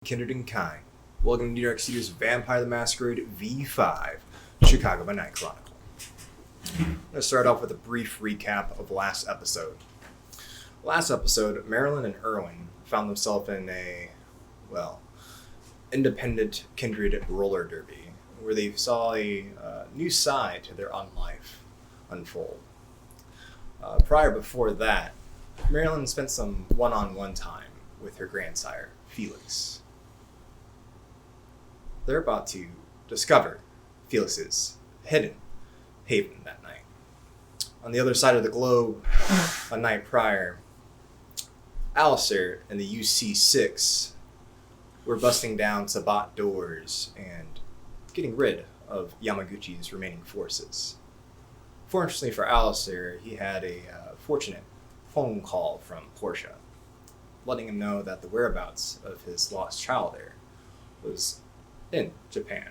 Kindred and kind. Welcome to NearDark Studios Vampire the Masquerade V5, Chicago by Night Chronicle. I'm going to start off with a brief recap of last episode. Last episode, Marilyn and Erwin found themselves in a, independent kindred roller derby, where they saw a new side to their own life unfold. Before that, Marilyn spent some one-on-one time with her grandsire, Felix. They're about to discover Felix's hidden haven that night. On the other side of the globe, a night prior, Alistair and the UC6 were busting down Sabat doors and getting rid of Yamaguchi's remaining forces. Fortunately for Alistair, he had a fortunate phone call from Portia, letting him know that the whereabouts of his lost child there was in Japan.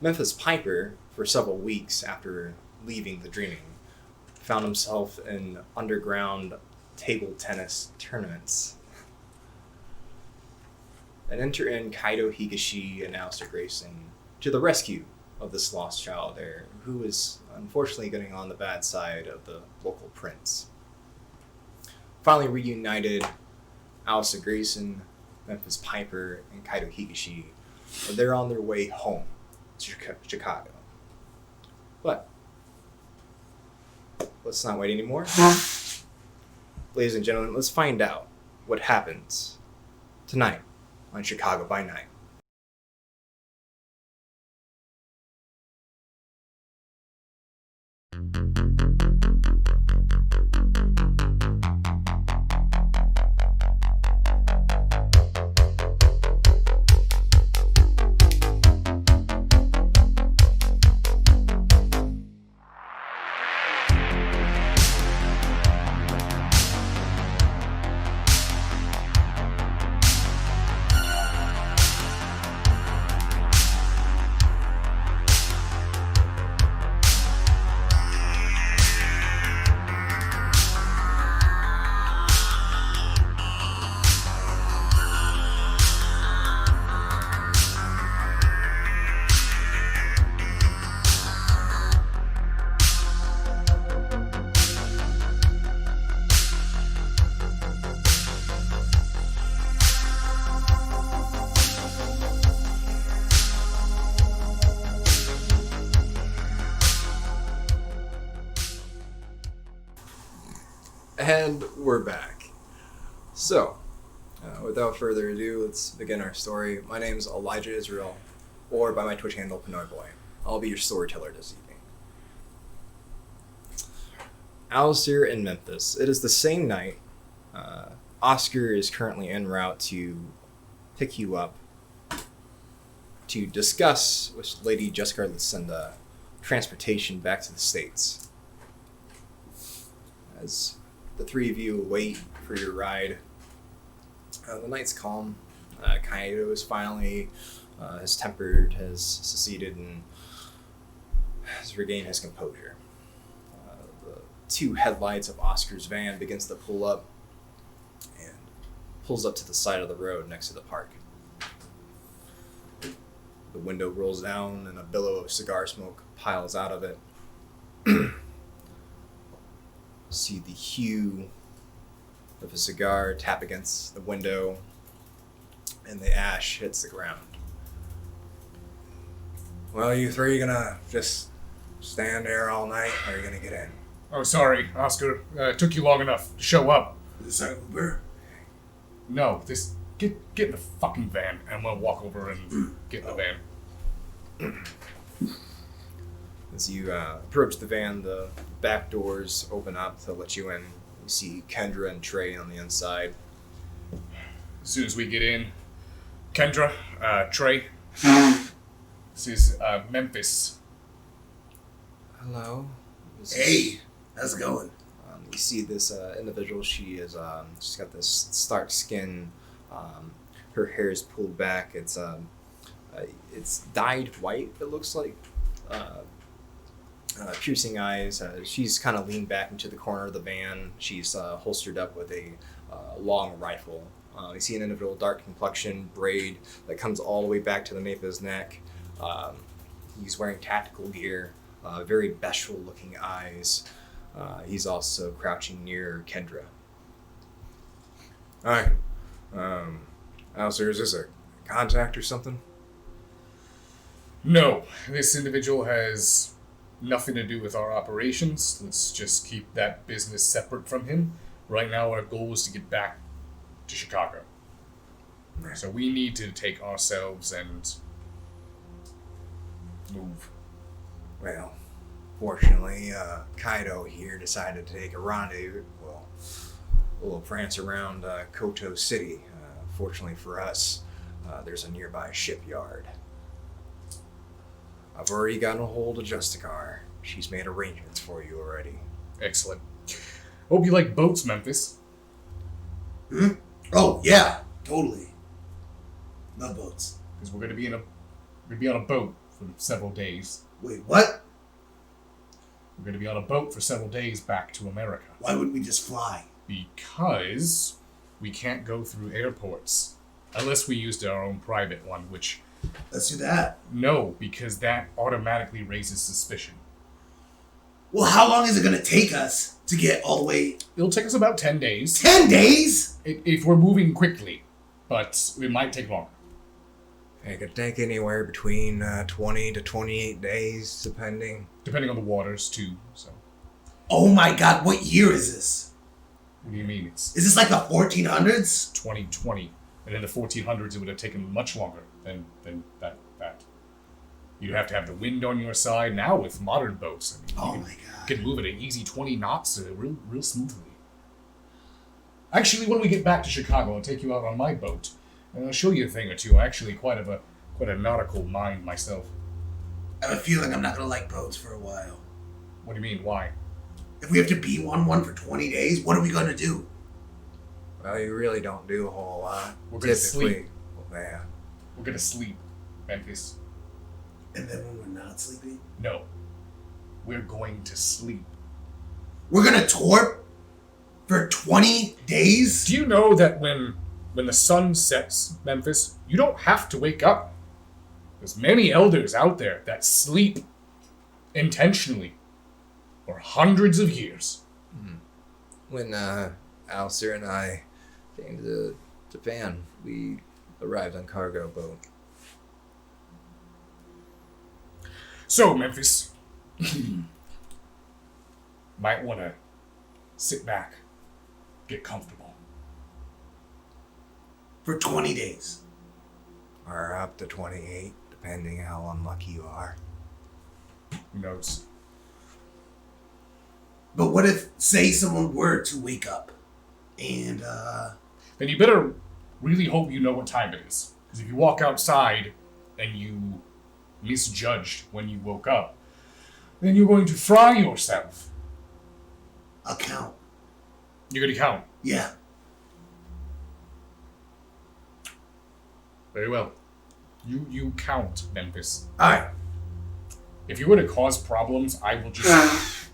Memphis Piper, for several weeks after leaving the Dreaming, found himself in underground table tennis tournaments. And enter in Kaido Higashi and Alistair Grayson to the rescue of this lost child there, who is unfortunately getting on the bad side of the local prince. Finally reunited, Alistair Grayson, Memphis Piper, and Kaido Higashi, they're on their way home to Chicago. But let's not wait anymore. Ladies and gentlemen, let's find out what happens tonight on Chicago by Night. And we're back. So, without further ado, let's begin our story. My name is Elijah Israel, or by my Twitch handle, Pinoy Boy. I'll be your storyteller this evening. Alistair in Memphis. It is the same night. Oscar is currently en route to pick you up to discuss with Lady Jessica Lucinda transportation back to the States. As the three of you wait for your ride, the night's calm. Kaido is finally, his temper has seceded and has regained his composure. The two headlights of Oscar's van begins to pull up and pulls up to the side of the road next to the park. The window rolls down and a billow of cigar smoke piles out of it. See the hue of a cigar tap against the window, and the ash hits the ground. Well, you three gonna just stand there all night, or are you gonna get in? Oh, sorry, Oscar. It took you long enough to show up. Is this Uber? No, get in the fucking van, and I'm gonna walk over and get in the van. As you approach the van, the back doors open up to let you in. You see Kendra and Trey on the inside. As soon as we get in, Kendra, Trey, this is Memphis. Hello. Hey, how's it going? You see this individual. She's got this stark skin. Her hair is pulled back. It's dyed white. It looks like. Piercing eyes. She's kind of leaned back into the corner of the van. She's holstered up with a long rifle You see an individual dark complexion, braid that comes all the way back to the nape of his neck. He's wearing tactical gear, very bestial looking eyes. He's also crouching near Kendra. Alright. Alistair, is this a contact or something? No, this individual has nothing to do with our operations. Let's just keep that business separate from him. Right now, our goal is to get back to Chicago. So we need to take ourselves and move. Well, fortunately, Kaido here decided to take a rendezvous, a little prance around Koto City. Fortunately for us, there's a nearby shipyard. I've already gotten a hold of Justicar. She's made arrangements for you already. Excellent. Hope you like boats, Memphis. Hmm? Oh, yeah, totally. Love boats. Because we're gonna be on a boat for several days. Wait, what? We're gonna be on a boat for several days back to America. Why wouldn't we just fly? Because we can't go through airports. Unless we used our own private one, which... Let's do that. No, because that automatically raises suspicion. Well, how long is it going to take us to get all the way? It'll take us about 10 days. 10 days? If we're moving quickly. But it might take longer. It could take anywhere between 20 to 28 days, depending. Depending on the waters, too, so... Oh my god, what year is this? What do you mean? It's Is this like the 1400s? 2020. And in the 1400s, it would have taken much longer than that. You'd have to have the wind on your side. Now, with modern boats, Oh my god. you can move at an easy 20 knots real smoothly. Actually, when we get back to Chicago, I'll take you out on my boat, and I'll show you a thing or two. I'm actually quite a nautical mind myself. I have a feeling I'm not going to like boats for a while. What do you mean? Why? If we have to be on one for 20 days, what are we going to do? Well, you really don't do a whole lot. We're gonna Typically, sleep. Well, yeah. We're gonna sleep, Memphis. And then when we're not sleeping? No. We're going to sleep. We're going to tour for 20 days? Do you know that when the sun sets, Memphis, you don't have to wake up? There's many elders out there that sleep intentionally for hundreds of years. When Alistair and I came to Japan, we arrived on cargo boat. So, Memphis, might want to sit back, get comfortable. For 20 days. Or up to 28, depending how unlucky you are. Who knows? But what if, say, someone were to wake up and, Then you better really hope you know what time it is. Because if you walk outside and you misjudged when you woke up, then you're going to fry yourself. I'll count. You're going to count. Yeah. Very well. You count, Memphis. Alright. If you were to cause problems, I will just...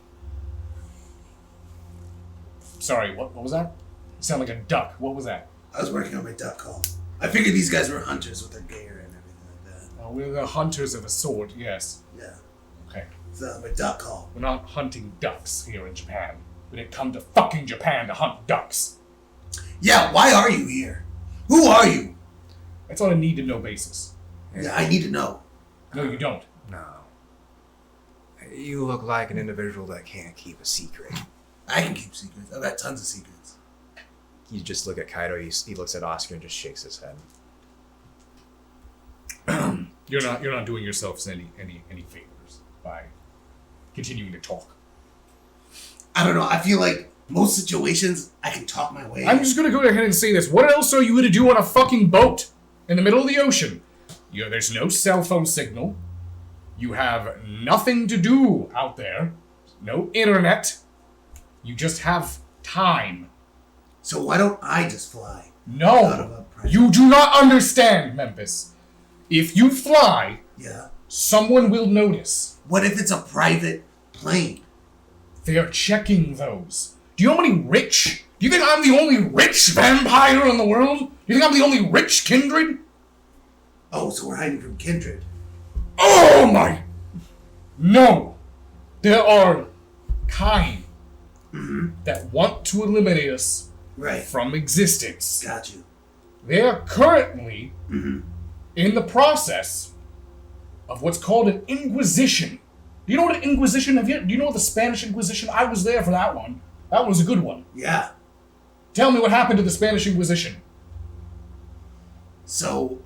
Sorry, what was that? You sound like a duck. What was that? I was working on my duck call. I figured these guys were hunters with their gear and everything like that. Oh, we're the hunters of a sword, yes. Yeah. Okay. So my duck call. We're not hunting ducks here in Japan. We didn't come to fucking Japan to hunt ducks. Yeah, why are you here? Who are you? That's on a need-to-know basis. Yeah, I need to know. No, you don't. No. You look like an individual that can't keep a secret. I can keep secrets. I've got tons of secrets. You just look at Kaido, he looks at Oscar and just shakes his head. You're not doing yourselves any favors by continuing to talk. I don't know. I feel like most situations I can talk my way. I'm just gonna go ahead and say this. What else are you gonna do on a fucking boat in the middle of the ocean? There's no cell phone signal. You have nothing to do out there. No internet. You just have time. So why don't I just fly? Out of No. a private- You do not understand, Memphis. If you fly, Yeah. someone will notice. What if it's a private plane? They are checking those. Do you know how many rich Do you think I'm the only rich vampire in the world? Do you think I'm the only rich kindred? Oh, so we're hiding from kindred. Oh my! No! There are kind that want to eliminate us Right. from existence. Got you. They are currently in the process of what's called an Inquisition. Do you know what an Inquisition is? Do you know what the Spanish Inquisition? I was there for that one. That was a good one. Yeah. Tell me what happened to the Spanish Inquisition. So,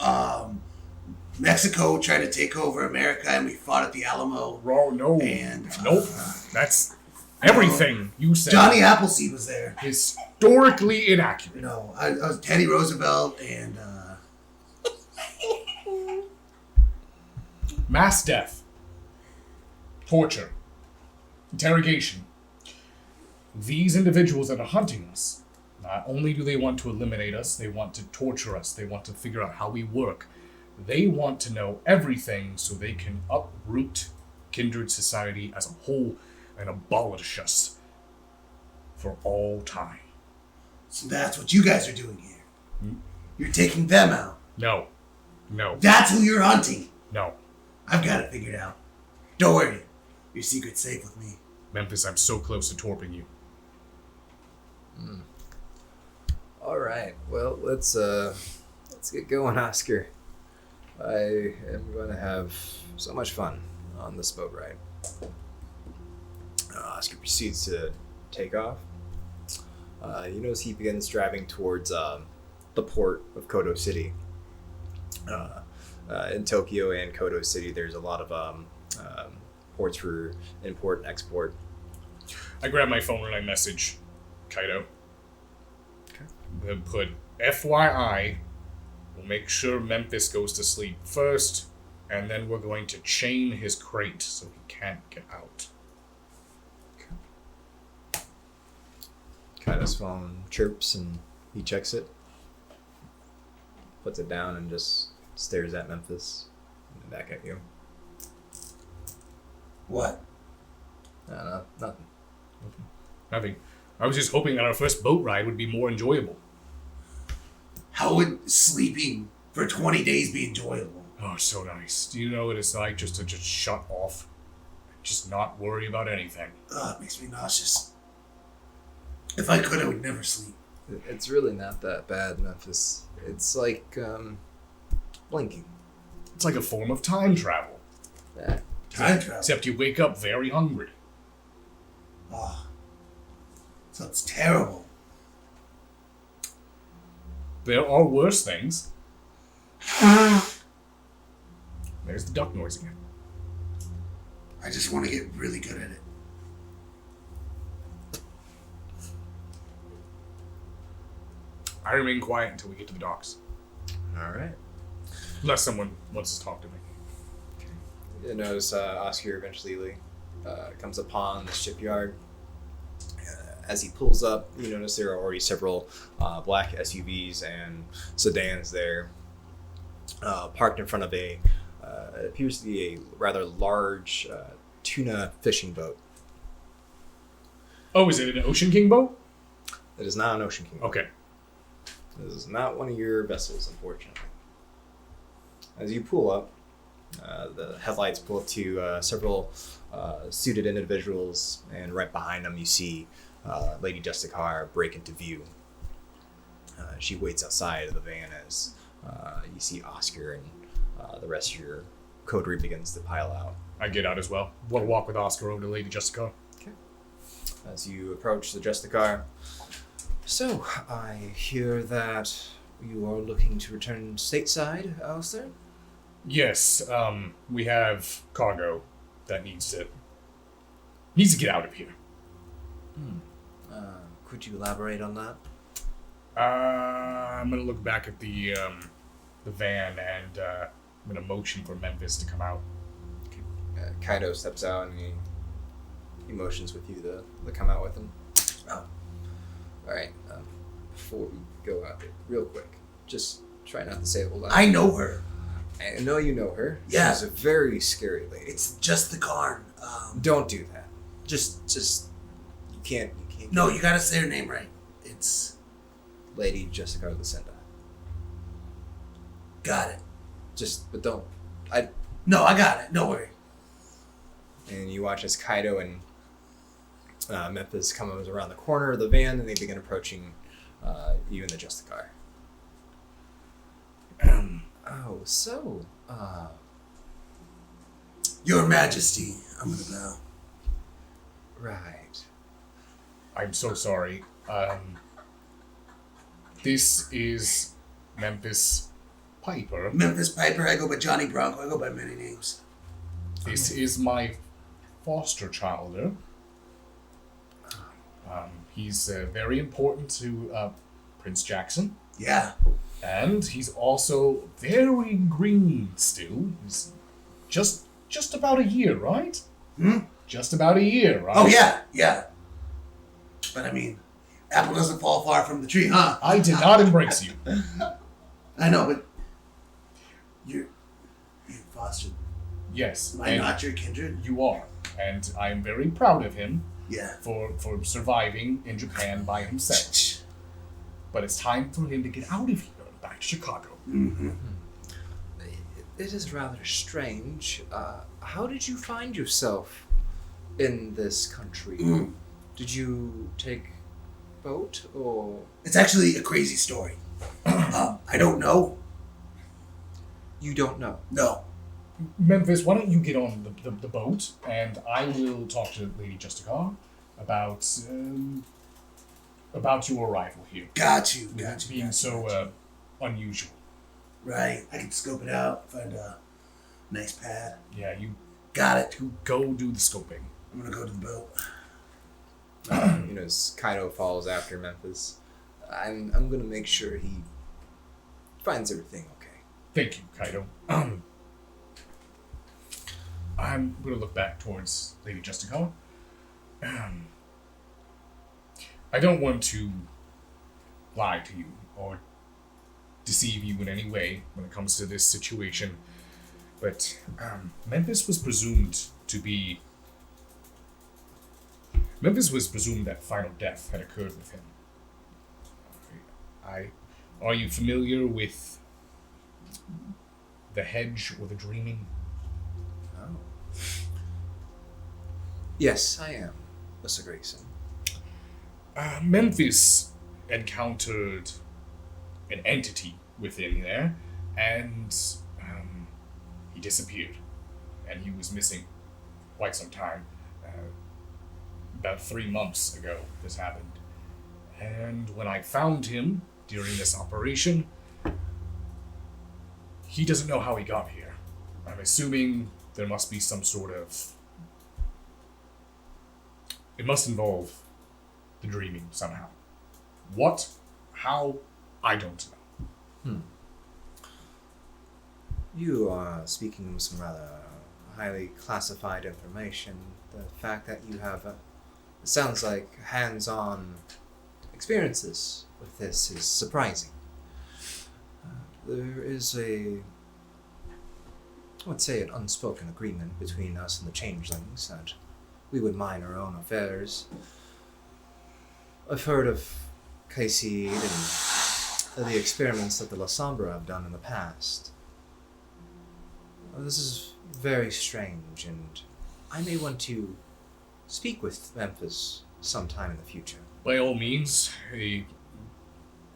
Mexico tried to take over America, and we fought at the Alamo. Oh, no. And nope. That's everything you said. Johnny Appleseed was there. Historically inaccurate. No, I was Teddy Roosevelt and Mass death. Torture. Interrogation. These individuals that are hunting us, not only do they want to eliminate us, they want to torture us, they want to figure out how we work. They want to know everything so they can uproot kindred society as a whole and abolish us for all time. so that's what you guys are doing here. You're taking them out. No. No. That's who you're hunting. No. I've got it figured out. Don't worry. Your secret's safe with me. Memphis, I'm so close to torping you. All right. Well, let's get going, Oscar. I am going to have so much fun on this boat ride. Oscar proceeds to take off. You notice he begins driving towards the port of Kodo City. In Tokyo and Kodo City, there's a lot of ports for import and export. I grab my phone and I message Kaido. Okay. Then put FYI, we'll make sure Memphis goes to sleep first, and then we're going to chain his crate so he can't get out. Kaido's phone chirps and he checks it, puts it down, and just stares at Memphis and then back at you. What? No, nothing. Nothing. I was just hoping that our first boat ride would be more enjoyable. How would sleeping for 20 days be enjoyable? Oh, so nice. Do you know what it's like just to shut off? Just not worry about anything. It makes me nauseous. If I could, I would never sleep. It's really not that bad, Memphis. It's like blinking. It's like a form of time travel. Yeah. Time travel. Except you wake up very hungry. Oh, sounds terrible. There are worse things. There's the duck noise again. I just want to get really good at it. I remain quiet until we get to the docks. All right. Unless someone wants to talk to me. You notice Oscar eventually comes upon the shipyard. As he pulls up, you notice there are already several black SUVs and sedans there, parked in front of it appears to be a rather large tuna fishing boat. Oh, is it an Ocean King boat? It is not an Ocean King boat. Okay. This is not one of your vessels, unfortunately. As you pull up, the headlights pull up to several suited individuals, and right behind them you see Lady Justicar break into view. She waits outside of the van as you see Oscar and the rest of your coterie begins to pile out. I get out as well. Want to walk with Oscar over to Lady Justicar. Okay. As you approach the Justicar, so I hear that you are looking to return stateside, Alistair? Yes, we have cargo that needs to get out of here. Could you elaborate on that? I'm gonna look back at the van and I'm gonna motion for Memphis to come out. Kaido steps out and he motions with you to come out with him. Oh. Alright, before we go out there, real quick, just try not to say it loud. I know her. I know you know her. Yeah. She's a very scary lady. It's just the Karn. Don't do that. Just, you can't. No, you gotta say her name right. needs. Lady Jessica Lucinda. Got it. But don't. No, I got it. Don't worry. And you watch as Kaido and Memphis come around the corner of the van, and they begin approaching you in the Justicar. Your Majesty, I'm gonna bow. Right. I'm so sorry. This is Memphis Piper. Memphis Piper, I go by Johnny Bronco, I go by many names. This is my foster childer. He's very important to Prince Jackson. Yeah. And he's also very green still. He's just about a year, right? Just about a year, right? Oh, yeah. But I mean, apple doesn't fall far from the tree, huh? I did not embrace you. I know, but you're fostered. Yes. Am I not your kindred? You are. And I am very proud of him. Yeah. For surviving in Japan by himself. But it's time for him to get out of here and back to Chicago. Mm-hmm. It is rather strange. How did you find yourself in this country? Did you take boat or? It's actually a crazy story. I don't know. You don't know? No. Memphis, why don't you get on the boat, and I will talk to Lady Justicar about your arrival here. Got you. Being so unusual. Right. I can scope it out, find a nice pad. Yeah, you got it. Go do the scoping. I'm gonna go to the boat. As Kaido follows after Memphis, I'm gonna make sure he finds everything okay. Thank you, Kaido. I'm gonna look back towards Lady Justicar. I don't want to lie to you or deceive you in any way when it comes to this situation, but Memphis was presumed that final death had occurred with him. Are you familiar with the hedge or the dreaming? Oh. Yes, I am, Mr. Grayson. Memphis encountered an entity within there, and he disappeared. And he was missing quite some time. About 3 months ago, this happened. And when I found him during this operation, he doesn't know how he got here. I'm assuming there must be some sort of... It must involve the dreaming somehow. What? How? I don't know. You are speaking of some rather highly classified information. The fact that you have it sounds like hands-on experiences with this is surprising. There is an unspoken agreement between us and the changelings that we would mind our own affairs. I've heard of Cayceid and the experiments that the La Sombra have done in the past. This is very strange, and I may want to speak with Memphis sometime in the future. By all means,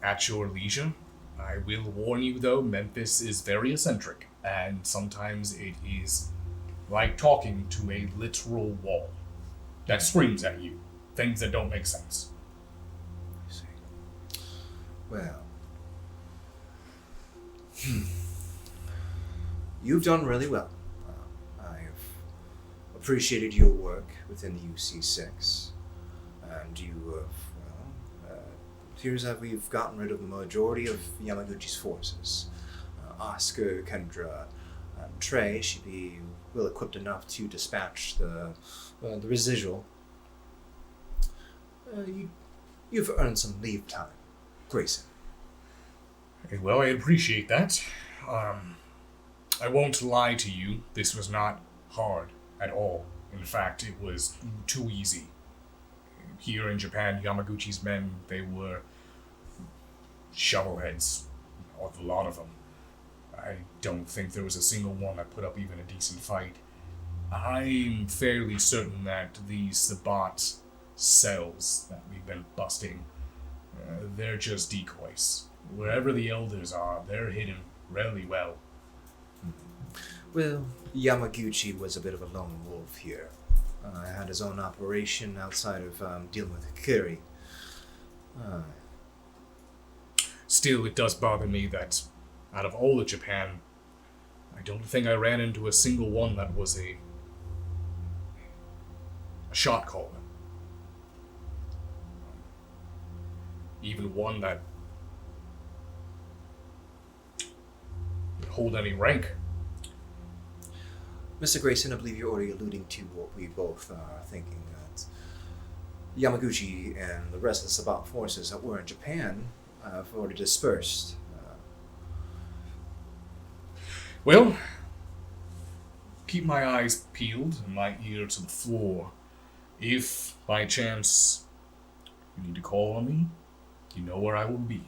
at your leisure. I will warn you, though, Memphis is very eccentric, and sometimes it is like talking to a literal wall that screams at you things that don't make sense. I see. Well, you've done really well. I've appreciated your work within the UC6, and you have, it appears that we've gotten rid of the majority of Yamaguchi's forces. Oscar, Kendra, and Trey should be well equipped enough to dispatch the residual. You've earned some leave time, Grayson. Well, I appreciate that. I won't lie to you, this was not hard at all. In fact, it was too easy. Here in Japan, Yamaguchi's men, they were shovelheads. A lot of them. I don't think there was a single one that put up even a decent fight. I'm fairly certain that these Sabat cells that we've been busting, they're just decoys. Wherever the elders are, they're hidden really well. Well, Yamaguchi was a bit of a lone wolf here. Had his own operation outside of dealing with Kiri. Still, it does bother me that out of all of Japan, I don't think I ran into a single one that was a shot caller. Even one that would hold any rank. Mr. Grayson, I believe you're already alluding to what we both are thinking, that Yamaguchi and the rest of the Sabat forces that were in Japan have already dispersed. Well, keep my eyes peeled and my ear to the floor. If, by chance, you need to call on me, you know where I will be.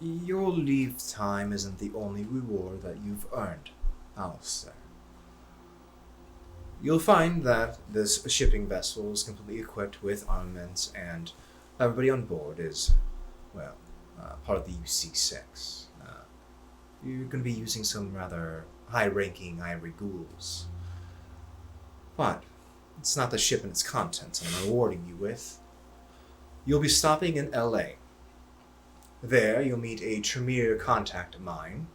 Your leave time isn't the only reward that you've earned, Alistair. You'll find that this shipping vessel is completely equipped with armaments, and everybody on board is, well, part of the UC6. You're going to be using some rather high-ranking ivory ghouls. But it's not the ship and its contents I'm rewarding you with. You'll be stopping in LA. There, you'll meet a Tremere contact of mine,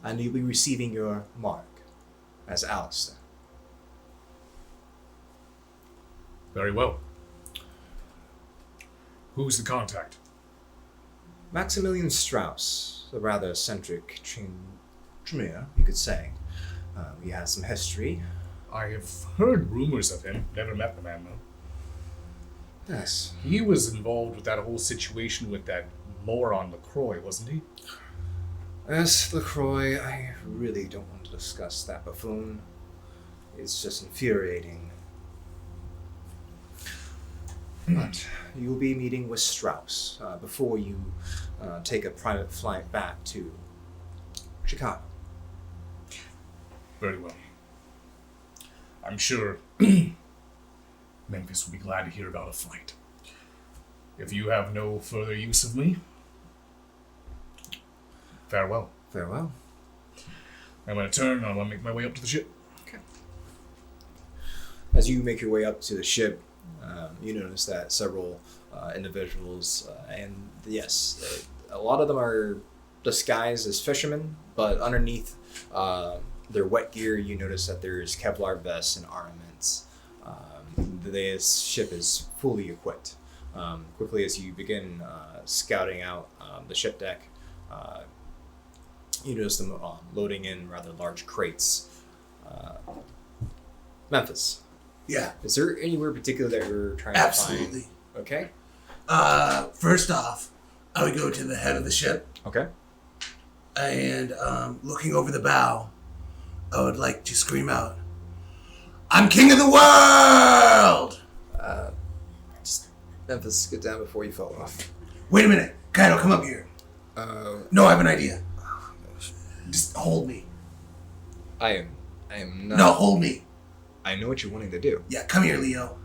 and you'll be receiving your mark as Alistair. Very well. Who's the contact? Maximilian Strauss, a rather eccentric Tremere, you could say. He has some history. I have heard rumors of him. Never met the man, though. Yes. He was involved with that whole situation with that moron LaCroix, wasn't he? As LaCroix, I really don't want to discuss that buffoon. It's just infuriating. But you'll be meeting with Strauss before you take a private flight back to Chicago. Very well. I'm sure Memphis will be glad to hear about a flight. If you have no further use of me, farewell. Farewell. I'm going to turn and I'm going to make my way up to the ship. Okay. As you make your way up to the ship, you notice that several individuals, and yes, a lot of them are disguised as fishermen, but underneath their wet gear, you notice that there's Kevlar vests and armaments. This ship is fully equipped. Quickly as you begin scouting out the ship deck, you notice them loading in rather large crates. Memphis. Yeah. Is there anywhere particular that you're trying Absolutely. to find? Okay. First off, I would go to the head of the ship. Okay. And looking over the bow, I would like to scream out, "I'm king of the world!" Just Memphis, get down before you fall off. Wait a minute. Kaido, come up here. No, I have an idea. Oh, gosh. Just hold me. I am not. No, hold me. I know what you're wanting to do. Yeah, come here, Leo.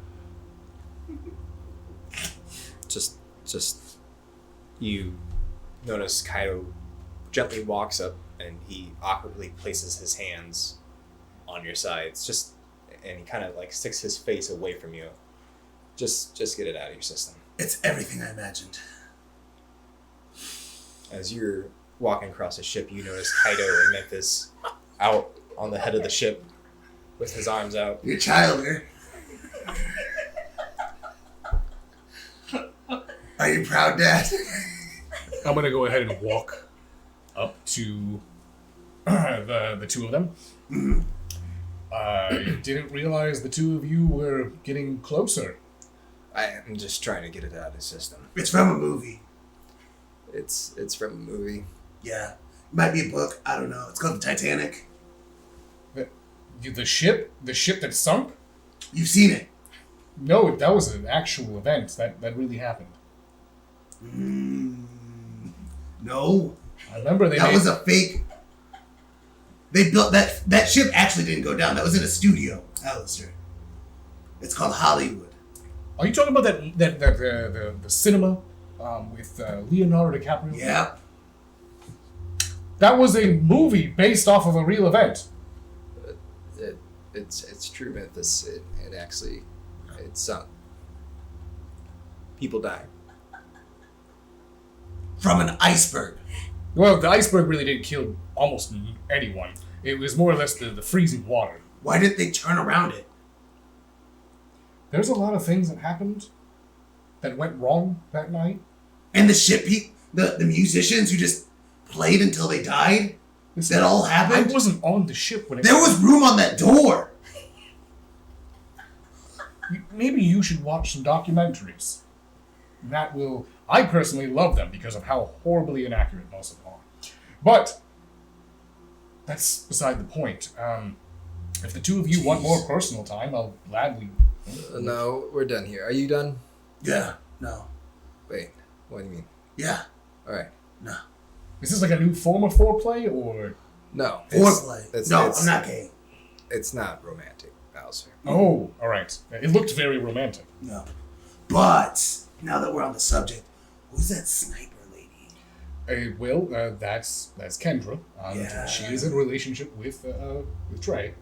Just you notice Kaido gently walks up and he awkwardly places his hands on your sides, and he kind of like sticks his face away from you. Just get it out of your system. It's everything I imagined. As you're walking across the ship, you notice Kaido and Memphis out on the head of the ship with his arms out. You're childer. Are you proud, Dad? I'm going to go ahead and walk up to the two of them. Mm-hmm. I didn't realize the two of you were getting closer. I am just trying to get it out of the system. It's from a movie. It's from a movie. Yeah. It might be a book. I don't know. It's called The Titanic. The ship? The ship that sunk? You've seen it. No, that was an actual event. That really happened. No. I remember that was a fake. They built that ship actually didn't go down. That was in a studio, Alistair. It's called Hollywood. Are you talking about the cinema with Leonardo DiCaprio? Yeah. That was a movie based off of a real event. It's true, Memphis. It actually, it's sunk. People die. From an iceberg. Well, the iceberg really didn't kill almost anyone. It was more or less the freezing water. Why didn't they turn around it? There's a lot of things that happened that went wrong that night. And the ship the musicians who just played until they died? That all happened? I wasn't on the ship when it... There was room on that door! Maybe you should watch some documentaries. That will... I personally love them because of how horribly inaccurate most of them are. But that's beside the point. If the two of you want more personal time, I'll gladly... No, we're done here. Are you done? Yeah. No. Wait. What do you mean? Yeah. All right. No. Is this like a new form of foreplay, or...? No. Foreplay. No, I'm not gay. It's not romantic, Alistair. Oh, all right. It looked very romantic. No. But, now that we're on the subject, who's that sniper lady? That's Kendra. Yeah. She is in a relationship with Trey.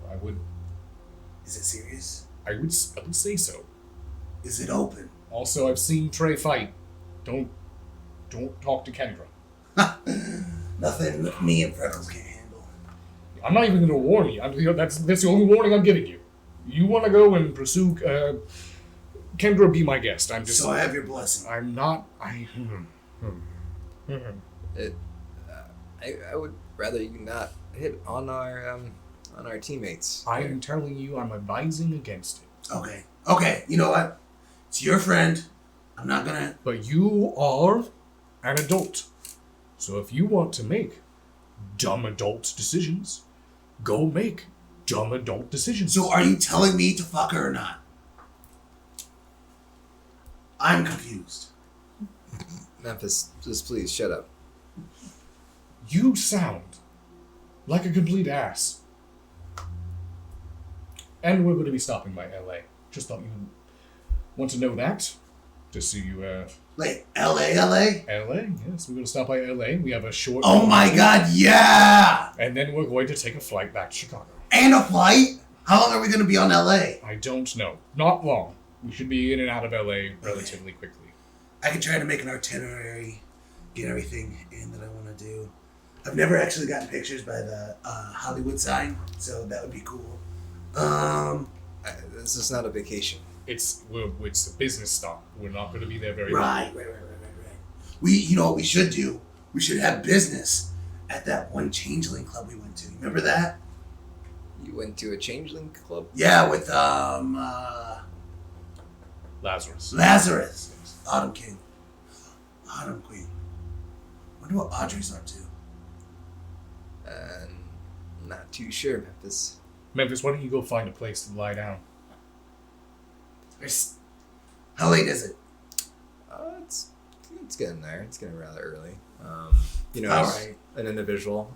So I would... Is it serious? I would say so. Is it open? Also, I've seen Trey fight. Don't talk to Kendra. Nothing me and Freckles can't handle. I'm not even going to warn you. That's the only warning I'm giving you. You want to go and pursue Kendra, be my guest. I'm just... So I have your blessing. I'm not... I would rather you not hit on our teammates. I am telling you, I'm advising against it. Okay. You know what? It's your friend. I'm not gonna... But you are an adult. So if you want to make dumb adult decisions, go make dumb adult decisions. So are you telling me to fuck her or not? I'm confused. Memphis, just please shut up. You sound like a complete ass. And we're going to be stopping by LA. Just thought you want to know that. Just so you, Like, LA? LA, yes. We're going to stop by LA. We have a short... Oh my god, yeah! And then we're going to take a flight back to Chicago. And a flight? How long are we going to be on LA? I don't know. Not long. We should be in and out of LA relatively quickly. I could try to make an itinerary, get everything in that I want to do. I've never actually gotten pictures by the Hollywood sign, so that would be cool. This is not a vacation. It's a business stop. We're not going to be there very long. Right. You know what we should do? We should have business at that one changeling club we went to. Remember that? You went to a changeling club? Yeah, with Lazarus. Autumn King. Autumn Queen. Wonder what Audrey's up to. Not too sure, Memphis. Memphis, why don't you go find a place to lie down? How late is it? It's getting there. It's getting rather early. All right. An individual.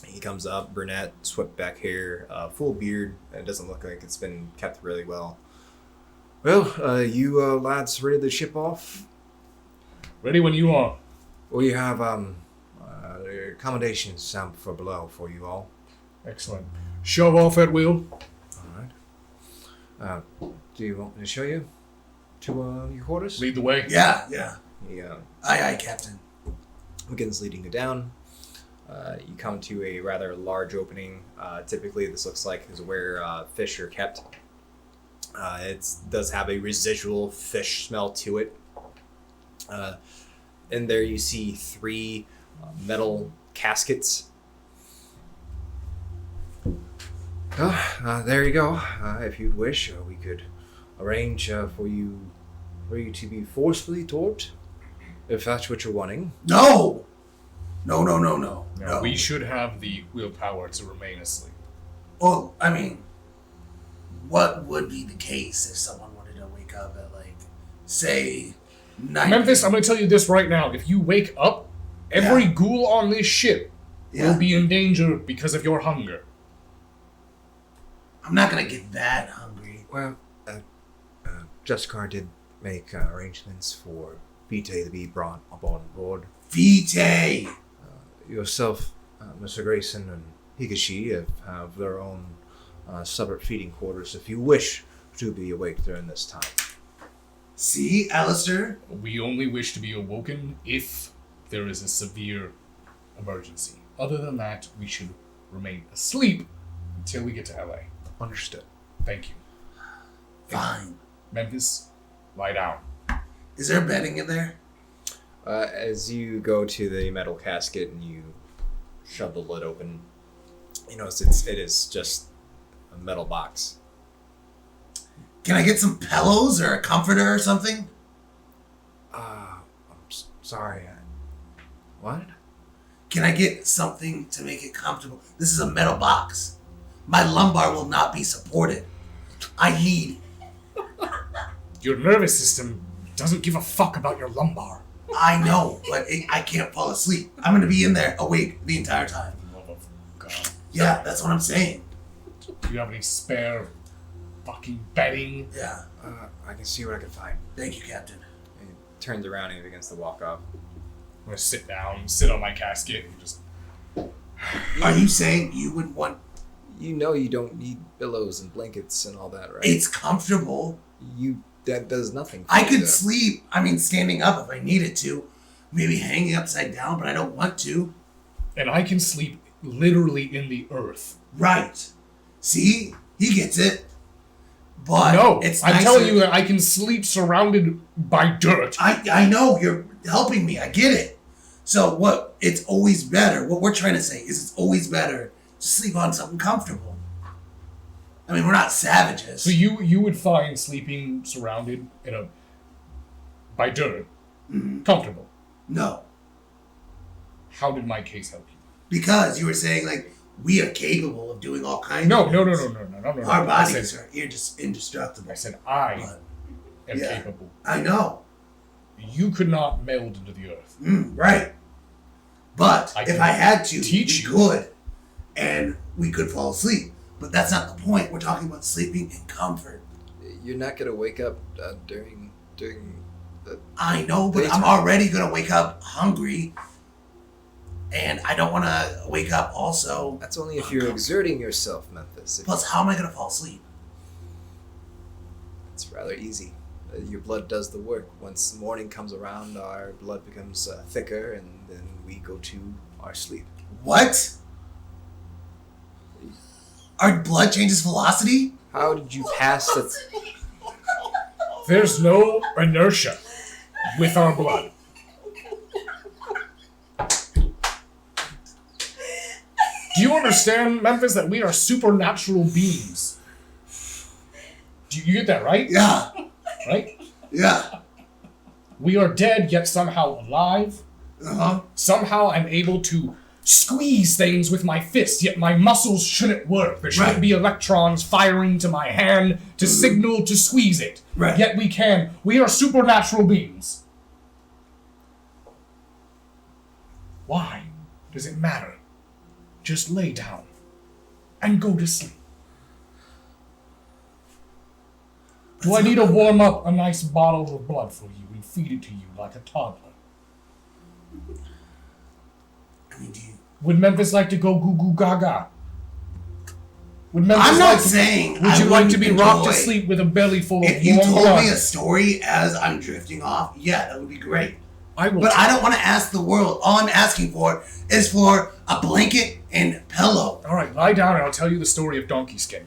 He comes up, brunette, swept back hair, full beard. It doesn't look like it's been kept really well. Well, you lads ready to ship off? Ready when you are. We have accommodations down for below for you all. Excellent. Shove off at will. All right. Do you want me to show you to your quarters? Lead the way. Yeah. Yeah. Aye, Captain. Begins leading you down. You come to a rather large opening. Typically, this looks like is where fish are kept. It does have a residual fish smell to it. In there, you see 3 metal caskets. There you go. If you'd wish, we could arrange for you to be forcefully tortured, if that's what you're wanting. No. No, we should have the willpower to remain asleep. Well, I mean, what would be the case if someone wanted to wake up at, like, say, Night. Memphis, I'm going to tell you this right now. If you wake up, every ghoul on this ship will be in danger because of your hunger. I'm not going to get that hungry. Well, Justicar did make arrangements for Vitae to be brought on board. Vitae! Yourself, Mr. Grayson, and Higashi have their own separate feeding quarters if you wish to be awake during this time. See, Alistair? We only wish to be awoken if there is a severe emergency. Other than that, we should remain asleep until we get to LA. Understood. Thank you. Fine. Memphis, lie down. Is there bedding in there? As you go to the metal casket and you shove the lid open, you notice it is just a metal box. Can I get some pillows or a comforter or something? I'm sorry. What? Can I get something to make it comfortable? This is a metal box. My lumbar will not be supported. I need... Your nervous system doesn't give a fuck about your lumbar. I know, but I can't fall asleep. I'm going to be in there awake the entire time. Love of God. Yeah, that's what I'm saying. Do you have any spare fucking bedding? Yeah. I can see what I can find. Thank you, Captain. And he turns around and he begins to walk off. I'm gonna sit down, sit on my casket, and just... Are you saying you would want... You know you don't need pillows and blankets and all that, right? It's comfortable. That does nothing for I you, could though. sleep, standing up if I needed to. Maybe hanging upside down, but I don't want to. And I can sleep literally in the earth. Right. See? He gets it. But No, it's I'm nicer. telling you that I can sleep surrounded by dirt. I know, you're helping me. I get it. So what? It's always better. What we're trying to say is it's always better to sleep on something comfortable. I mean, we're not savages. So you would find sleeping surrounded by dirt comfortable. No. How did my case help you? Because you were saying, like, we are capable of doing all kinds No. of things. No. Our bodies are indestructible. I said I But, am yeah. capable. I know. You could not meld into the earth. Right. But if I had to, teach we you. could. And we could fall asleep. But that's not the point. We're talking about sleeping in comfort. You're not gonna wake up during the... I know, but Daytime. I'm already going to wake up hungry. And I don't want to wake up also. That's only if you're exerting yourself, Memphis. Plus, how am I going to fall asleep? It's rather easy. Your blood does the work. Once morning comes around, our blood becomes thicker, and then we go to our sleep. What? Our blood changes velocity? How did you pass the... There's no inertia with our blood. Do you understand, Memphis, that we are supernatural beings? Do you get that right? Yeah. Right? Yeah. We are dead, yet somehow alive. Uh-huh. Somehow I'm able to squeeze things with my fist, yet my muscles shouldn't work. There shouldn't Right. be electrons firing to my hand to signal to squeeze it. Right. Yet we can. We are supernatural beings. Why does it matter? Just lay down and go to sleep. Do I need to warm up a nice bottle of blood for you and feed it to you like a toddler? I mean, do you... Would Memphis like to go goo goo gaga? Would Memphis I'm not like to, saying Would you I like to be wouldn't rocked to enjoy- sleep with a belly full of If you warm told blood? me a story as I'm drifting off, yeah, that would be great. I will. But I don't want to ask the world. All I'm asking for is for a blanket and pillow. All right, lie down and I'll tell you the story of Donkey Skin.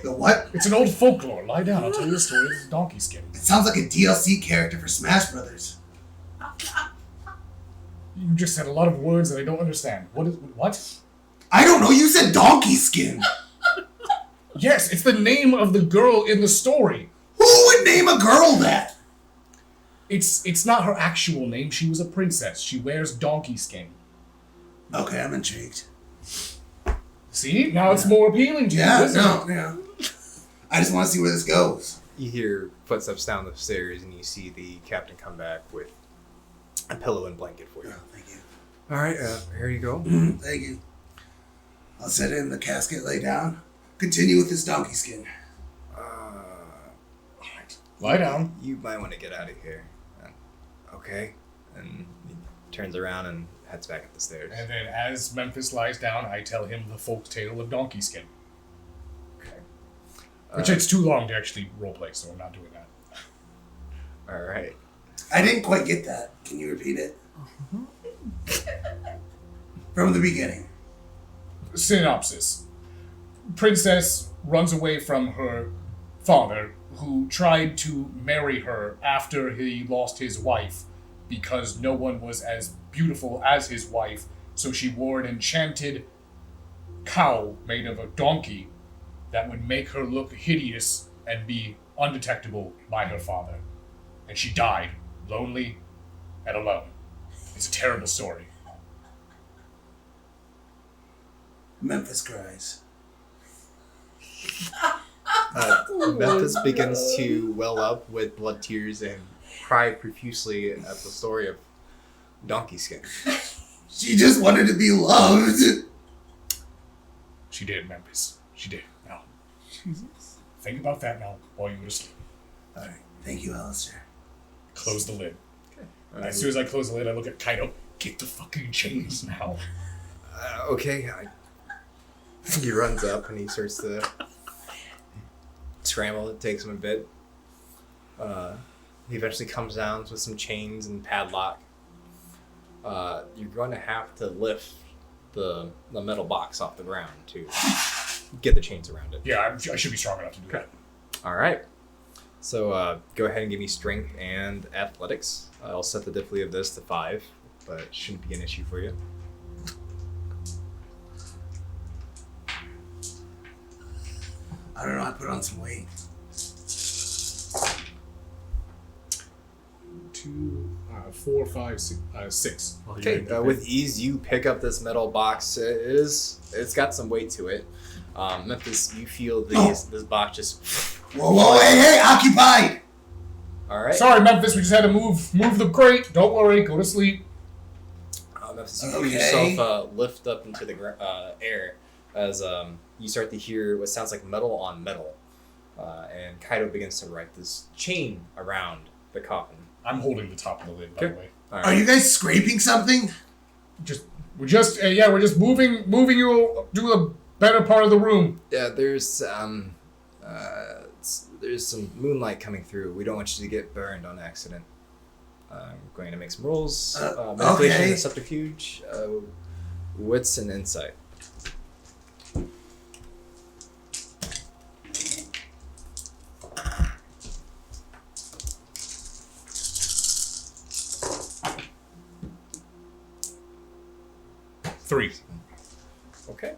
The what? It's an old folklore. Lie down. I'll tell you the story of Donkey Skin. It sounds like a DLC character for Smash Brothers. You just said a lot of words that I don't understand. What? I don't know. You said donkey skin. Yes, it's the name of the girl in the story. Who would name a girl that? It's not her actual name. She was a princess. She wears donkey skin. Okay, I'm intrigued. See? Now it's more appealing to you, Yeah, isn't it? no, yeah. I just want to see where this goes. You hear footsteps down the stairs, and you see the captain come back with a pillow and blanket for you. Oh, thank you. All right, here you go. Thank you. I'll set it in the casket, lay down. Continue with this donkey skin. Lie down. You might want to get out of here. Okay. And he turns around and heads back up the stairs. And then as Memphis lies down, I tell him the folk tale of Donkey Skin. Okay. Which it's too long to actually roleplay, so I'm not doing that. All right. I didn't quite get that. Can you repeat it? From the beginning. Synopsis. Princess runs away from her father, who tried to marry her after he lost his wife because no one was as beautiful as his wife, so she wore an enchanted cowl made of a donkey that would make her look hideous and be undetectable by her father. And she died, lonely and alone. It's a terrible story. Memphis cries. Memphis begins to well up with blood tears and cry profusely at the story of Donkey Skin. She just wanted to be loved. She did, Memphis. She did. Now, think about that now while you were asleep. Alright, thank you, Alistair. Close the lid. As soon as I close the lid, I look at Kaido. Get the fucking chains now. Okay. He runs up and he starts to scramble. It takes him a bit. He eventually comes down with some chains and padlock. You're going to have to lift the metal box off the ground to get the chains around it. Yeah, I should be strong enough to do that. All right. So go ahead and give me strength and athletics. I'll set the difficulty of this to 5, but it shouldn't be an issue for you. I don't know, I put on some weight. 2, 4, 5, 6. Okay, with ease, you pick up this metal box. It's got some weight to it. Memphis, you feel this box just... Whoa, hey, occupied! All right. Sorry, Memphis, we just had to move the crate. Don't worry, go to sleep. Memphis, you feel yourself lift up into the air as you start to hear what sounds like metal on metal. And Kaido begins to write this chain around the coffin. I'm holding the top of the lid, by the way. Right. Are you guys scraping something? We're just moving you to a better part of the room. Yeah, there's some moonlight coming through. We don't want you to get burned on accident. I'm going to make some rolls. Manipulation and subterfuge, wits and insight. Three. Okay.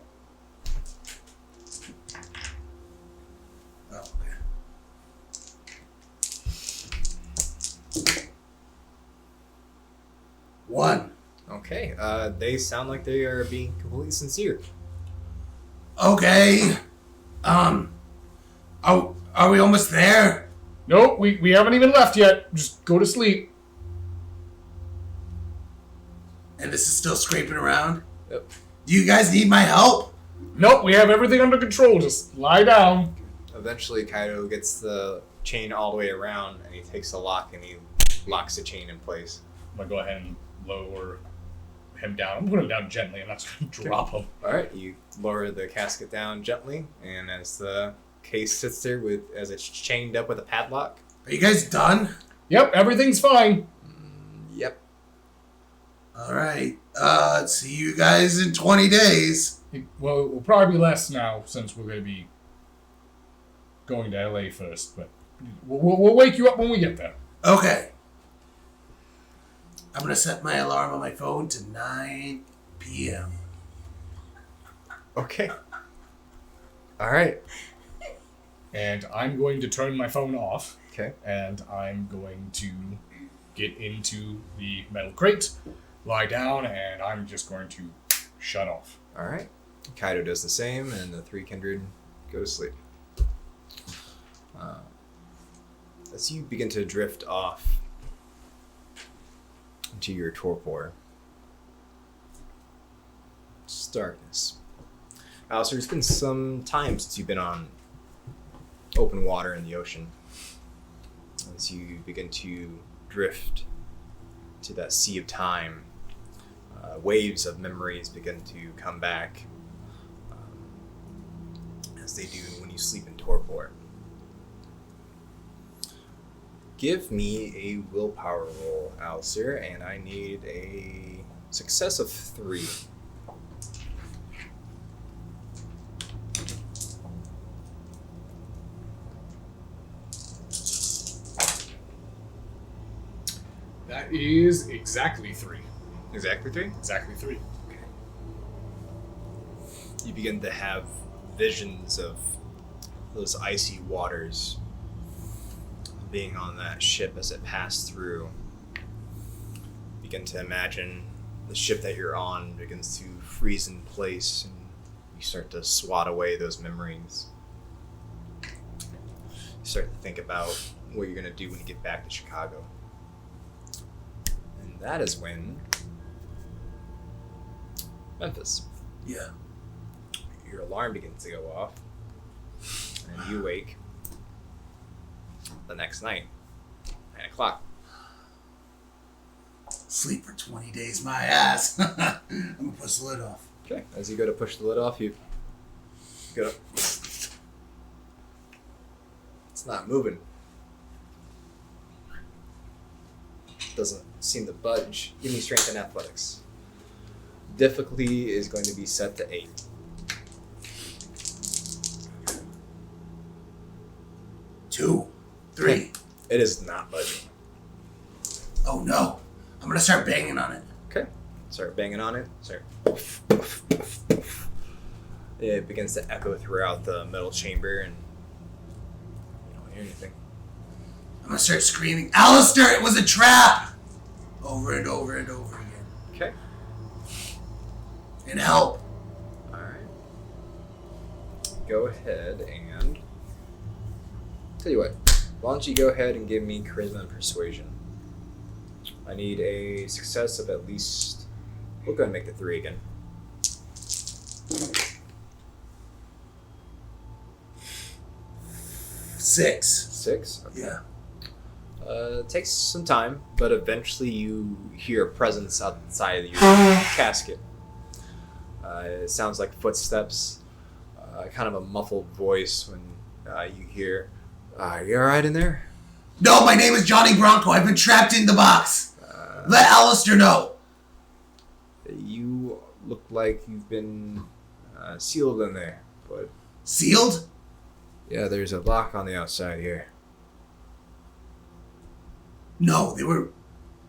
Oh, okay. One. Okay. They sound like they are being completely sincere. Okay. Are we almost there? Nope, we haven't even left yet. Just go to sleep. And this is still scraping around? Yep. Do you guys need my help? Nope, we have everything under control. Just lie down. Eventually, Kaido gets the chain all the way around, and he takes the lock and he locks the chain in place. I'm gonna go ahead and lower him down. I'm putting him down gently. I'm not just gonna drop him. All right, you lower the casket down gently, and as the case sits there as it's chained up with a padlock. Are you guys done? Yep, everything's fine. Yep. Alright. See you guys in 20 days. Well, it will probably be less now since we're gonna be going to LA first, but we'll wake you up when we get there. Okay. I'm gonna set my alarm on my phone to 9 p.m. Okay. All right. And I'm going to turn my phone off. Okay. And I'm going to get into the metal crate, lie down, and I'm just going to shut off. All right. Kaido does the same, and the 3 kindred go to sleep. As you begin to drift off into your torpor, it's darkness. Alistair, it's been some time since you've been on open water in the ocean. As you begin to drift to that sea of time, waves of memories begin to come back, as they do when you sleep in torpor. Give me a willpower roll, Alistair, and I need a success of 3. That is exactly 3. Exactly 3? Exactly 3. Okay. You begin to have visions of those icy waters being on that ship as it passed through. Begin to imagine the ship that you're on begins to freeze in place, and you start to swat away those memories. You start to think about what you're going to do when you get back to Chicago. And that is when Memphis. Yeah. Your alarm begins to go off, and you wake the next night, 9 o'clock. Sleep for 20 days, my ass. I'm gonna push the lid off. Okay. As you go to push the lid off, you go. It's not moving. Doesn't seem to budge. Give me strength and athletics. Difficulty is going to be set to 8. Two, 3. It is not budging. Oh no. I'm gonna start banging on it. Okay. Start banging on it. Start. It begins to echo throughout the metal chamber, and you don't hear anything. I'm gonna start screaming, Alistair, it was a trap! Over and over and over again. Okay. And help. Alright. Go ahead and... Tell you what. Why don't you go ahead and give me charisma and persuasion. I need a success of at least... We'll go ahead and make the 3 again. Six. Okay. Yeah. It takes some time, but eventually you hear a presence outside of your casket. It sounds like footsteps, kind of a muffled voice when you hear, you alright in there? No, my name is Johnny Bronco. I've been trapped in the box. Let Alistair know. You look like you've been sealed in there, but... Sealed? Yeah, there's a lock on the outside here. No, they were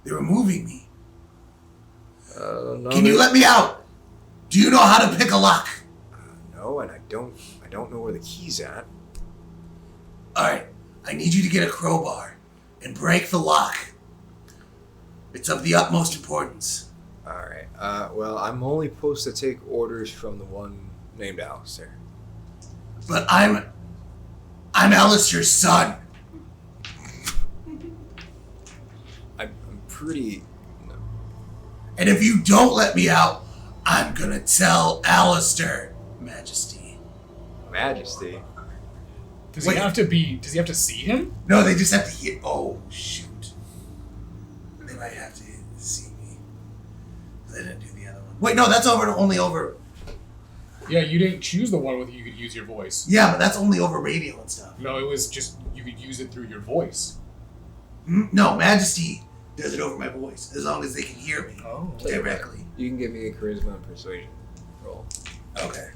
moving me. No, Can you let me out? Do you know how to pick a lock? No, and I don't know where the key's at. Alright, I need you to get a crowbar and break the lock. It's of the utmost importance. Alright, well, I'm only supposed to take orders from the one named Alistair. But I'm Alistair's son. I'm pretty... No. And if you don't let me out, I'm gonna tell Alistair, Majesty. Majesty? Does he have to see him? No, they just have to hear. Oh, shoot. They might have to see me. They didn't do the other one. Wait, no, that's only over. Yeah, you didn't choose the one where you could use your voice. Yeah, but that's only over radio and stuff. No, it was just, you could use it through your voice. No, Majesty does it over my voice, as long as they can hear me directly. You can give me a charisma and persuasion roll. Okay.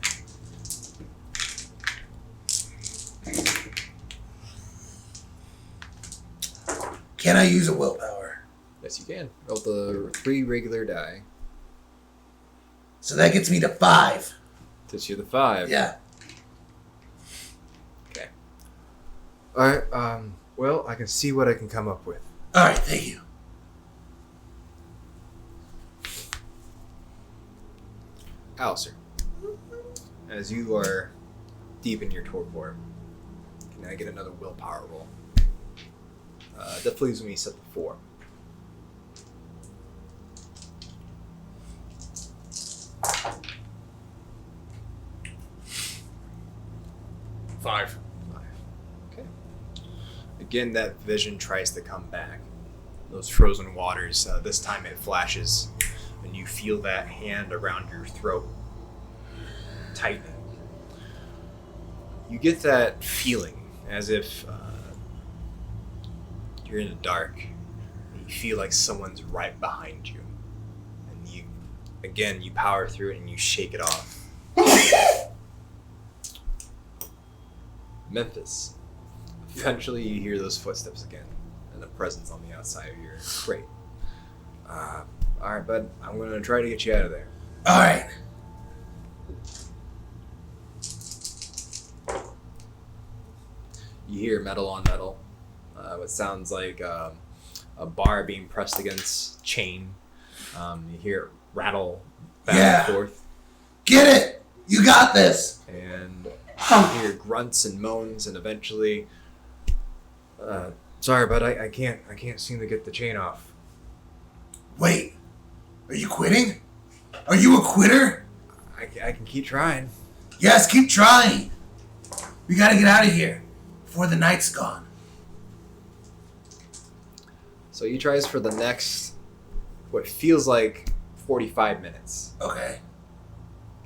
Can I use a willpower? Yes, you can. Roll the 3 regular die. So that gets me to 5. Gets you the 5. Yeah. Okay. Alright, well, I can see what I can come up with. Alright, thank you. Alistair, as you are deep in your torpor, Now I get another willpower roll. That leaves me set to 4. Five. Okay. Again, that vision tries to come back. Those frozen waters. This time it flashes, and you feel that hand around your throat tightening. You get that feeling as if you're in the dark. And you feel like someone's right behind you, and you power through it and you shake it off. Memphis. Eventually you hear those footsteps again and a presence on the outside of your crate. Alright, bud. I'm going to try to get you out of there. Alright. You hear metal on metal. What sounds like a bar being pressed against chain. You hear it rattle back and forth. Get it! You got this! And you hear grunts and moans, and eventually, sorry, bud, I can't seem to get the chain off. Wait, are you quitting? Are you a quitter? I can keep trying. Yes, keep trying. We gotta get out of here before the night's gone. So he tries for the next, what feels like 45 minutes. Okay.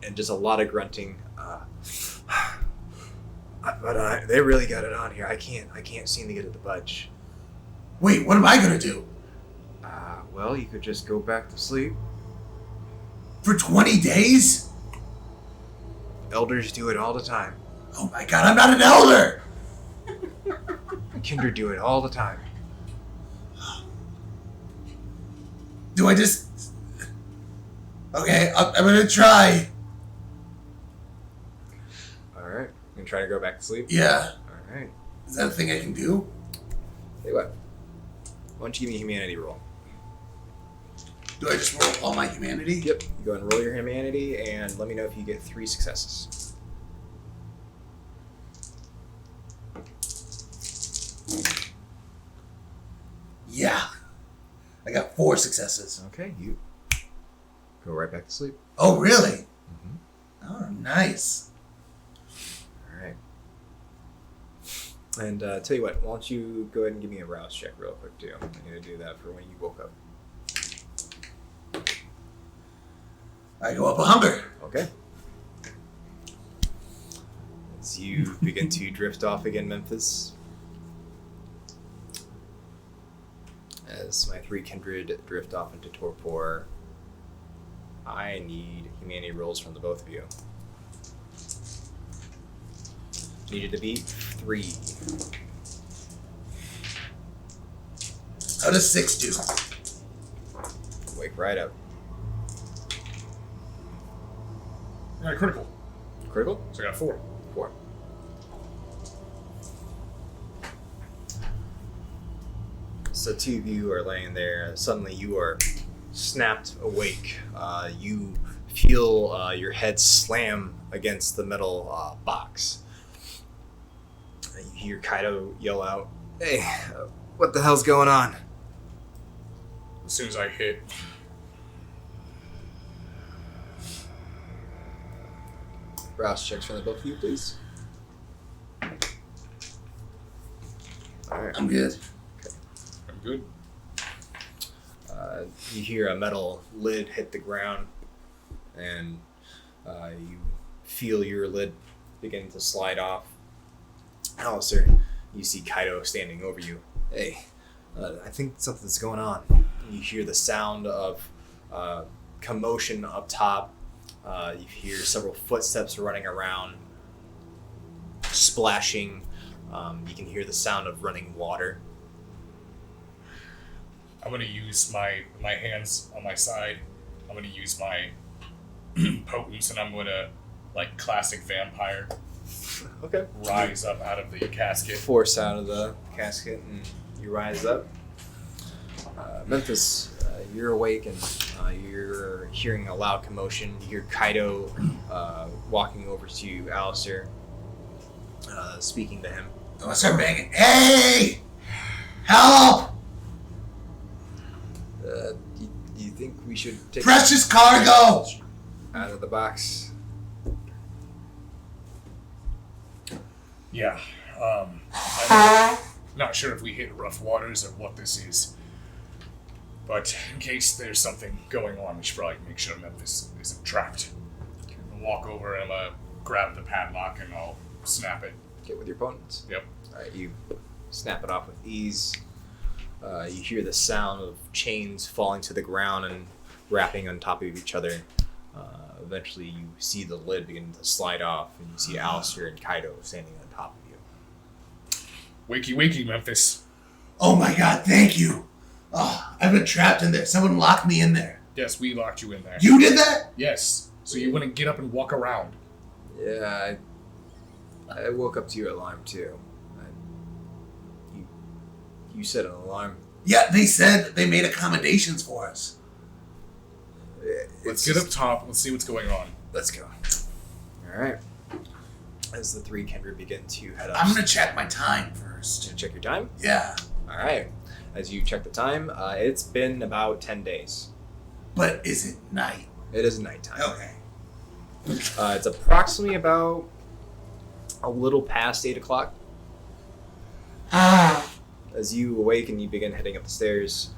And just a lot of grunting. But they really got it on here. I can't seem to get it to budge. Wait, what am I gonna do? Well, you could just go back to sleep. For 20 days? Elders do it all the time. Oh my god, I'm not an elder! Kindred do it all the time. Do I just... Okay, I'm gonna try. Alright. You can try to go back to sleep? Yeah. Alright. Is that a thing I can do? Tell you what. Why don't you give me a humanity roll? Do I just roll all my humanity? Yep. You go and roll your humanity and let me know if you get 3 successes. Yeah. I got 4 successes. Okay, you go right back to sleep. Oh, really? Mm-hmm. Oh, nice. Alright. And tell you what, why don't you go ahead and give me a rouse check real quick too. I'm going to do that for when you woke up. I go up a hunger. Okay. As you begin to drift off again, Memphis. As my 3 kindred drift off into torpor, I need humanity rolls from the both of you. Needed to beat 3. How does 6 do? Wake right up. I got critical. Critical? So I got 4. 4. So 2 of you are laying there. Suddenly you are snapped awake. You feel your head slam against the metal box. You hear Kaido yell out, "Hey, what the hell's going on?" As soon as I hit, Rouse checks from the both of you, please. Alright. I'm good. I'm good. You hear a metal lid hit the ground, and you feel your lid beginning to slide off. Alistair, you see Kaido standing over you. Hey, I think something's going on. You hear the sound of commotion up top. You hear several footsteps running around, splashing. You can hear the sound of running water. I'm gonna use my hands on my side. I'm gonna use my potence, and I'm gonna, like classic vampire, Okay. rise up out of the casket. Force out of the casket, and you rise up. Memphis, you're awake, and you're hearing a loud commotion. You hear Kaido walking over to Alistair, speaking to him. I'm gonna start banging. Hey! Help! Do you think we should take Precious cargo! out of the box? Yeah. I'm not sure if we hit rough waters or what this is. But in case there's something going on, we should probably make sure Memphis isn't trapped. I'll walk over and grab the padlock and I'll snap it. Get with your opponents. Yep. Alright, you snap it off with ease. You hear the sound of chains falling to the ground and wrapping on top of each other. Eventually, you see the lid begin to slide off, and you see Alistair and Kaido standing on top of you. Wakey, wakey, Memphis. Oh my god, thank you. Oh, I've been trapped in there. Someone locked me in there. Yes, we locked you in there. You did that? Yes, so you wouldn't get up and walk around. Yeah, I woke up to your alarm too. You set an alarm. Yeah, they said they made accommodations for us. Let's get up top. Let's see what's going on. Let's go. All right. As the three kindred begin to head up. I'm gonna check my time first. Check your time. Yeah. All right. As you check the time, it's been about 10 days. But is it night? It is nighttime. Okay. It's approximately about a little past 8 o'clock. As you awake and you begin heading up the stairs,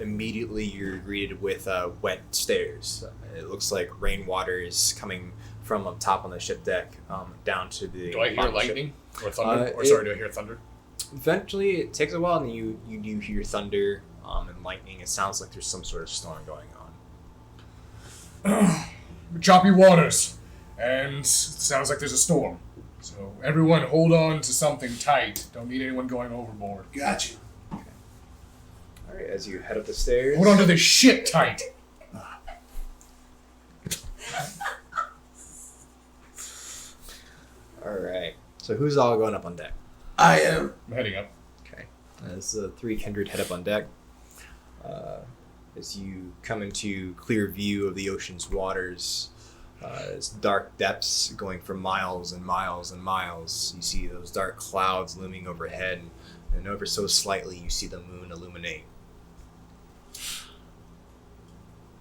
immediately you're greeted with wet stairs. It looks like rainwater is coming from up top on the ship deck down to the... Do I hear bottom lightning ship. or thunder? Do I hear thunder? Eventually, it takes a while, and you do hear thunder and lightning. It sounds like there's some sort of storm going on. Choppy waters, and sounds like there's a storm. So everyone hold on to something tight. Don't need anyone going overboard. Got you. All right, as you head up the stairs... Hold on to this shit tight. All right. So who's all going up on deck? I am. I'm heading up. Okay. As the three kindred head up on deck, as you come into clear view of the ocean's waters, it's dark depths going for miles and miles and miles. You see those dark clouds looming overhead, and ever so slightly you see the moon illuminate.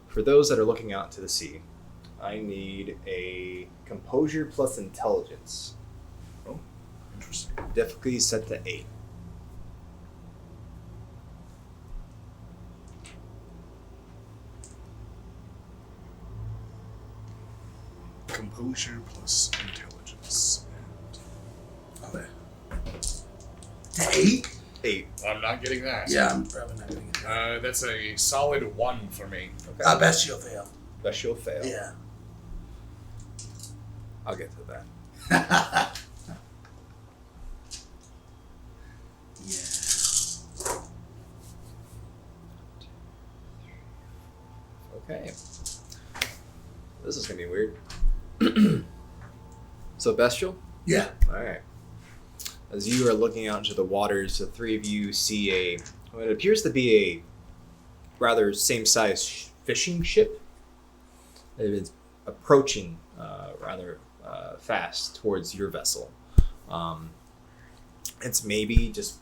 For those that are looking out into the sea, I need a composure plus intelligence. Oh, interesting. Difficulty set to 8. Composure plus intelligence. Okay. To 8? 8. I'm not getting that. Yeah, I'm probably not getting it. That's a solid 1 for me. Okay. Best you'll fail. Best you'll fail. Yeah. I'll get to that. Yeah. Okay. This is going to be weird. So, bestial? Yeah. Alright. As you are looking out into the waters, the three of you see what appears to be a rather same-size fishing ship. It is approaching rather fast towards your vessel. It's maybe just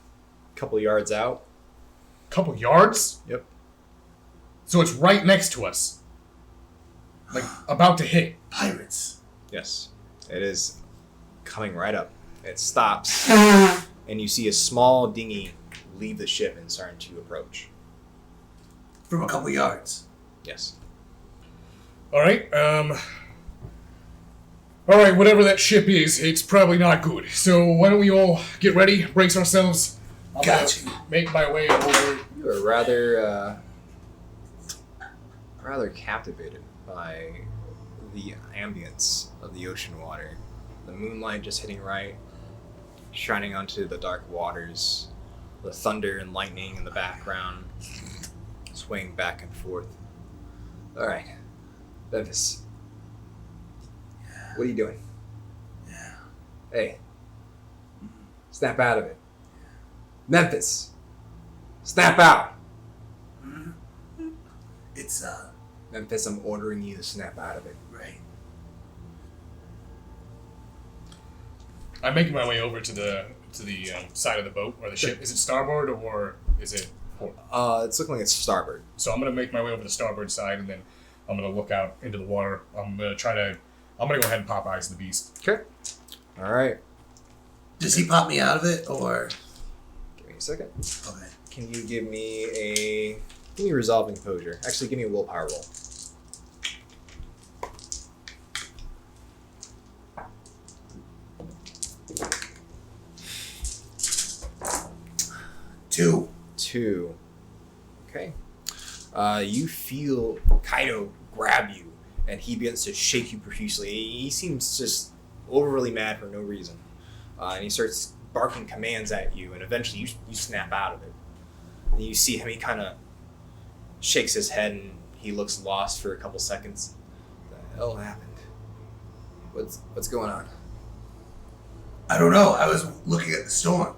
a couple yards out. Couple yards? Yep. So it's right next to us. Like, about to hit. Pirates. Yes. It is coming right up. It stops, and you see a small dinghy leave the ship and starting to approach. From a couple yards. Yes. Alright, Alright, whatever that ship is, it's probably not good. So why don't we all get ready, brace ourselves. I'm Got gonna you. make my way over. You are rather captivated by the ambience of the ocean water. The moonlight just hitting right, shining onto the dark waters, the thunder and lightning in the background, swaying back and forth. All right, Bevis. What are you doing? Yeah. Hey, snap out of it. Memphis, snap out. It's, Memphis, I'm ordering you to snap out of it. right. I'm making my way over to side of the boat or the ship. Is it starboard or is it port? It's looking like it's starboard. So I'm gonna make my way over the starboard side, and then I'm gonna look out into the water. I'm gonna go ahead and pop eyes to the beast. Okay. All right. Does he pop me out of it, or? Give me a second. Okay. Can you give me a resolving composure? Actually, give me a willpower roll. Two. Okay. You feel Kaido grab you, and he begins to shake you profusely. He seems just overly mad for no reason. And he starts barking commands at you, and eventually you snap out of it. And you see him, he kind of shakes his head, and he looks lost for a couple seconds. What the hell happened? What's going on? I don't know. I was looking at the storm.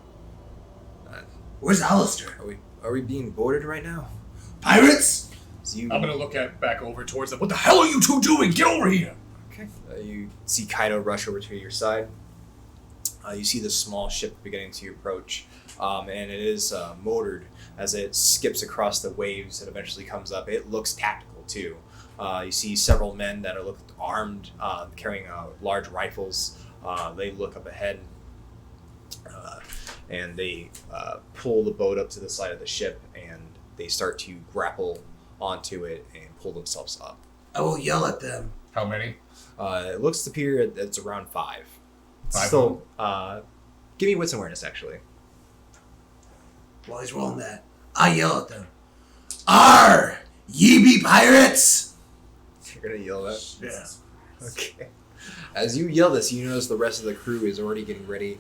Where's Alistair? Are we being boarded right now? Pirates? I'm gonna look back over towards them. What the hell are you two doing? Get over here! Okay. You see Kaido rush over to your side. You see the small ship beginning to approach, and it is motored as it skips across the waves and eventually comes up. It looks tactical too. You see several men that are armed, carrying large rifles. They look up ahead, and they pull the boat up to the side of the ship, and they start to grapple onto it and pull themselves up. I will yell at them. How many? It looks to appear it's around 5. 5? So, give me wits and awareness, actually. While he's rolling that, I yell at them. Arr! Ye be pirates! You're gonna yell that? Yeah. Okay. As you yell this, you notice the rest of the crew is already getting ready.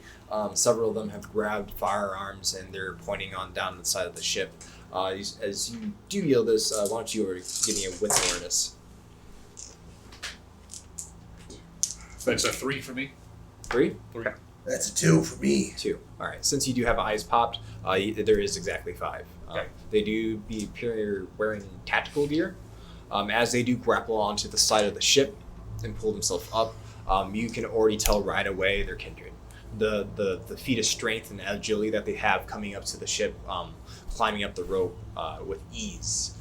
Several of them have grabbed firearms, and they're pointing on down the side of the ship. As you do yell this, why don't you give me a wits and awareness? That's a 3 for me. 3? 3. Okay. That's a 2 for me. 2. All right. Since you do have eyes popped, there is exactly 5. Okay. They do appear wearing tactical gear. As they do grapple onto the side of the ship and pull themselves up, you can already tell right away they're kindred. The feat of strength and agility that they have coming up to the ship, climbing up the rope with ease,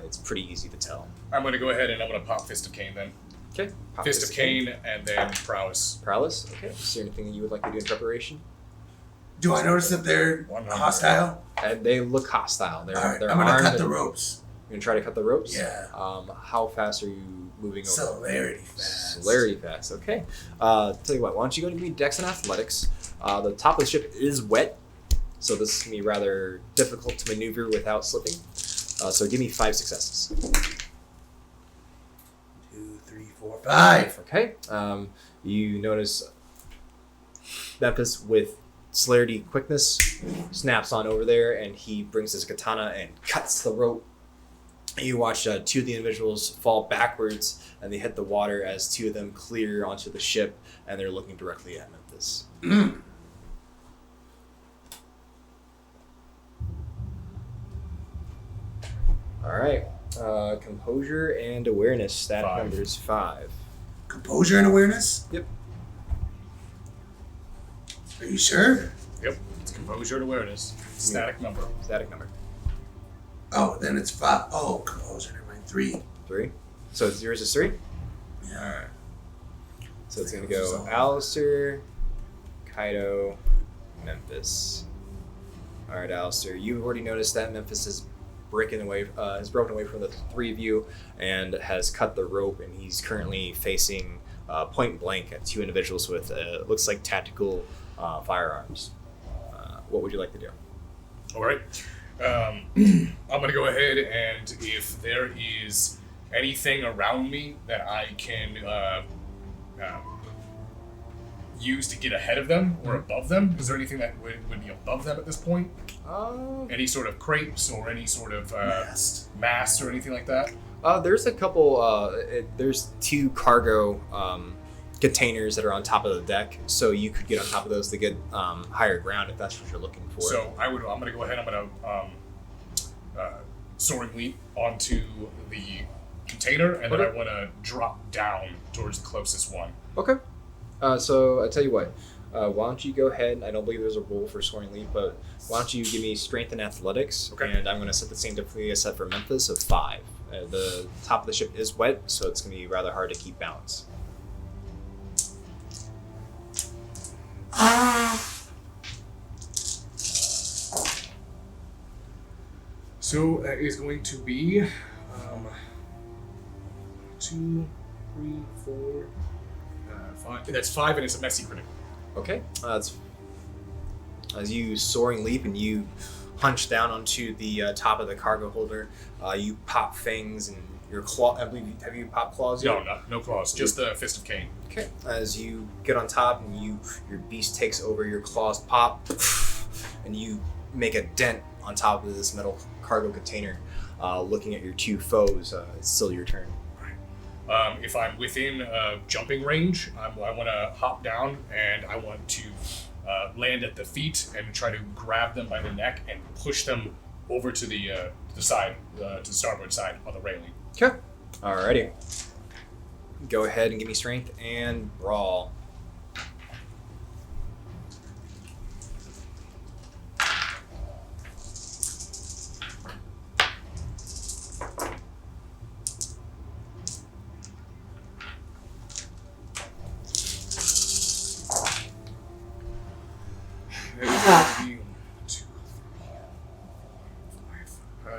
it's pretty easy to tell. I'm going to go ahead and I'm going to pop Fist of Cain then. Okay. Fist of Cain and then Prowess. Prowess? Okay. Is there anything that you would like to do in preparation? Do I notice that they're 100. hostile? And they look hostile. They're, All right, they're I'm going to armed cut the and- ropes. You're gonna try to cut the ropes? Yeah. How fast are you moving over? Celerity fast. Celerity fast. Okay. Tell you what. Why don't you go and give me Dex and Athletics? The top of the ship is wet, so this is gonna be rather difficult to maneuver without slipping. So give me 5 successes. 2, 3, 4, 5. Okay. You notice Memphis with celerity quickness snaps on over there, and he brings his katana and cuts the rope. You watch 2 of the individuals fall backwards, and they hit the water as 2 of them clear onto the ship, and they're looking directly at Memphis. All right. Composure and awareness. Stat 5. numbers 5. Composure and awareness? Yep. Are you sure? Yep. It's composure and awareness. Static number. Static number. Oh, then it's 5. Oh, composure, never mind. 3. 3. So yours is 3? Yeah. All right. So it's going to go Alistair, Kaido, Memphis. All right, Alistair. You've already noticed that Memphis has broken away from the 3 of you and has cut the rope, and he's currently facing point blank at 2 individuals with looks like tactical firearms. What would you like to do? All right. I'm going to go ahead, and if there is anything around me that I can use to get ahead of them or above them, is there anything that would be above them at this point? Any sort of crepes or any sort of mast or anything like that? There's a couple. There's 2 cargo containers that are on top of the deck, so you could get on top of those to get higher ground if that's what you're looking for. So I'm going to go ahead. I'm going to soaring leap onto the container, and then I want to drop down towards the closest one. Okay. So I tell you what, Why don't you go ahead? I don't believe there's a rule for soaring leap, but why don't you give me strength and athletics? Okay. And I'm going to set the same difficulty I set for Memphis of 5. The top of the ship is wet, so it's going to be rather hard to keep balance. So that is going to be 2, 3, 4, 5. That's 5, and it's a messy critical. Okay. As you soaring leap and you hunch down onto the top of the cargo holder, you pop fangs and your claw. I believe have you popped claws yet? No claws. Just the Fist of Cain. Okay. As you get on top and your beast takes over, your claws pop, and you make a dent on top of this metal cargo container. Looking at your 2 foes, it's still your turn. If I'm within jumping range, I want to hop down and I want to land at the feet and try to grab them by the neck and push them over to the side, to the starboard side on the railing. Okay. Alrighty. Go ahead and give me strength and brawl.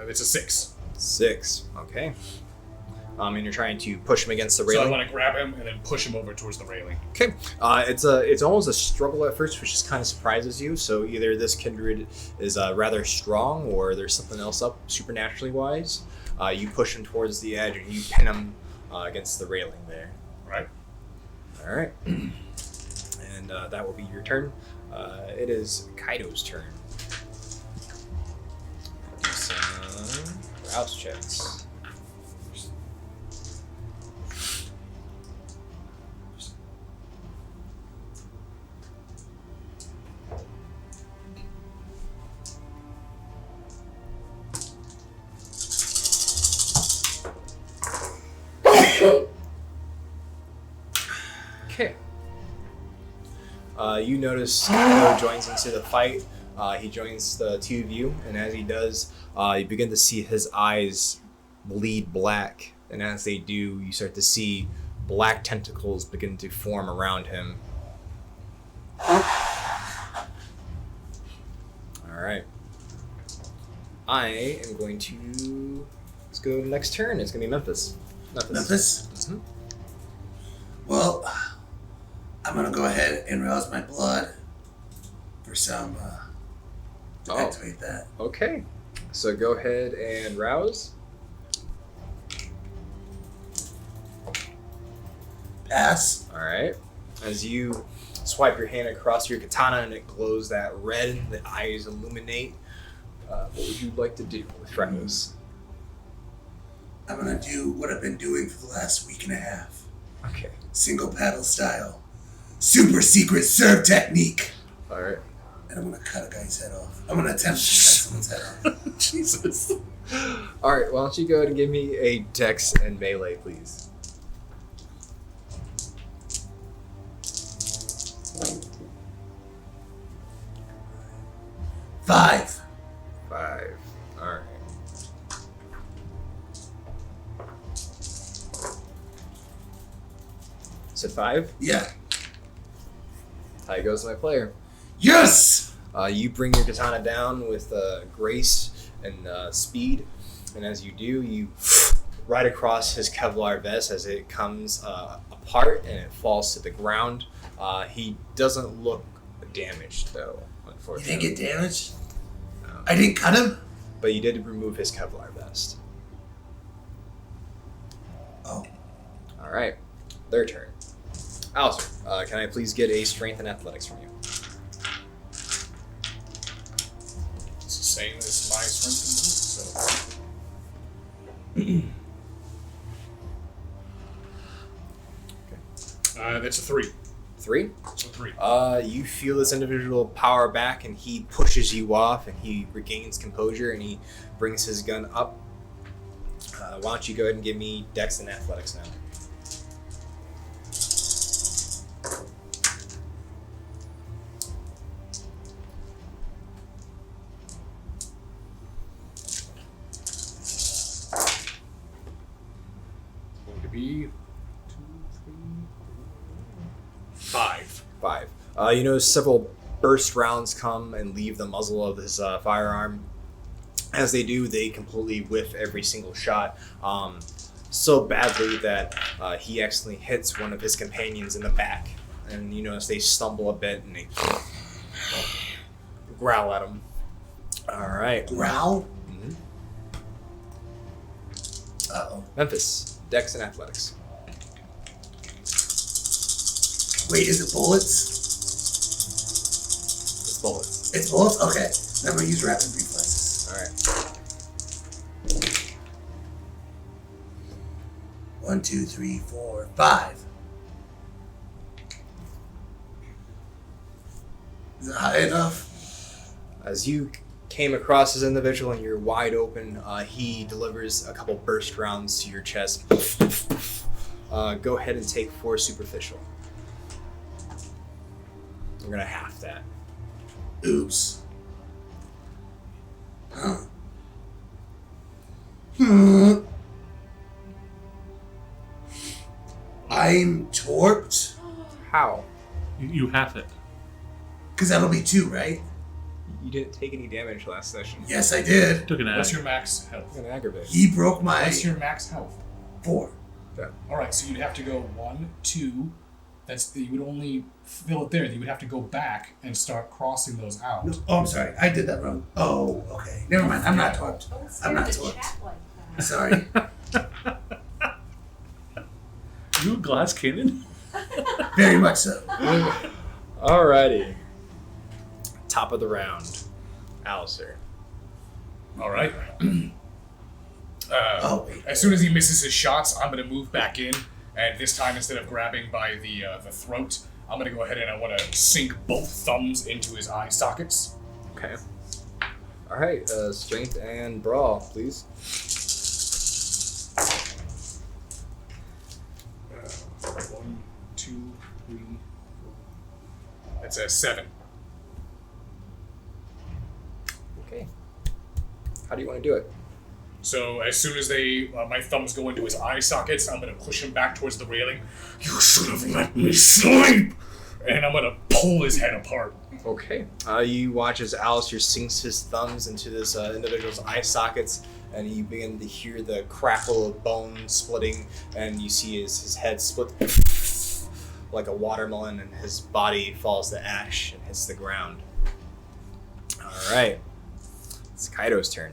It's a 6. 6. Okay. And you're trying to push him against the So I railing. want to grab him and then push him over towards the railing. Okay. It's almost a struggle at first, which just kind of surprises you. So either this kindred is rather strong, or there's something else up supernaturally wise. You push him towards the edge and you pin him against the railing there. Right. All right. And that will be your turn. It is Kaido's turn. Do some rouse checks. Okay. You notice Kaido joins into the fight. He joins the 2 of you, and as he does, you begin to see his eyes bleed black. And as they do, you start to see black tentacles begin to form around him. Alright. I am going to... Let's go to the next turn. It's going to be Memphis. Memphis? Mm-hmm. Well, I'm gonna go ahead and rouse my blood for some, activate that. Okay. So go ahead and rouse. Pass. Alright. As you swipe your hand across your katana and it glows that red, the eyes illuminate, what would you like to do with Freckles? I'm gonna do what I've been doing for the last week and a half. Okay. Single paddle style. Super secret serve technique. Alright. And I'm gonna cut a guy's head off. I'm gonna attempt to cut someone's head off. Jesus. Alright, why don't you go ahead and give me a dex and melee, please? Five. 5. Alright. Said 5? Yeah. How goes my player? Yes! You bring your katana down with grace and speed, and as you do, you right across his Kevlar vest as it comes apart and it falls to the ground. He doesn't look damaged, though, You unfortunately. didn't get damaged? No. I didn't cut him? But you did remove his Kevlar vest. Oh. All right, their turn. Alistair, can I please get a strength and athletics from you? It's the same as my strength and so. Okay. That's a 3. 3? So 3. You feel this individual power back, and he pushes you off, and he regains composure, and he brings his gun up. Why don't you go ahead and give me Dex and Athletics now? be 2, 3, 5. 5. You notice several burst rounds come and leave the muzzle of his firearm. As they do, they completely whiff every single shot, so badly that he accidentally hits one of his companions in the back. And you notice they stumble a bit and they growl at him. All right. Growl? Mm-hmm. Uh-oh. Memphis, Dex and Athletics. Wait, is it bullets? It's bullets. It's bullets? Okay. Then I'm going to use rapid reflexes. All right. 1, 2, 3, 4, 5. Is it high enough? As you came across this individual and you're wide open, he delivers a couple burst rounds to your chest. Go ahead and take 4 superficial. We're gonna half that. Oops. Huh. I'm torped. How? You have it. Because that'll be 2, right? You didn't take any damage last session. Yes, I did. Took an What's ag. your max health? An aggravate. He broke my What's your max health? 4. Alright, so you'd have to go 1, 2. You would only fill it there. You would have to go back and start crossing those out. No, oh, I'm sorry. I did that wrong. Oh, okay. Never mind. I'm not torped. Don't I'm stare not at the torped. chat like that. Sorry. You a glass cannon? Very much so. Alrighty. Top of the round. Alistair. Alright. Oh, wait. As soon as he misses his shots, I'm going to move back in. And this time, instead of grabbing by the throat, I'm going to go ahead and I want to sink both thumbs into his eye sockets. Okay. Alright, strength and brawl, please. 1, 2, 3, 4. That's a 7. Okay. How do you want to do it? So as soon as my thumbs go into his eye sockets, I'm going to push him back towards the railing. You should have let me sleep! And I'm going to pull his head apart. Okay. You watch as Alistair sinks his thumbs into this individual's eye sockets, and you begin to hear the crackle of bone splitting, and you see his head split like a watermelon, and his body falls to ash and hits the ground. All right. It's Kaido's turn.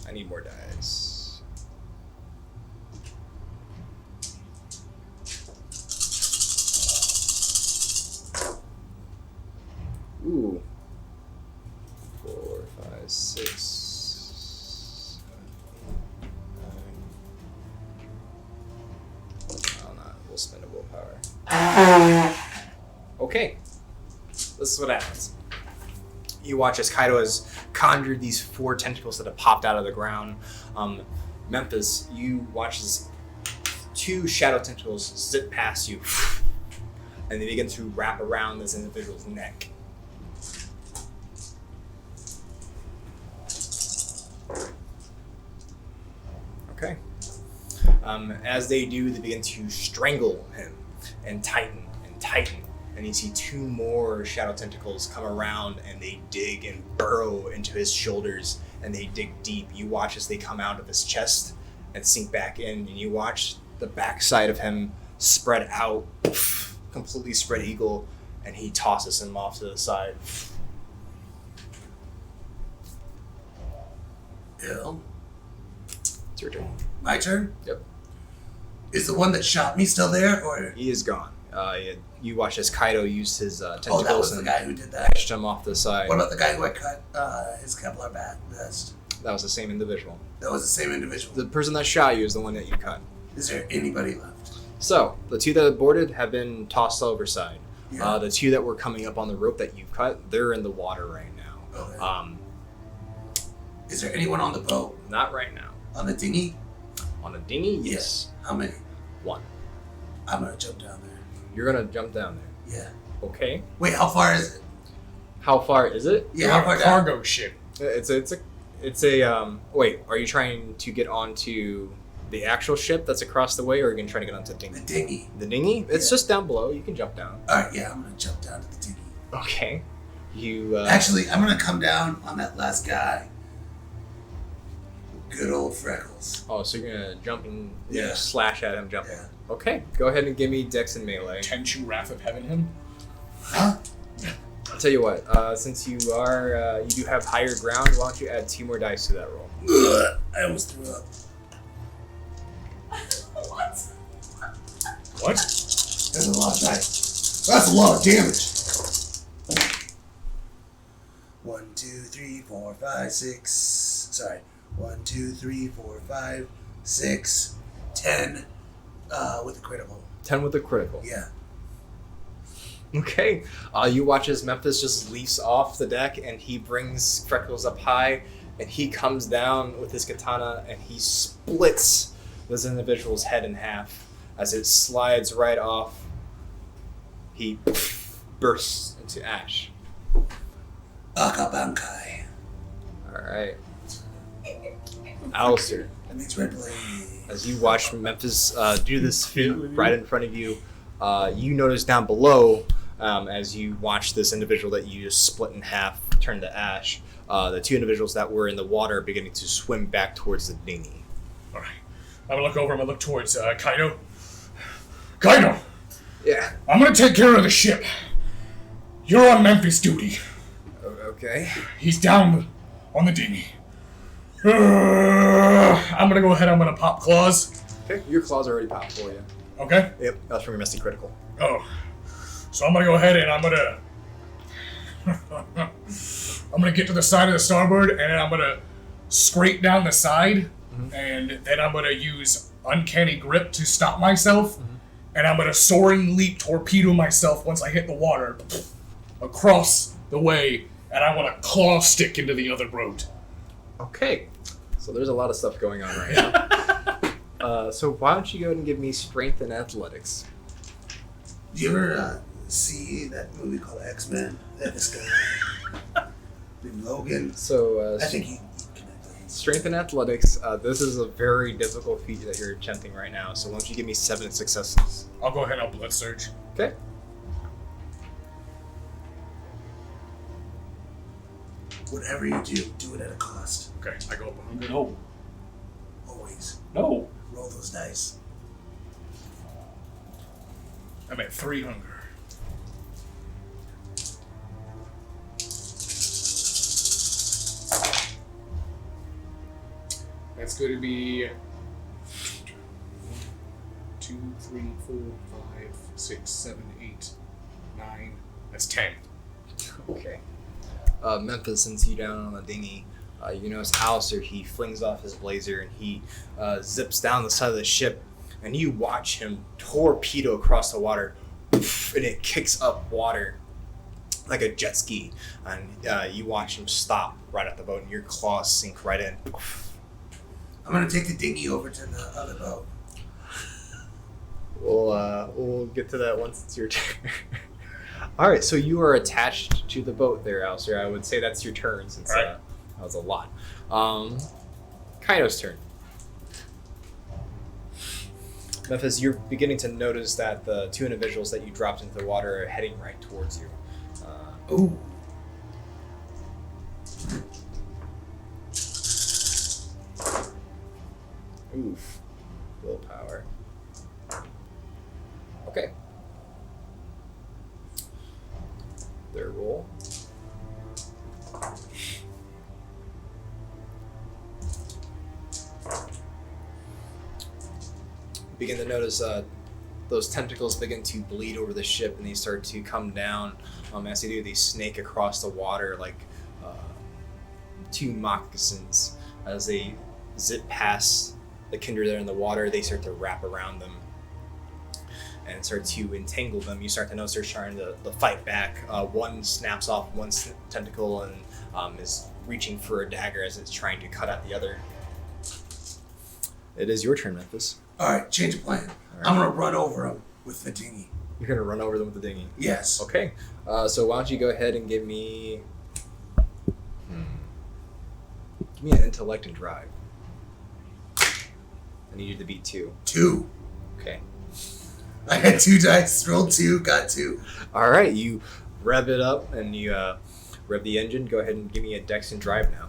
I need more dice. Ooh. 4, 5, 6, 7, 8, 9. I'll not. We'll spend a willpower. Okay. This is what happens. You watch as Kaido has conjured these 4 tentacles that have popped out of the ground. Memphis, you watch as 2 shadow tentacles zip past you, and they begin to wrap around this individual's neck. Okay. As they do, they begin to strangle him and tighten and tighten. And you see 2 more shadow tentacles come around and they dig and burrow into his shoulders and they dig deep. You watch as they come out of his chest and sink back in, and you watch the backside of him spread out, completely spread eagle, and he tosses him off to the side. Ill. It's your turn. My turn? Yep. Is the one that shot me still there, or? He is gone. You watch as Kaido used his tentacles Oh, that was the and guy who did that. pushed him off the side. What about the guy who I cut his Kevlar vest? That was the same individual. That was the same individual. The person that shot you is the one that you cut. Is there anybody left? So, the 2 that boarded have been tossed overside. Yeah. The 2 that were coming up on the rope that you cut, they're in the water right now. Okay. Is there anyone on the boat? Not right now. On the dinghy? On the dinghy? Yes. How many? 1. I'm gonna jump down there. You're gonna jump down there. Yeah. Okay. Wait, how far is it? How far is it? Yeah, how far down? Cargo ship. It's a It's a wait, are you trying to get onto the actual ship that's across the way, or are you going to try to get onto the dinghy? The dinghy. The dinghy? It's just down below. You can jump down. Alright, yeah, I'm gonna jump down to the dinghy. Okay. You Actually, I'm gonna come down on that last guy. Good old Freckles. Oh, so you're going to jump and Yeah. slash at him jumping. Yeah. Okay. Go ahead and give me Dex and Melee. Tenchu Wrath of Heaven him. Huh? I'll tell you what, since you are, you do have higher ground, why don't you add 2 more dice to that roll? Ugh, I almost threw up. What? What? That's a lot of dice. That's a lot of damage. 1, 2, 3, 4, 5, 6. Sorry. 1, 2, 3, 4, 5, 6, 10. With a critical. 10 with a critical. Yeah. Okay. You watch as Memphis just leaps off the deck, and he brings Freckles up high, and he comes down with his katana, and he splits this individual's head in half. As it slides right off, he bursts into ash. Akabankai. Alright. Alistair, That means red blade. as you watch Memphis do this feat right in front of you, you notice down below, as you watch this individual that you just split in half turn to ash, the 2 individuals that were in the water are beginning to swim back towards the dinghy. All right. I'm gonna look over. I'm gonna look towards Kaido. Kaido, Yeah. I'm gonna take care of the ship. You're on Memphis duty. Okay. He's down on the dinghy. I'm gonna go ahead. I'm gonna pop claws. Okay. Your claws are already popped for you. Okay. Yep. That's from your Misty Critical. Oh. So I'm gonna go ahead and I'm gonna get to the side of the starboard and then I'm gonna scrape down the side and then I'm gonna use uncanny grip to stop myself and I'm gonna soaring leap torpedo myself once I hit the water across the way and I want to claw stick into the other boat. Okay. So there's a lot of stuff going on right now. So why don't you go ahead and give me strength and athletics? Do you ever see that movie called X-Men? That this guy named Logan. So I think he connected. strength and athletics. This is a very difficult feat that you're attempting right now. So why don't you give me 7 successes? I'll go ahead and I'll blood surge. Okay. Whatever you do, do it at a cost. Okay, I go up. No. Always. No. Roll those dice. I'm at 3 hunger. That's going to be 2, 3, 4, 5, 6, 7, 8, 9. That's 10. Okay. Memphis sends you down on the dinghy. You notice Alistair, he flings off his blazer and he zips down the side of the ship, and you watch him torpedo across the water, and it kicks up water like a jet ski, and you watch him stop right at the boat, and your claws sink right in. I'm gonna take the dinghy over to the other boat. We'll get to that once it's your turn. All right, so you are attached to the boat there, Alistair. I would say that's your turn since All right. that was a lot. Kaido's turn. Memphis, you're beginning to notice that the 2 individuals that you dropped into the water are heading right towards you. Ooh. Oof. Willpower. Okay. Their roll. Begin to notice those tentacles begin to bleed over the ship, and they start to come down. As they do, they snake across the water like 2 moccasins. As they zip past the kindred there in the water, they start to wrap around them and start to entangle them. You start to notice they're trying to fight back. One snaps off one tentacle and is reaching for a dagger as it's trying to cut out the other. It is your turn, Memphis. Alright, change of plan. I'm gonna run over him with the dinghy. You're going to run over them with the dinghy. Yes. Okay. So why don't you go ahead and give me me an intellect and drive. I need you to beat 2. 2. Okay. I had 2 dice, rolled 2, got 2. All right, you rev it up and you rev the engine. Go ahead and give me a dex and drive now.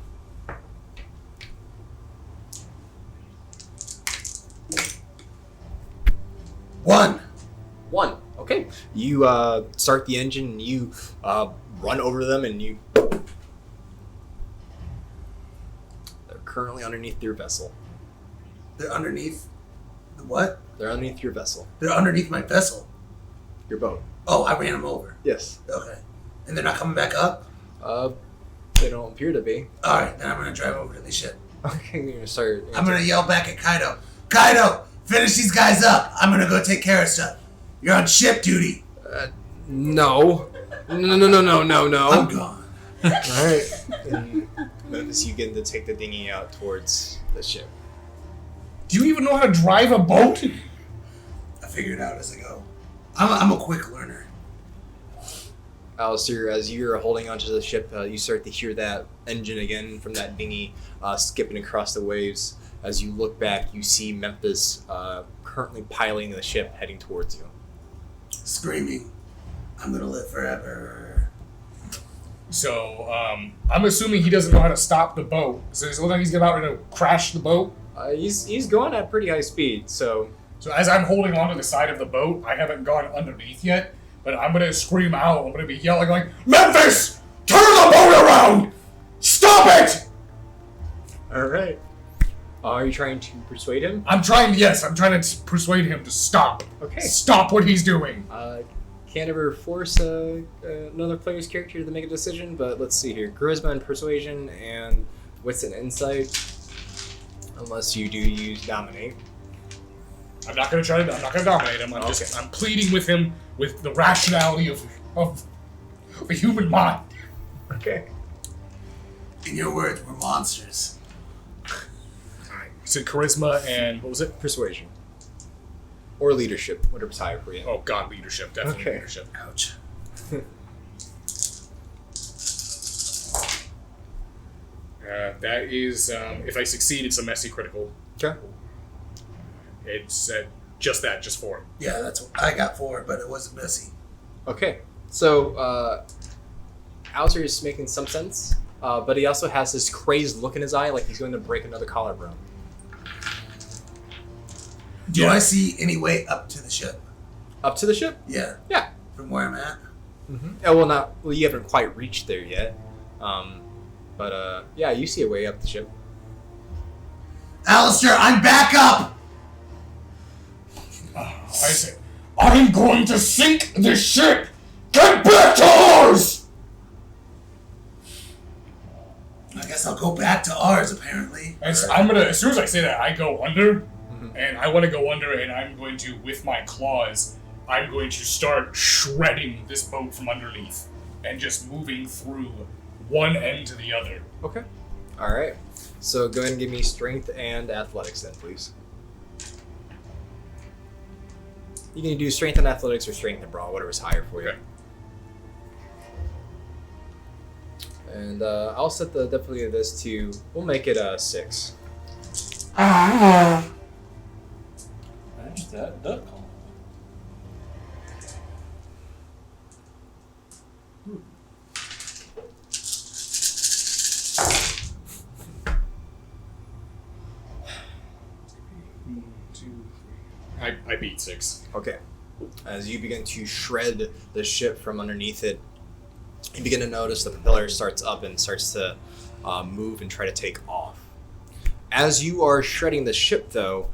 1. 1. Okay. You start the engine and you run over them and you... They're currently underneath your vessel. They're underneath the what? They're underneath your vessel. They're underneath my vessel. Your boat. Oh, I ran them over. Yes. Okay. And they're not coming back up? They don't appear to be. Alright, then I'm going to drive over to the ship. Okay, you're gonna start... I'm going to yell back at Kaido. Kaido, finish these guys up. I'm going to go take care of stuff. You're on ship duty. No. No. I'm gone. Alright. Notice you get to take the dinghy out towards the ship. Do you even know how to drive a boat? I figure it out as I go. I'm a quick learner. Alistair, as you're holding onto the ship, you start to hear that engine again from that dinghy skipping across the waves. As you look back, you see Memphis currently piloting the ship heading towards you. Screaming, I'm gonna live forever. So, I'm assuming he doesn't know how to stop the boat. So it looks like he's about to crash the boat. He's going at pretty high speed, so... So as I'm holding onto the side of the boat, I haven't gone underneath yet, but I'm going to scream out. I'm going to be yelling like, Memphis! Turn the boat around! Stop it! Alright. Are you trying to persuade him? I'm trying to persuade him to stop. Okay. Stop what he's doing. Can't ever force another player's character to make a decision, but let's see here. Charisma and persuasion and wits and insight. Unless you do use dominate. I'm not going to dominate him. I'm pleading with him with the rationality of a human mind. Okay. In your words, we're monsters. Alright. So charisma and, what was it? Persuasion. Or leadership, whatever's higher for you. Oh god, leadership. Definitely Okay. leadership. Ouch. That is, if I succeed, it's a messy critical. Okay. It's just 4. Yeah, that's what I got 4, but it wasn't messy. Okay. So, Alistair is making some sense, but he also has this crazed look in his eye like he's going to break another collarbone. Do I see any way up to the ship? Up to the ship? Yeah. Yeah. From where I'm at? Mm-hmm. Oh, well, you haven't quite reached there yet. But yeah, you see a way up the ship. Alistair, I'm back up! I say, I'm going to sink the ship! Get back to ours! I guess I'll go back to ours, apparently. As soon as I say that, I go under, and I want to go under, and I'm going to, with my claws, I'm going to start shredding this boat from underneath, and just moving through one end to the other. Okay. All right. So go ahead and give me strength and athletics then, please. You can do strength and athletics or strength and brawl, whatever's higher for you. Okay. And I'll set the difficulty of this to, we'll make it 6. That's that duck call. I beat 6. Okay. As you begin to shred the ship from underneath it, you begin to notice the propeller starts up and starts to move and try to take off. As you are shredding the ship, though,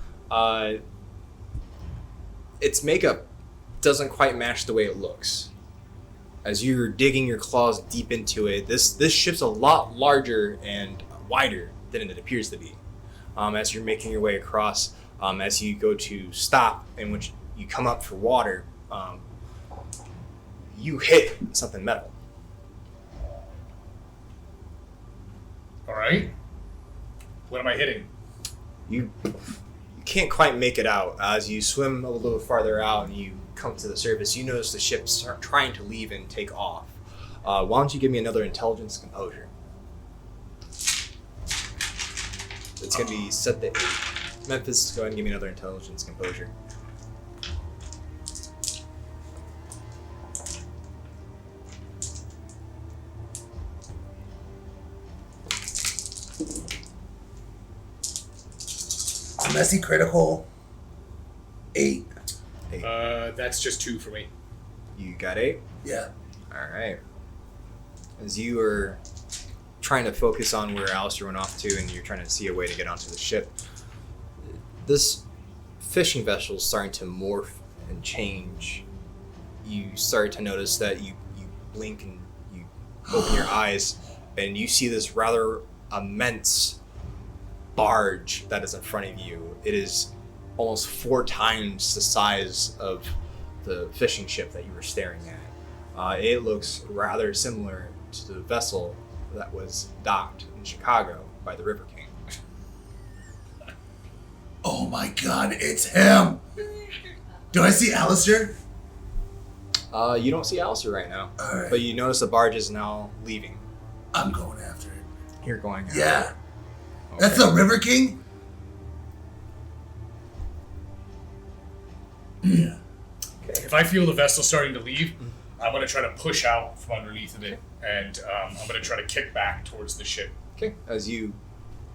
its makeup doesn't quite match the way it looks. As you're digging your claws deep into it, this ship's a lot larger and wider than it appears to be. As you're making your way across, as you go to stop, in which you come up for water, you hit something metal. Alright. What am I hitting? You can't quite make it out. As you swim a little farther out and you come to the surface, you notice the ship's trying to leave and take off. Why don't you give me another intelligence composure? It's going to be set to 8. Memphis, go ahead and give me another intelligence composure. Messy critical. 8. 8. That's just 2 for me. You got 8? Yeah. Alright. As you are trying to focus on where Alistair went off to and you're trying to see a way to get onto the ship, this fishing vessel is starting to morph and change. You start to notice that you blink and you open your eyes and you see this rather immense barge that is in front of you. It is almost 4 times the size of the fishing ship that you were staring at. It looks rather similar to the vessel that was docked in Chicago by the River King. Oh my god, it's him! Do I see Alistair? You don't see Alistair right now, Alright. but you notice the barge is now leaving. I'm going after it. You're going after Yeah. it. Okay. That's the River King? Yeah. Okay. If I feel the vessel starting to leave, I'm going to try to push out from underneath of it, and I'm going to try to kick back towards the ship. Okay. As you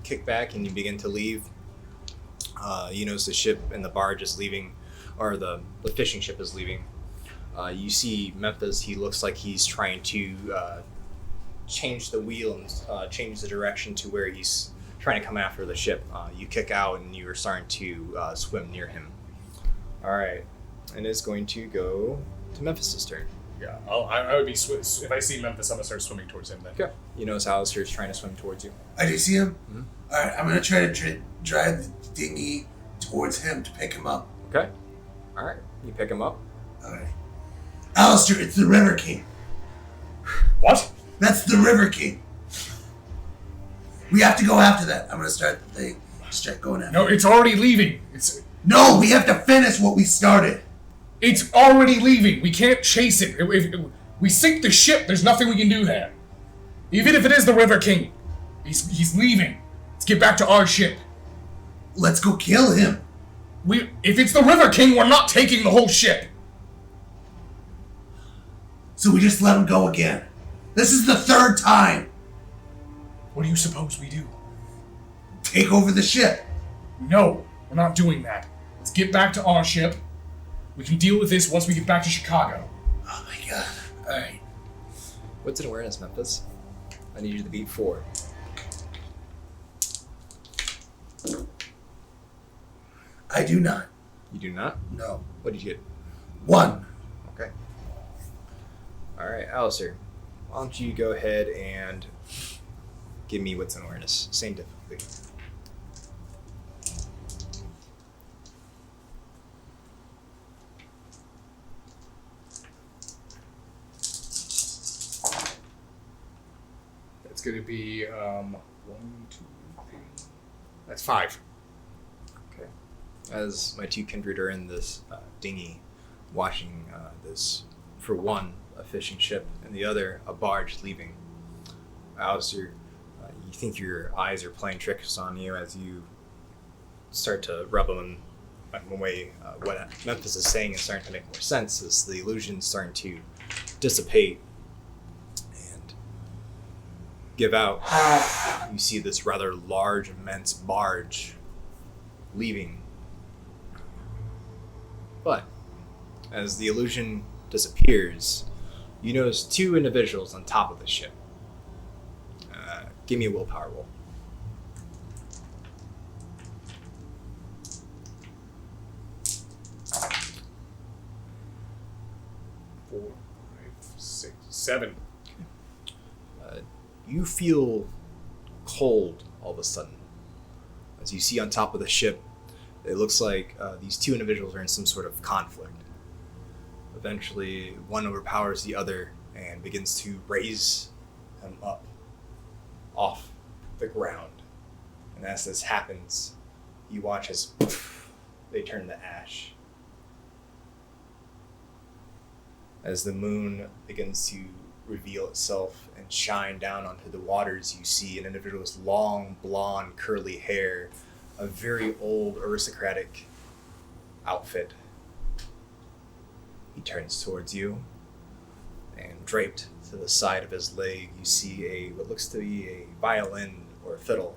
kick back and you begin to leave, you notice the ship and the barge is leaving, or the fishing ship is leaving. You see Memphis. He looks like he's trying to change the wheel and change the direction to where he's trying to come after the ship. You kick out and you are starting to swim near him. All right, and it's going to go to Memphis' turn. Yeah, I would be if I see Memphis, I'm gonna start swimming towards him then. Okay. You notice Alistair's trying to swim towards you. I do see him? Mhm. Alright, I'm gonna try to drive the dinghy towards him to pick him up. Okay. All right. You pick him up. Alright. Alistair, it's the River King. What? That's the River King. We have to go after that. I'm gonna start the thing. Start going after No, it's already leaving. No, we have to finish what we started. It's already leaving. We can't chase it. If we sink the ship, there's nothing we can do there. Even if it is the River King, he's leaving. Let's get back to our ship. Let's go kill him. If it's the River King, we're not taking the whole ship. So we just let him go again. This is the 3rd time. What do you suppose we do? Take over the ship. No, we're not doing that. Let's get back to our ship. We can deal with this once we get back to Chicago. Oh my god. Alright. What's an awareness, Memphis? I need you to beat 4. I do not. You do not? No. What did you get? 1. Okay. All right, Alistair. Why don't you go ahead and give me what's an awareness? Same difficulty. It's going to be 1, 2, 3. That's 5. Okay. As my 2 kindred are in this dinghy, watching this, for one, a fishing ship, and the other, a barge leaving. Alistair, you think your eyes are playing tricks on you as you start to rub them away. What Memphis is saying is starting to make more sense as the illusion's starting to dissipate and give out. You see this rather large, immense barge leaving. But as the illusion disappears, you notice 2 individuals on top of the ship. Give me a willpower roll. 4, 5, 6, 7. You feel cold all of a sudden. As you see on top of the ship, it looks like these 2 individuals are in some sort of conflict. Eventually, one overpowers the other and begins to raise him up off the ground. And as this happens, you watch as they turn to ash. As the moon begins to reveal itself and shine down onto the waters, you see an individual with long, blonde, curly hair, a very old aristocratic outfit. He turns towards you, and draped to the side of his leg, you see what looks to be a violin or a fiddle.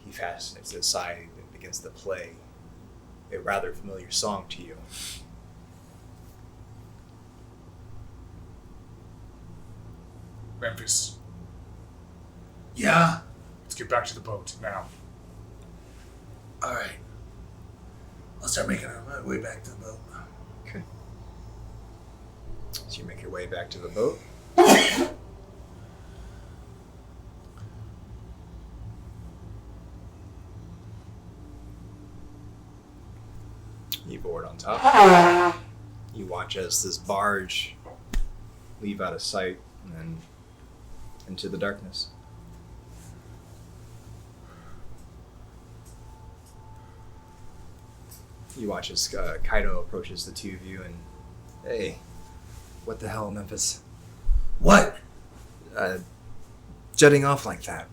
He fastens it to the side and begins to play a rather familiar song to you. Memphis, Yeah. let's get back to the boat now. All right. I'll start making my way back to the boat. Okay. So you make your way back to the boat. You board on top. You watch as this barge leave out of sight and then into the darkness. You watch as Kaido approaches the two of you and, hey, what the hell, Memphis? What? Jetting off like that.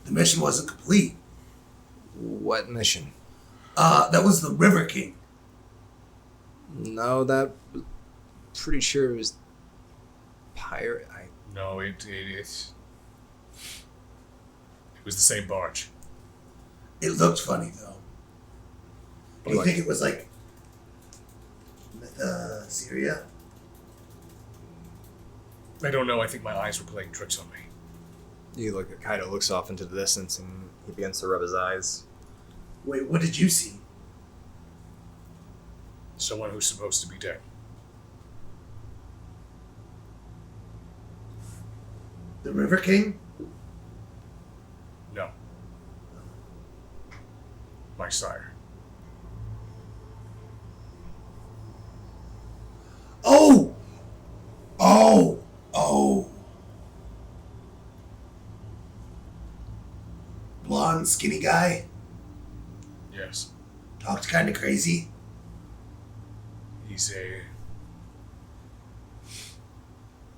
The mission wasn't complete. What mission? That was the River King. No, that pretty sure it was pirate. No, it was the same barge. It looked funny though. Do you What? think it was like Syria? I don't know. I think my eyes were playing tricks on me. You look at Kaido, looks off into the distance, and he begins to rub his eyes. Wait, what did you see? Someone who's supposed to be dead. The River King? No. My sire. Oh! Oh! Oh! Blonde, skinny guy. Yes. Talked kind of crazy. He's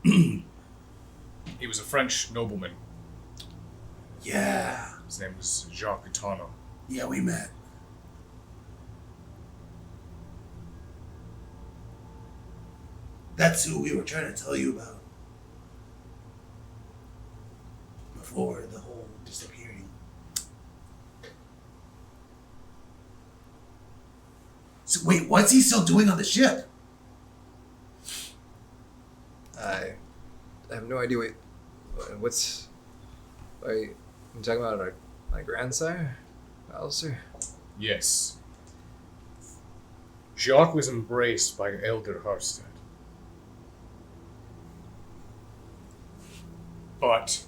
he was a French nobleman. Yeah. His name was Jacques Itano. Yeah, we met. That's who we were trying to tell you about. Before the whole disappearing. So wait, what's he still doing on the ship? I have no idea what's... Are you talking about my grandsire? Alistair? Yes. Jacques was embraced by Elder Harstead. But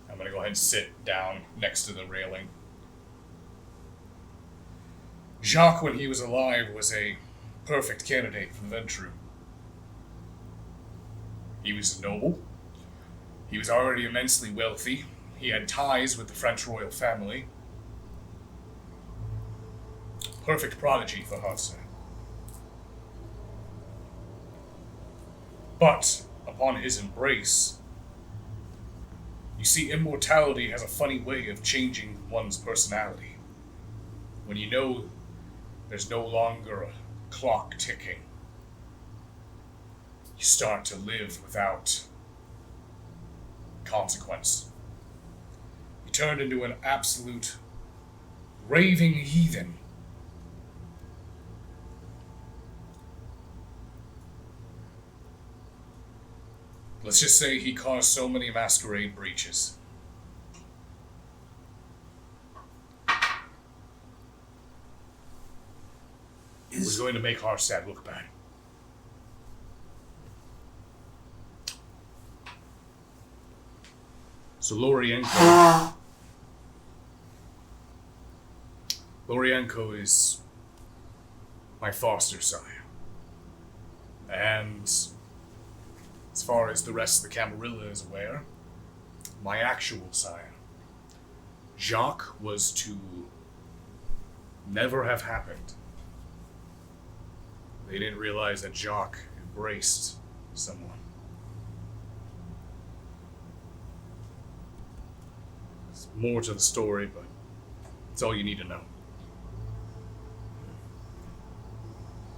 I'm going to go ahead and sit down next to the railing. Jacques, when he was alive, was a perfect candidate for the venture. He was a noble. He was already immensely wealthy. He had ties with the French royal family. Perfect prodigy for Harstead. But upon his embrace, you see, immortality has a funny way of changing one's personality. When you know there's no longer a clock ticking, you start to live without consequence. He turned into an absolute raving heathen. Let's just say he caused so many Masquerade breaches. It was going to make Harstead look bad. So Lorienko is my foster sire. And as far as the rest of the Camarilla is aware, my actual sire. Jacques was to never have happened. They didn't realize that Jacques embraced someone. There's more to the story, but it's all you need to know.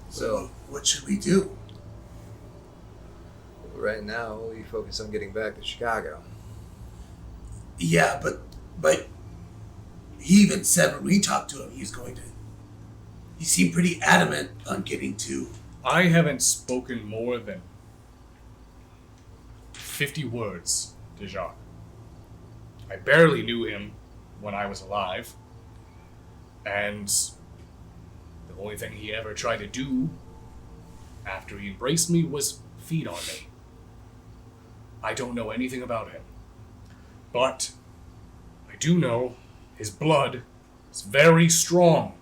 So, what should we do? Right now, we focus on getting back to Chicago. Yeah, but he even said when we talked to him, he seemed pretty adamant on getting to. I haven't spoken more than 50 words to Jacques. I barely knew him when I was alive, and the only thing he ever tried to do after he embraced me was feed on me. I don't know anything about him, but I do know his blood is very strong.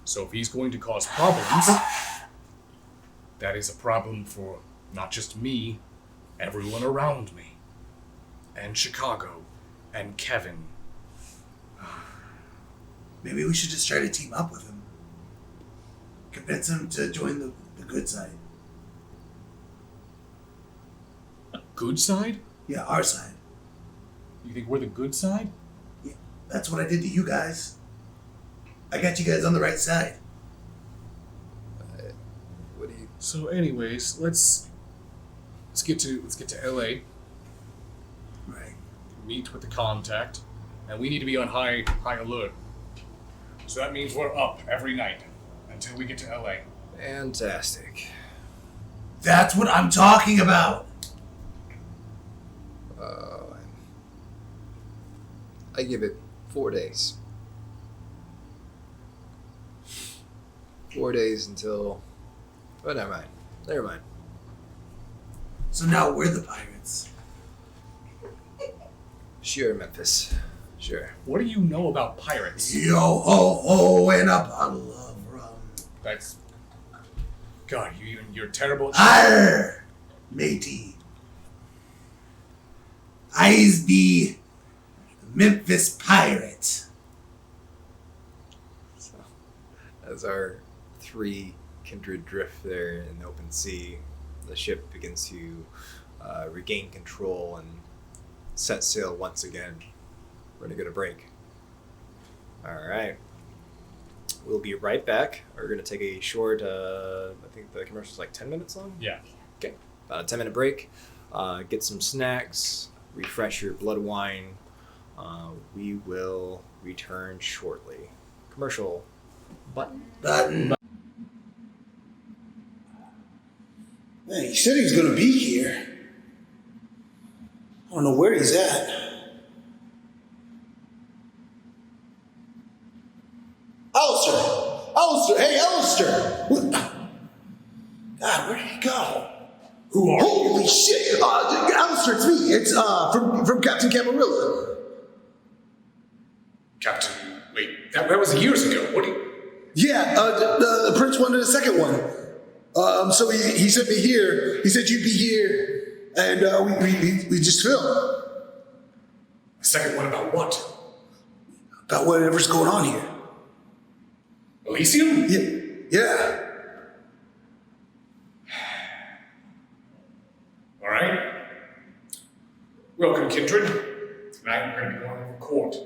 So if he's going to cause problems, that is a problem for not just me, everyone around me, and Chicago, and Kevin. Maybe we should just try to team up with him. Convince him to join the good side. Good side? Yeah, our side. You think we're the good side? Yeah, that's what I did to you guys. I got you guys on the right side. What do you... So anyways, let's get to LA, Right. meet with the contact, and we need to be on high alert. So that means we're up every night until we get to LA. Fantastic. That's what I'm talking about. I give it 4 days. 4 days until... Oh, never mind. Never mind. So now we're the pirates. Sure, Memphis. Sure. What do you know about pirates? Yo ho ho and a bottle of rum. That's... God, you're terrible. Arr, matey. I's be Memphis pirate. So, as our three kindred drift there in the open sea, the ship begins to regain control and set sail once again. We're going to go to break. All right. We'll be right back. We're going to take a short, I think the commercial's like 10 minutes long? Yeah. Okay. About a 10-minute break. Get some snacks. Refresh your blood wine. We will return shortly. Commercial button. Button. Man, he said he was going to be here. I don't know where he's at. Alistair! Hey, Alistair! What? God, where did he go? Who are you? Holy shit! Alistair, it's me. It's from Captain Camarilla. Captain, wait, that was years ago. What do you... Yeah, the prince wanted a second one. So he sent me here. He said you'd be here, and we just filmed. A second one about what? About whatever's going on here. Elysium? Yeah. All right. Welcome, kindred. Tonight we're going to be going over court.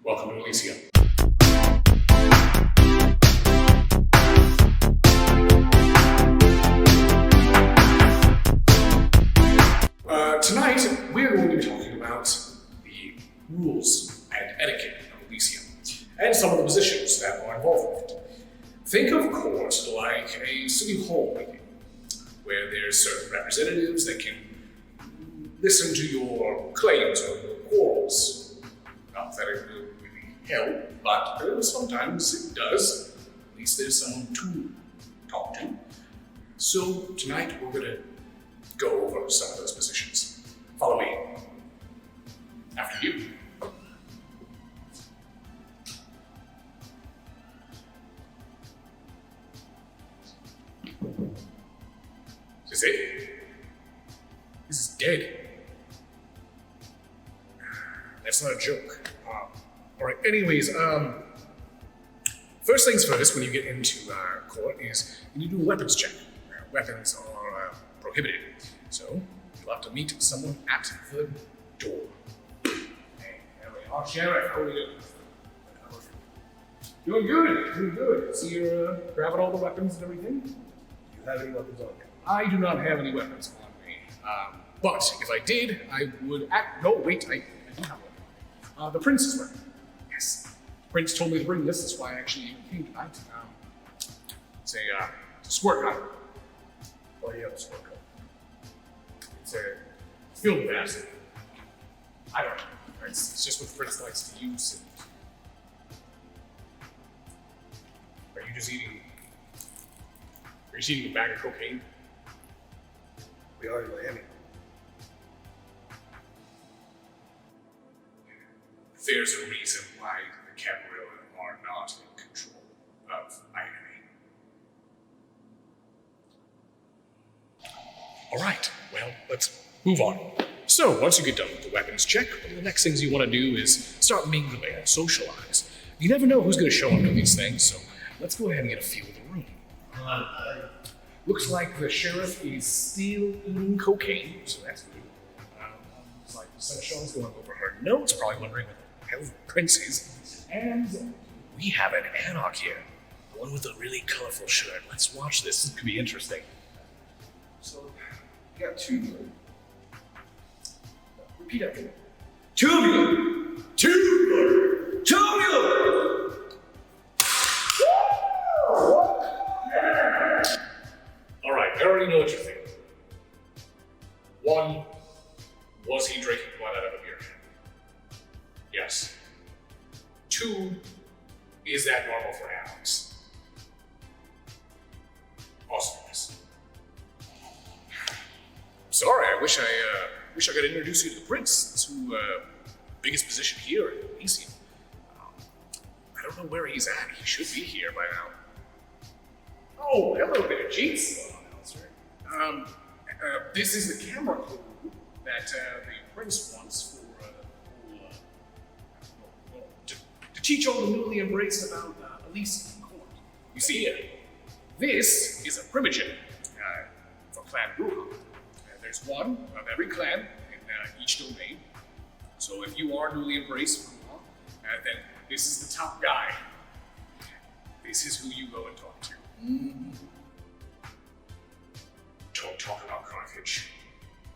Welcome to Elysium. Tonight, we're going to be talking about the rules and etiquette of Elysium, and some of the positions that are involved with it. Think of court like a city hall meeting, where there's certain representatives that can listen to your claims or your quarrels. Not that it will really help, but sometimes it does. At least there's someone to talk to. So tonight we're going to go over some of those positions. Follow me. After you. Is it? This is dead. That's not a joke. Alright, anyways, first things first, when you get into court, is you need to do a weapons check. Weapons are prohibited, so you'll have to meet someone at the door. Hey, there we are, Sheriff. How are you doing? Doing good, doing good. So you're grabbing all the weapons and everything? Do you have any weapons on you? I do not have any weapons on me. But if I did, I would act. No, wait, I do have one. The prince is wearing it. Yes. The prince told me to bring this. That's why I actually came tonight. It's a squirt gun. Oh, yeah, a squirt gun. It's filled with acid. I don't know. It's just what the prince likes to use. Are you just eating? Are you just eating a bag of cocaine? We are in Miami. There's a reason why the Camarilla are not in control of Miami. Alright, well, let's move on. So, once you get done with the weapons check, one of the next things you want to do is start mingling and socialize. You never know who's going to show up to these things, so let's go ahead and get a feel of the room. Looks like the sheriff is still eating cocaine, so that's good. Looks like Seneschal's going over her notes, probably wondering what the hell the prince is. And we have an Anarch here, the one with the really colorful shirt. Let's watch this. This could be interesting. So, we got two. Repeat after me. Two of you! Two! Two of you! Alright, I already know what you're thinking. One, was he drinking blood out of a beer can? Yes. Two, is that normal for Alex? Also yes. Sorry, I wish I could introduce you to the prince. That's who, biggest position here at Elysium. I don't know where he's at. He should be here by now. Oh, hello there, Jeets. This is the camera crew that the prince wants for to teach all the newly embraced about Elysium court. You see, this is a primogen for Clan Bruja. There's one of every clan in each domain. So if you are newly embraced Bruja, then this is the top guy. This is who you go and talk to. Don't talk about Carthage.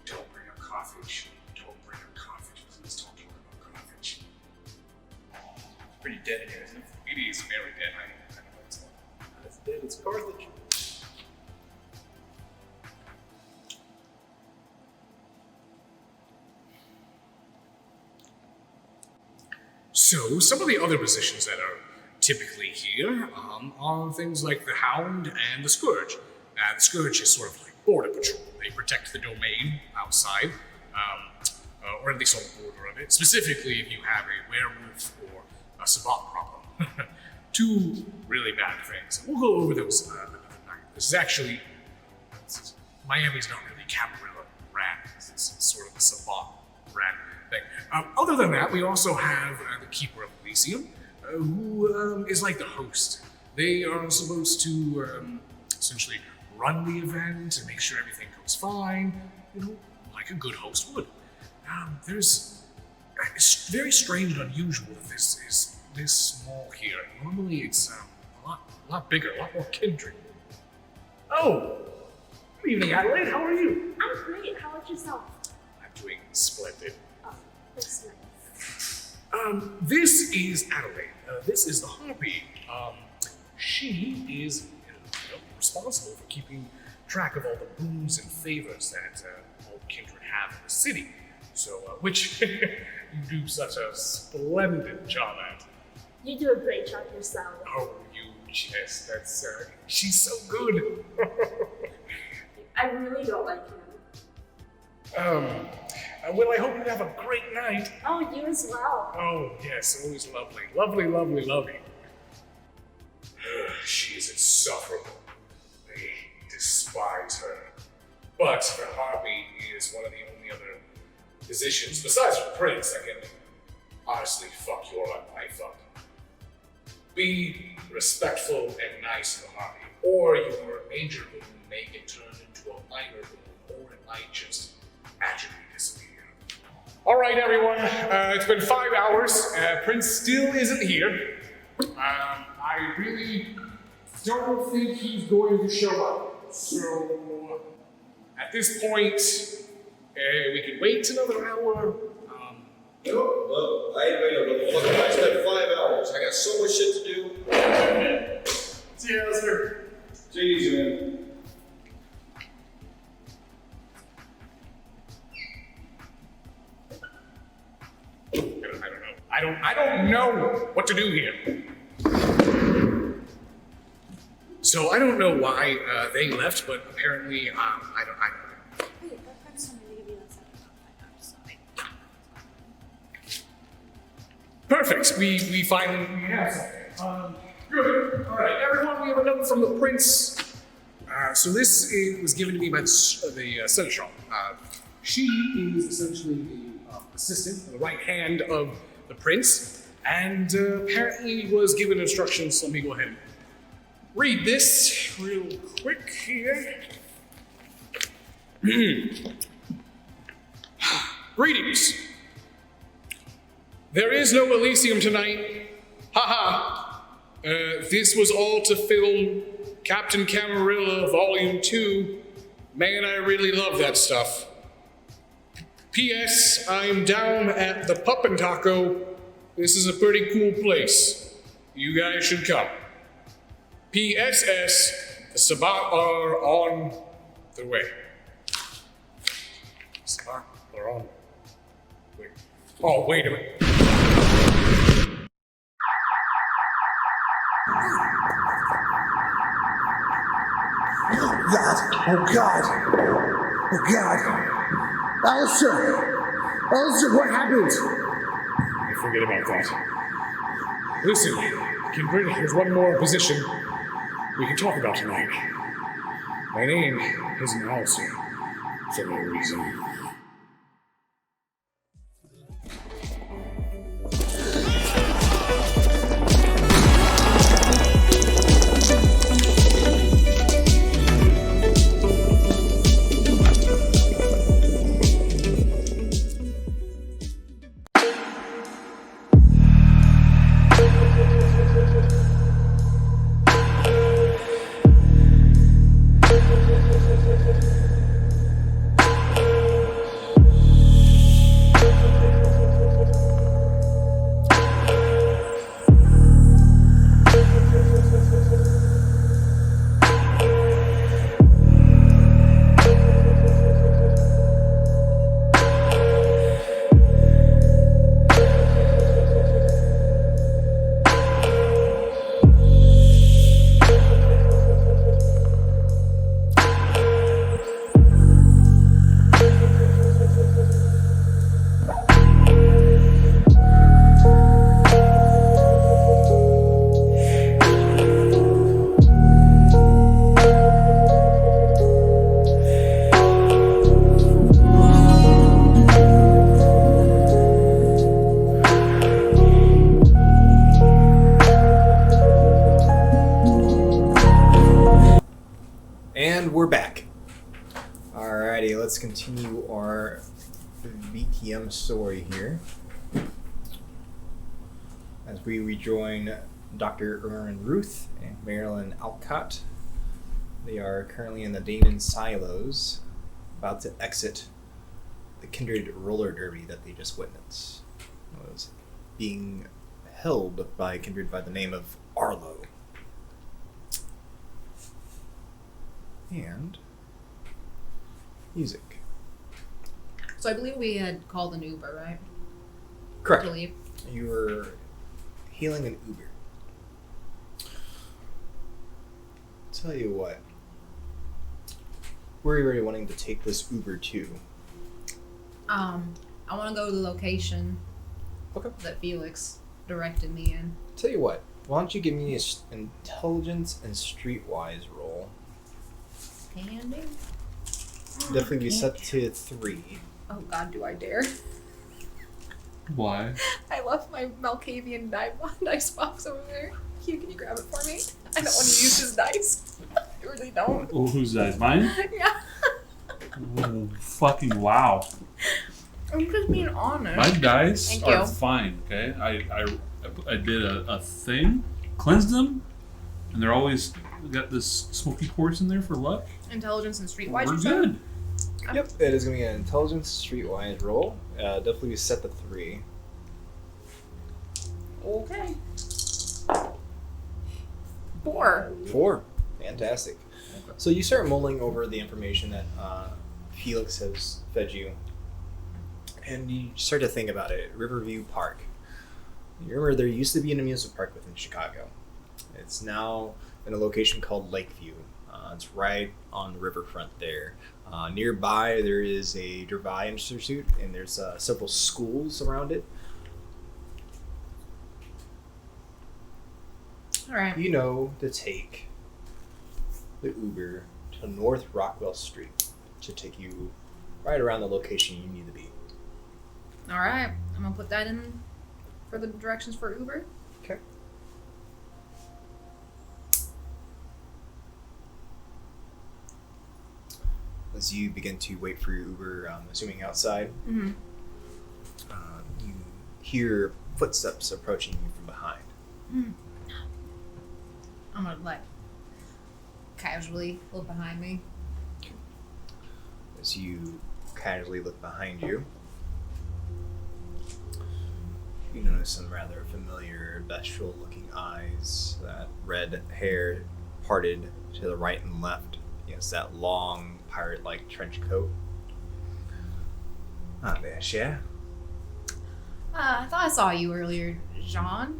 Don't bring up Carthage. Don't bring up Carthage. Please don't talk about Carthage. It's pretty dead in here, isn't it? It is very dead. I know it's not. It's dead. It's Carthage. So, some of the other positions that are typically here are things like the Hound and the Scourge. The Scourge is sort of like border patrol. They protect the domain outside, or at least on the border of it. Specifically, if you have a werewolf or a Sabbat problem. Two really bad things. We'll go over those another night. This is actually, Miami's not really Camarilla rat. It's sort of a Sabbat rat thing. Other than that, we also have the Keeper of Elysium, who is like the host. They are supposed to essentially run the event and make sure everything goes fine, like a good host would. It's very strange and unusual that this is this small here. Normally it's a lot bigger, a lot more kindred. Oh! Good evening, Adelaide. How are you? I'm great. How about yourself? I'm doing splendid. Oh, that's nice. This is Adelaide. This is the Harpy. She is responsible for keeping track of all the boons and favors that all the kindred have in the city. So, which you do such a splendid job at. You do a great job yourself. Oh, yes, that's, she's so good. I really don't like him. Well, I hope you have a great night. Oh, you as well. Oh, yes, always lovely. Lovely, lovely, lovely. She is insufferable. They despise her. But the Harpy is one of the only other positions, besides the prince, that can Honestly, fuck your my fuck. Be respectful and nice in the hobby, or your major boon may get turned into a minor boon, or it might just magically disappear. All right, everyone. It's been 5 hours. Prince still isn't here. I really don't think he's going to show up. So, at this point, we can wait another hour. No, well, I ain't waiting another fucking. I spent 5 hours. I got so much shit to do. See you, Alistair. Take it easy, man. I don't know what to do here. So I don't know why they left, but apparently I don't know. Wait, I just wanted to give you that second. Perfect. We finally have something. Good. All right, everyone. We have a note from the prince. So this was given to me by the seneschal. She is essentially the assistant, the right hand of the prince, and apparently was given instructions. Let me go ahead and read this real quick here. Greetings. There is no Elysium tonight. Haha. This was all to film Captain Camarilla Volume 2. Man, I really love that stuff. P.S. I'm down at the Puppin' Taco. This is a pretty cool place. You guys should come. P.S.S. The Sabat are on the way. Sabat are on. Wait. Oh, wait a minute. Oh God! Oh God! Alistair! Alistair, what happened? Forget about that. Listen, Kindred, here's one more position we can talk about tonight. My name isn't Alistair for no reason. We're back. Alrighty, let's continue our VTM story here. As we rejoin Dr. Aaron Ruth and Marilyn Alcott. They are currently in the Damon Silos, about to exit the Kindred roller derby that they just witnessed. It was being held by a Kindred by the name of Arlo. And music. So I believe we had called an Uber, right? Correct. To leave. You were hailing an Uber. Tell you what. Where are you really wanting to take this Uber to? I want to go to the location that Felix directed me in. Tell you what. Why don't you give me an intelligence and streetwise roll? Can do. Definitely be set to 3. Oh God, do I dare? Why? I left my Malkavian dice box over there. Hugh, can you grab it for me? I don't want to use his dice. I really don't. Oh, whose dice? Mine? Yeah. Oh, fucking wow. I'm just being honest. My dice Thank are you. fine, okay? I did a thing, cleansed them, and they're always got this smoky quartz in there for luck. Intelligence and streetwise. We're you said? good. Yep, it is going to be an intelligence streetwise roll. Definitely be set to 3. Okay. 4. 4. Fantastic. So you start mulling over the information that Felix has fed you, and you start to think about it. Riverview Park. You remember there used to be an amusement park within Chicago. It's now in a location called Lakeview. It's right on the riverfront there. Nearby, there is a Derby Institute, and there's several schools around it. All right. You know to take the Uber to North Rockwell Street to take you right around the location you need to be. All right. I'm gonna put that in for the directions for Uber. Okay. As you begin to wait for your Uber, assuming outside, Mm-hmm. you hear footsteps approaching you from behind. Mm. I'm gonna like casually look behind me. As you casually look behind you, you notice some rather familiar, bestial-looking eyes, that red hair parted to the right and left against that long, pirate-like trench coat. Ah, there, Cher. I thought I saw you earlier, Jean,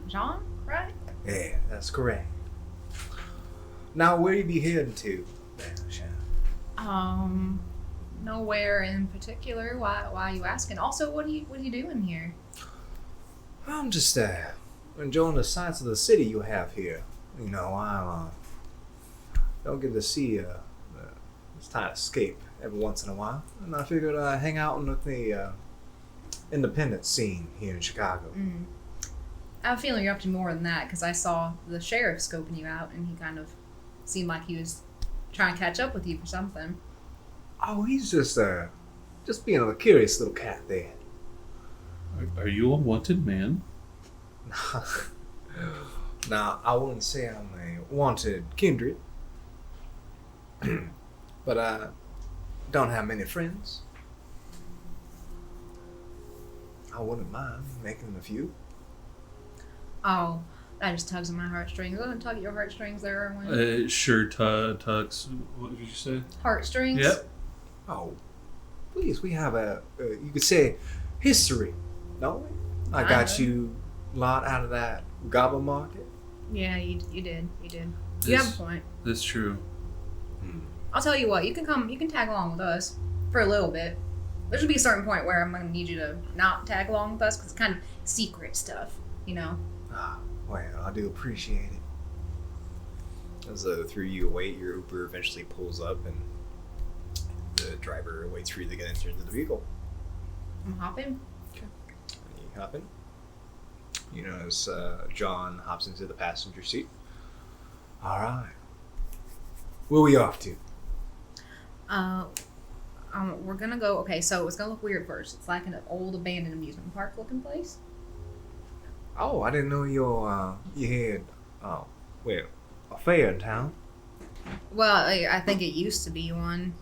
right? Yeah, that's correct. Now, where you be heading to, there, Cher? Nowhere in particular. Why are you asking? Also, what are you doing here? I'm just enjoying the sights of the city you have here. You know, I don't get to see this kind of escape every once in a while, and I figured I'd hang out with the independent scene here in Chicago. Mm. I have a feeling you're up to more than that because I saw the sheriff scoping you out, and he kind of seemed like he was trying to catch up with you for something. Oh, he's just being a curious little cat there. Are you a wanted man? Now, I wouldn't say I'm a wanted kindred, but I don't have many friends. I wouldn't mind making a few. Oh, that just tugs at my heartstrings. Doesn't it tug at your heartstrings there, Erwin? Sure tugs. What did you say? Heartstrings? Yep. Oh, please, we have you could say, history, don't we? I got you a lot out of that goblin market. Yeah, you did. You have a point. That's true. I'll tell you what, you can tag along with us for a little bit. There's gonna be a certain point where I'm gonna need you to not tag along with us because it's kind of secret stuff, you know? Ah, well, I do appreciate it. As through you await, your Uber eventually pulls up and the driver waits for you to get into the vehicle. I'm hopping. And you hop in. You notice John hops into the passenger seat. All right. Where are we off to? We're gonna go. Okay, so it's gonna look weird first. It's like an old abandoned amusement park looking place. Oh, I didn't know you had a fair in town. Well, I think it used to be one.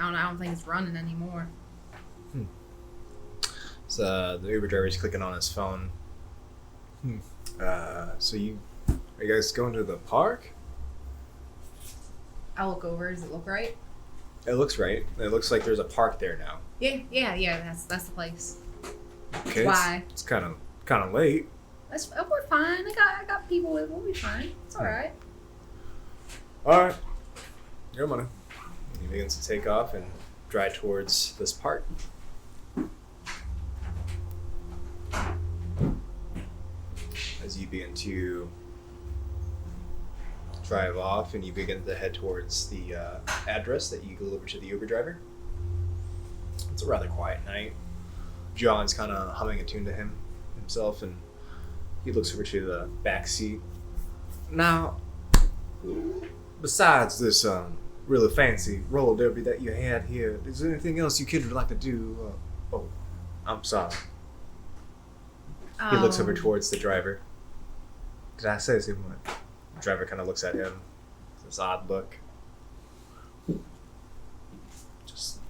I don't think it's running anymore. So the Uber driver is clicking on his phone. So are you guys going to the park? I'll look over. Does it look right? It looks right. It looks like there's a park there now. Yeah. That's the place. Okay. Why? It's kind of late. We're fine. I got people with. We'll be fine. It's all right. All right. Your money. He begins to take off and drive towards this park. As you begin to drive off and you begin to head towards the address that you deliver to the Uber driver. It's a rather quiet night. John's kind of humming a tune to himself, and he looks over to the back seat. Now, besides this really fancy roller derby that you had here, is there anything else you kids would like to do? Oh, I'm sorry. He looks over towards the driver. Did I say something? The driver kind of looks at him. This odd look. Just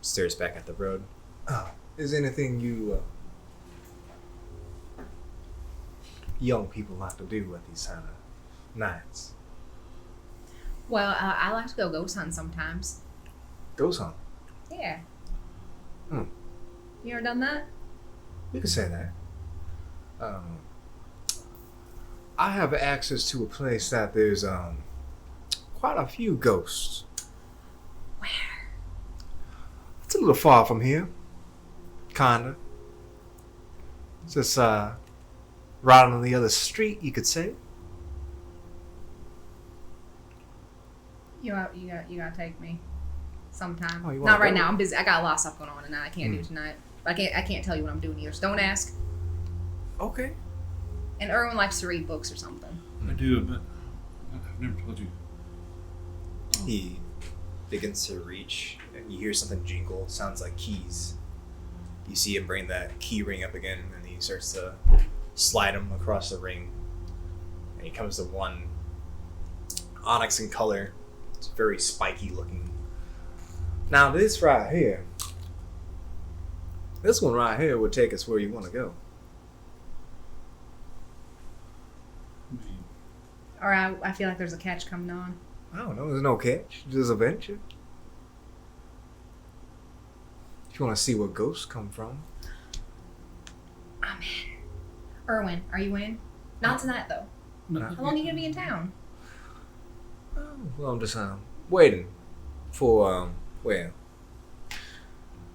stares back at the road. Oh, is there anything you young people like to do at these kind of nights? Well, I like to go ghost hunt sometimes. Ghost hunt? Yeah. Hmm. You ever done that? You could say that. I have access to a place that there's quite a few ghosts. Where? It's a little far from here. Kinda. It's just right on the other street, you could say. You gotta take me sometime. Oh, you wanna Not right go? now. I'm busy. I got a lot of stuff going on tonight. I can't do it tonight. I can't tell you what I'm doing either. So don't ask. Okay. And Erwin likes to read books or something. I do, but I've never told you. He begins to reach, and you hear something jingle. Sounds like keys. You see him bring that key ring up again, and he starts to slide him across the ring. And he comes to one onyx in color. It's very spiky looking. Now this right here, this one right here would take us where you want to go. Or I feel like there's a catch coming on. I don't know. There's no catch. There's a venture. If you want to see where ghosts come from. I'm in. Erwin, are you in? Not tonight though. No. How long are you gonna be in town? Oh, well, I'm just waiting for well,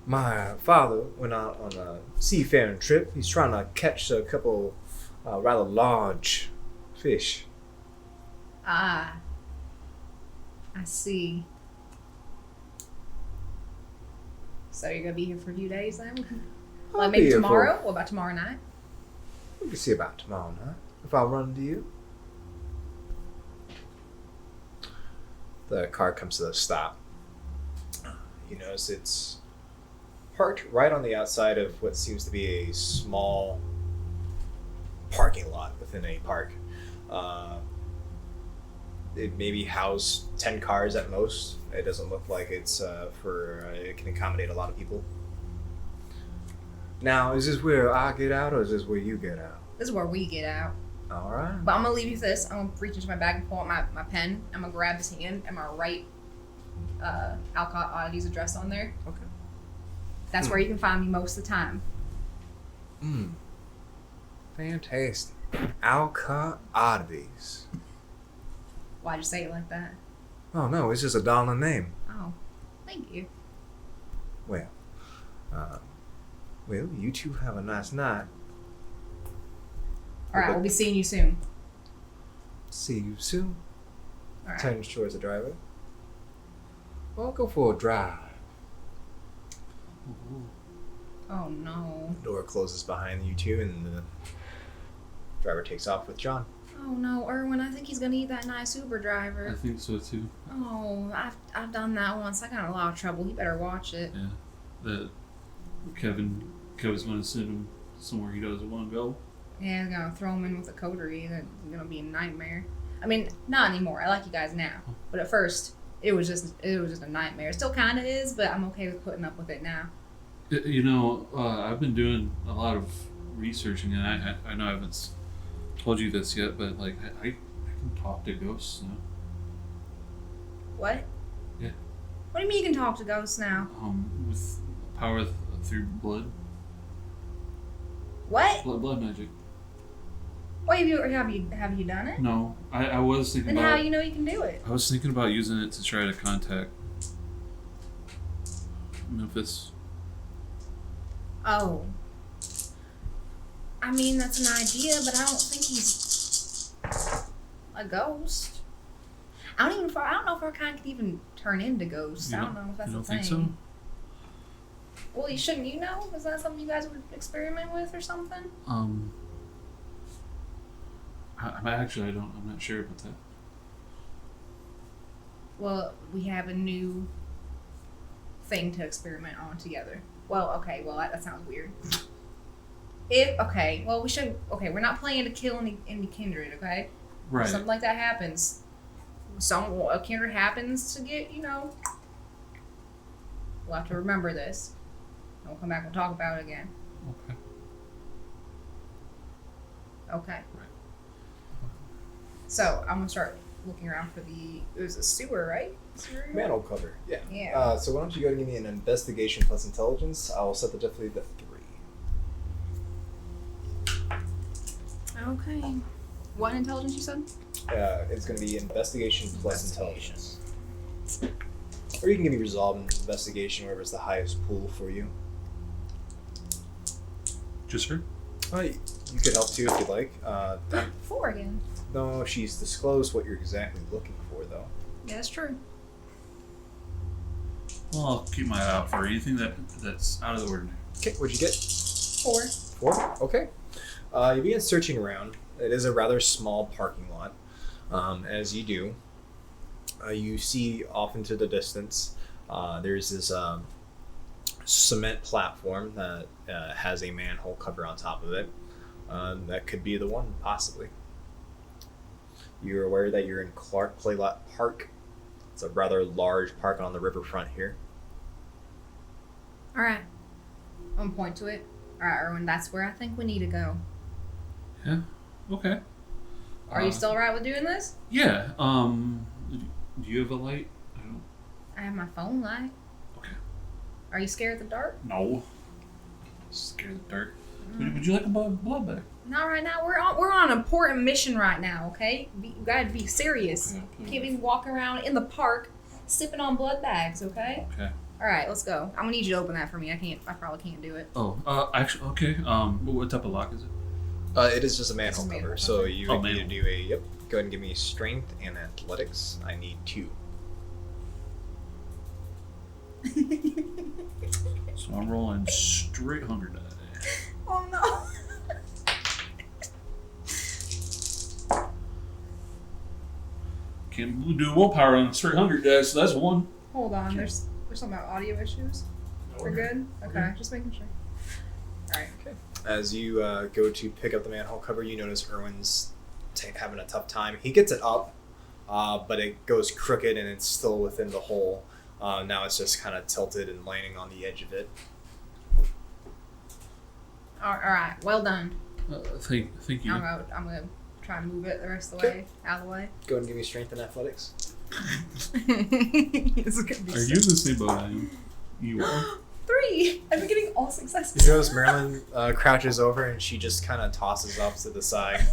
my father went out on a seafaring trip. He's trying to catch a couple rather large fish. Ah. I see. So you're gonna be here for a few days then? I'll Like be maybe here tomorrow? What about tomorrow night? We can see about tomorrow night if I run into you. The car comes to a stop. You notice it's parked right on the outside of what seems to be a small parking lot within a park. It maybe house 10 cars at most. It doesn't look like it's it can accommodate a lot of people. Now, is this where I get out or is this where you get out? This is where we get out. All right. But I'm gonna leave you with this. I'm gonna reach into my bag and pull out my pen. I'm gonna grab his hand and I'm gonna write Alcott Oddities address on there. Okay. That's where you can find me most of the time. Fantastic. Alcott Oddities. Why'd you say it like that? Oh no, it's just a darling name. Oh, thank you. Well, you two have a nice night. All right, we'll be seeing you soon. See you soon. All right. Turns towards the driver. Well, I'll go for a drive. Oh no. The door closes behind you two, and the driver takes off with John. Oh no, Erwin, I think he's gonna eat that nice Uber I driver. think so too. Oh, I've done that once. I got in a lot of trouble. He better watch it. Yeah. That Kevin's gonna send him somewhere he doesn't want to go. Yeah, he's gonna throw him in with a coterie. That's gonna be a nightmare. I mean, not anymore. I like you guys now, but at first it was just a nightmare. It still kind of is, but I'm okay with putting up with it now. You know, I've been doing a lot of researching, and I know I haven't told you this yet, but like I can talk to ghosts now. What? Yeah. What do you mean you can talk to ghosts now? With power through blood. What? Blood magic. What have you done it? No, I was thinking Then about. how you know you can do it? I was thinking about using it to try to contact Memphis. Oh. I mean, that's an idea, but I don't think he's a ghost. I don't know if our kind could even turn into ghosts. I don't know if that's You a don't thing. think so? Well, shouldn't you know? Is that something you guys would experiment with or something? I'm actually, I'm not sure about that. Well, we have a new thing to experiment on together. Well, okay, well, that sounds weird. We shouldn't, we're not planning to kill any kindred, okay? Right. If something like that happens. A kindred happens to get, we'll have to remember this. And we'll come back and talk about it again. Okay. Okay. Right. So, I'm gonna start looking around for it was a sewer, right? Sewer? Manhole cover, yeah. Yeah. So why don't you go ahead and give me an investigation plus intelligence? I'll set the difficulty to 3. Okay. What intelligence you said? It's going to be investigation plus intelligence. Or you can give me resolve and investigation, wherever is the highest pool for you. Just her? You could help too if you'd like. 4 again. No, she's disclosed what you're exactly looking for, though. Yeah, that's true. Well, I'll keep my eye out for anything that's out of the ordinary. Okay, what'd you get? 4. 4? Okay. You begin searching around. It is a rather small parking lot. As you do, you see off into the distance, there's this cement platform that has a manhole cover on top of it. That could be the one, possibly. You're aware that you're in Clark Playlot Park. It's a rather large park on the riverfront here. Alright. I'm gonna point to it. Alright, Erwin, that's where I think we need to go. Yeah. Okay. Are you still alright with doing this? Yeah. Do you have a light? I have my phone light. Okay. Are you scared of the dark? No. Scared of the dark. Would you like a blood bag? Not right now. We're on an important mission right now, okay? You gotta be serious. Okay. You can't be walking around in the park sipping on blood bags, okay? Okay. Alright, let's go. I'm gonna need you to open that for me. I probably can't do it. Oh, actually, okay. What type of lock is it? It is just a manhole cover, so you would need to do a, go ahead and give me strength and athletics. I need 2. So I'm rolling straight hunger die. Oh no. Can't do willpower on straight hunger die, so that's 1. Hold on, there's something about audio issues. We're good? Okay, just making sure. Alright. Okay. As you go to pick up the manhole cover, you notice Erwin's having a tough time. He gets it up, but it goes crooked and it's still within the hole. Now it's just kind of tilted and landing on the edge of it. Alright, well done. Thank you. I'm gonna try and move it the rest of the way, out of the way. Go ahead and give me strength and athletics. It's gonna be Are you in the same boat I am? You are? 3! I've been getting all successes. You notice Marilyn crouches over and she just kind of tosses off to the side.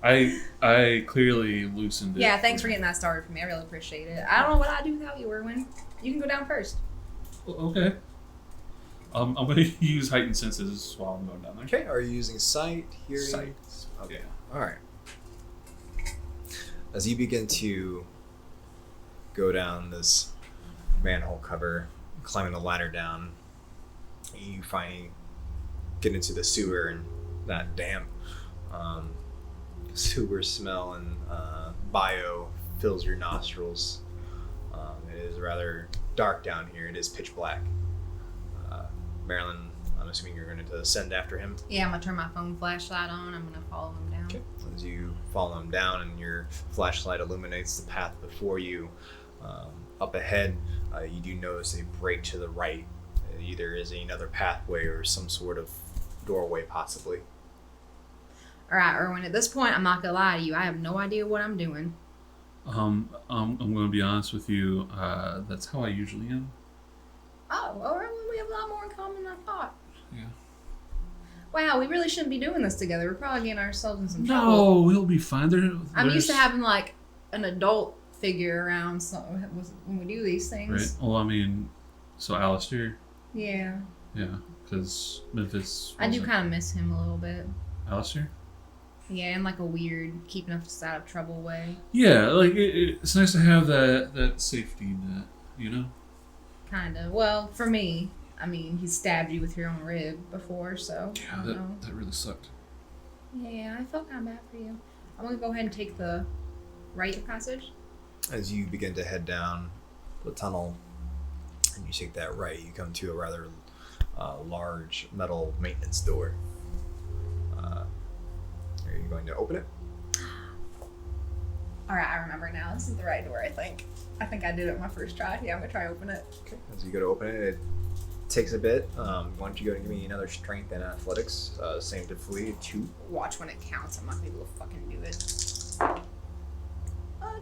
I clearly loosened it. Yeah, thanks for getting that started for me. I really appreciate it. I don't know what I'd do without you, Erwin. You can go down first. Okay. I'm going to use heightened senses while I'm going down there. Okay, are you using sight, hearing? Sight. Okay, Yeah. alright. As you begin to go down this manhole cover, climbing the ladder down, you finally get into the sewer, and that damp sewer smell and bio fills your nostrils. It is rather dark down here. It is pitch black. Marilyn, I'm assuming you're going to descend after him. Yeah, I'm gonna turn my phone flashlight on. I'm gonna follow him down. Okay. As you follow him down and your flashlight illuminates the path before you, up ahead, you do notice a break to the right. It either is another pathway or some sort of doorway, possibly. Alright, Erwin, at this point, I'm not gonna lie to you. I have no idea what I'm doing. I'm going to be honest with you. That's how I usually am. Oh, Erwin, we have a lot more in common than I thought. Yeah. Wow, we really shouldn't be doing this together. We're probably getting ourselves in some trouble. No, we'll be fine. I'm used to having, like, an adult figure around when we do these things. Right. Well, I mean, so Alistair. Yeah. Yeah, because Memphis. I do kind of miss him a little bit. Alistair? Yeah, in like a weird, keeping us out of trouble way. Yeah, like it's nice to have that safety net, you know? Kind of. Well, for me. I mean, he stabbed you with your own rib before, so I Yeah, don't know. that really sucked. Yeah, I felt kind of bad for you. I'm gonna go ahead and take the right passage. As you begin to head down the tunnel and you take that right, you come to a rather large metal maintenance door. Are you going to open it? Alright, I remember now. This is the right door, I think. I think I did it my first try. Yeah, I'm gonna try to open it. Okay. As you go to open it, it takes a bit. Why don't you go and give me another strength and athletics? Same difficulty, 2. Watch when it counts. I'm not gonna be able to fucking do it.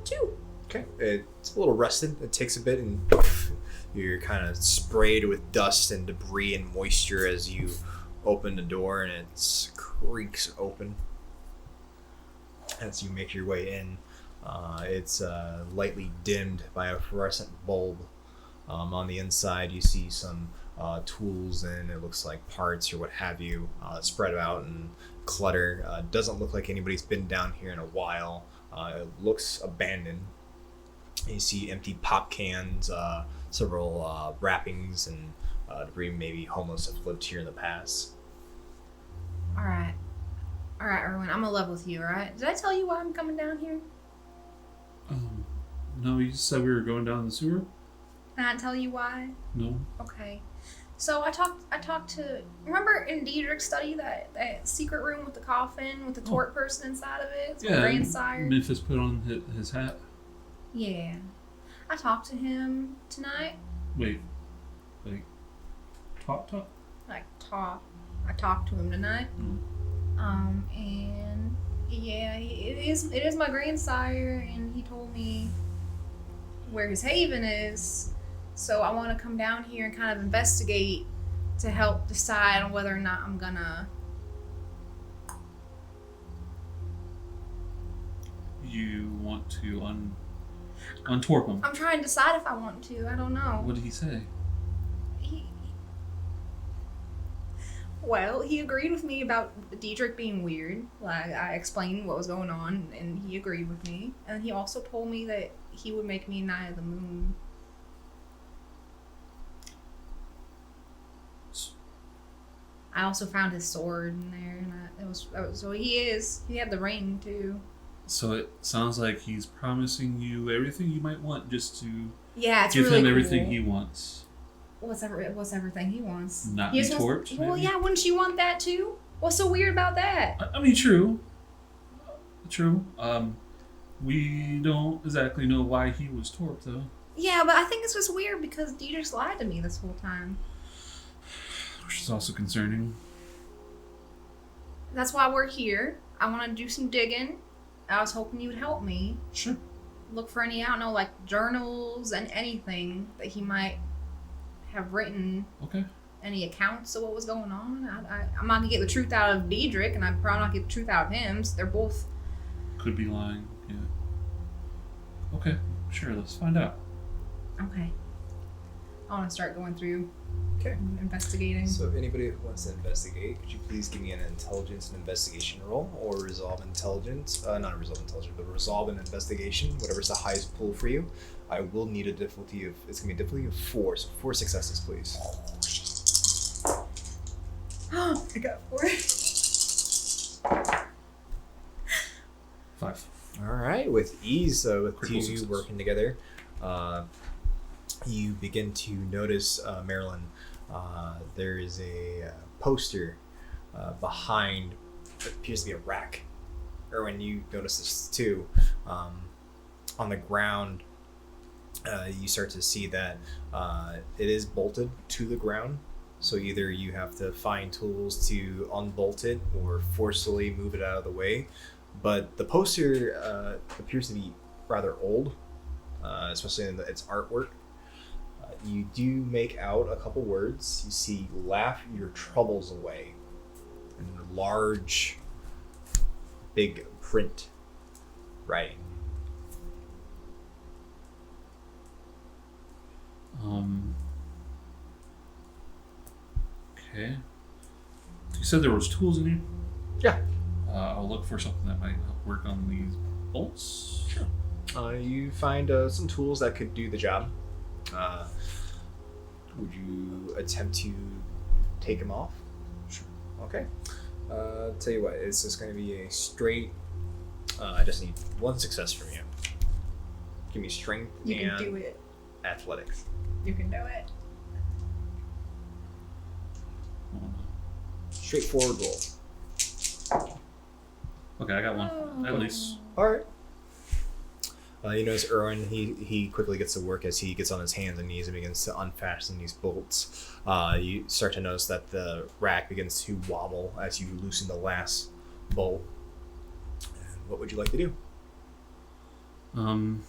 2. Okay. It's a little rusted. It takes a bit, and you're kind of sprayed with dust and debris and moisture as you open the door, and it creaks open. As you make your way in, it's lightly dimmed by a fluorescent bulb. On the inside, you see some tools and it looks like parts or what have you spread out and clutter. Doesn't look like anybody's been down here in a while. It looks abandoned. You see empty pop cans, several wrappings, and debris. Maybe homeless have lived here in the past. Alright, Erwin, I'm gonna level with you, alright? Did I tell you why I'm coming down here? No, you said we were going down the sewer? Did I tell you why? No. Okay. So I talked to, remember in Diedrich's study, that secret room with the coffin, with the tort person inside of it? It's my grandsire. Memphis put on his hat. Yeah. I talked to him tonight. Wait. Talk? I talked to him tonight. And yeah, it is my grandsire, and he told me where his haven is. So I want to come down here and kind of investigate to help decide on whether or not I'm gonna. You want to untorp him? I'm trying to decide if I want to. I don't know. What did he say? Well, he agreed with me about Diedrich being weird. Like, I explained what was going on, and he agreed with me. And he also told me that he would make me a Knight of the Moon. I also found his sword in there, and so he had the ring too. So it sounds like he's promising you everything you might want just to it's give really him everything cool. he wants. What's everything he wants? Not he be just wants, torched, well, maybe? yeah, wouldn't you want that too? What's so weird about that? I mean, true. We don't exactly know why he was torped, though. Yeah, but I think it's just weird because Diedrich's lied to me this whole time. Which is also concerning. That's why we're here. I want to do some digging. I was hoping you would help me. Sure. Look for any, I don't know, like journals and anything that he might have written. Okay. Any accounts of what was going on. I'm not going to get the truth out of Diedrich, and I'm probably not going to get the truth out of him. So they're both... Could be lying, yeah. Okay, sure, let's find out. Okay. I want to start going through Okay. investigating. So if anybody who wants to investigate, could you please give me an intelligence and investigation roll, or resolve intelligence, not resolve intelligence, but resolve an investigation, whatever's the highest pool for you. I will need a difficulty of, it's going to be a difficulty of 4, so 4 successes, please. I got 4. 5. All right, with ease, with Critical you success. working together, you begin to notice, Marilyn, there is a poster behind what appears to be a rack. Erwin, you notice this too. On the ground, you start to see that it is bolted to the ground. So either you have to find tools to unbolt it or forcefully move it out of the way. But the poster appears to be rather old, especially in its artwork. You do make out a couple words. You see, "Laugh your troubles away," in large, big print writing. Okay. You said there was tools in here? Yeah. I'll look for something that might help work on these bolts. Sure. You find some tools that could do the job. Would you you attempt to take him off? Sure. Okay. Tell you what, it's just going to be a straight. I just need one success from you. Give me strength You and can do it. athletics. You can do it. Straightforward roll. Okay, I got one. At least. All right. You notice Erwin, he quickly gets to work as he gets on his hands and knees and begins to unfasten these bolts. You start to notice that the rack begins to wobble as you loosen the last bolt. And what would you like to do? Can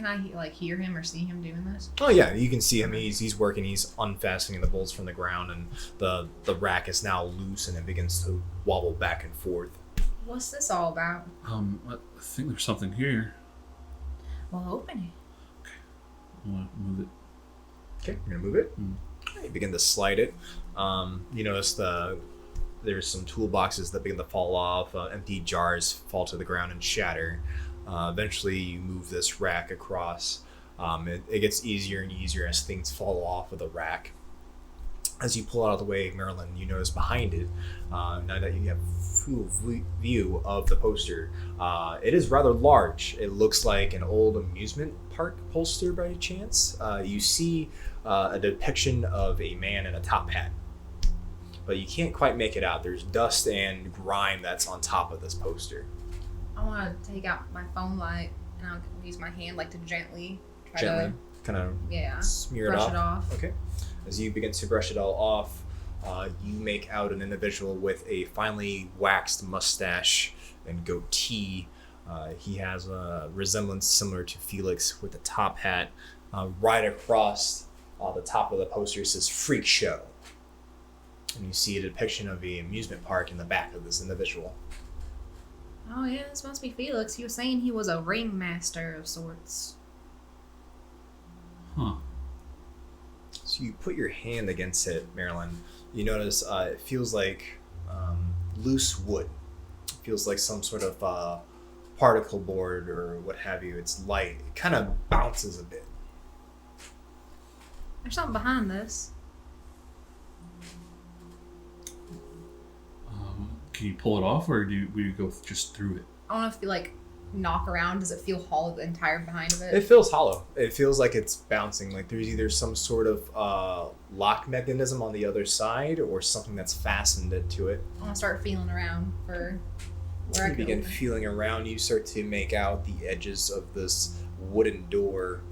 I like hear him or see him doing this? Oh yeah, you can see him. He's working. He's unfastening the bolts from the ground, and the rack is now loose and it begins to wobble back and forth. What's this all about? I think there's something here. Well, open it. I want to move it. Okay, you're gonna move it. You begin to slide it. You notice there's some toolboxes that begin to fall off. Empty jars fall to the ground and shatter. Eventually, you move this rack across. It gets easier and easier as things fall off of the rack. As you pull it out of the way, Marilyn, you notice behind it, now that you have full view of the poster, it is rather large. It looks like an old amusement park poster by chance. You see a depiction of a man in a top hat, but you can't quite make it out. There's dust and grime that's on top of this poster. I want to take out my phone light and I'll use my hand like to gently try Gently, kind of smear brush it off. Okay. As you begin to brush it all off, you make out an individual with a finely waxed mustache and goatee. He has a resemblance similar to Felix with a top hat. Right across the top of the poster says "Freak Show," and you see a depiction of an amusement park in the back of this individual. Oh yeah, this must be Felix. He was saying he was a ringmaster of sorts. Huh. So you put your hand against it, Marilyn. You notice it feels like loose wood. It feels like some sort of particle board or what have you. It's light. It kind of bounces a bit. There's something behind this. Can you pull it off, or will you go just through it? I don't know if you like knock around. Does it feel hollow, the entire behind of it? It feels hollow. It feels like it's bouncing. Like there's either some sort of lock mechanism on the other side or something that's fastened to it. I want to start feeling around for where I You can begin open. feeling around. You start to make out the edges of this wooden door,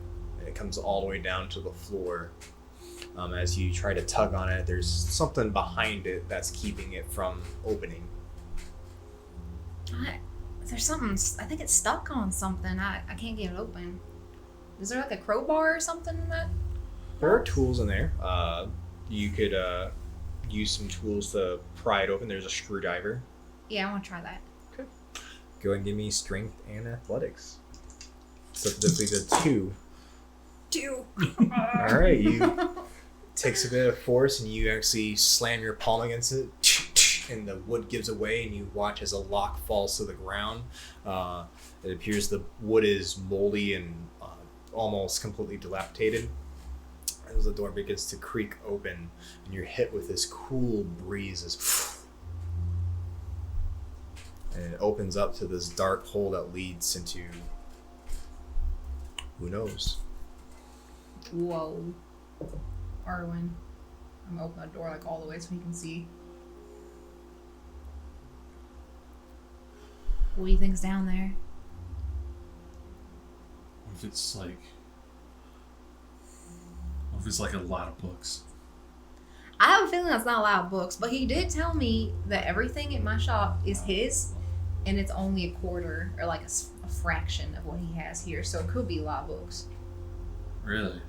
and it comes all the way down to the floor. As you try to tug on it, there's something behind it that's keeping it from opening. There's something. I think it's stuck on something. I can't get it open. Is there like a crowbar or something in that? There are tools in there. You could use some tools to pry it open. There's a screwdriver. Yeah, I want to try that. Okay. Go ahead and give me strength and athletics. Specifically the 2. 2. All right, you takes a bit of force and you actually slam your palm against it, and the wood gives away, and you watch as a lock falls to the ground. It appears the wood is moldy and almost completely dilapidated. As the door begins to creak open, and you're hit with this cool breeze, and it opens up to this dark hole that leads into who knows. Whoa. Arwen. I'm gonna open the door like all the way so he can see. What do you think's down there? What if it's like a lot of books? I have a feeling that's not a lot of books, but he did tell me that everything at my shop is his, and it's only a quarter or like a fraction of what he has here, so it could be a lot of books. Really?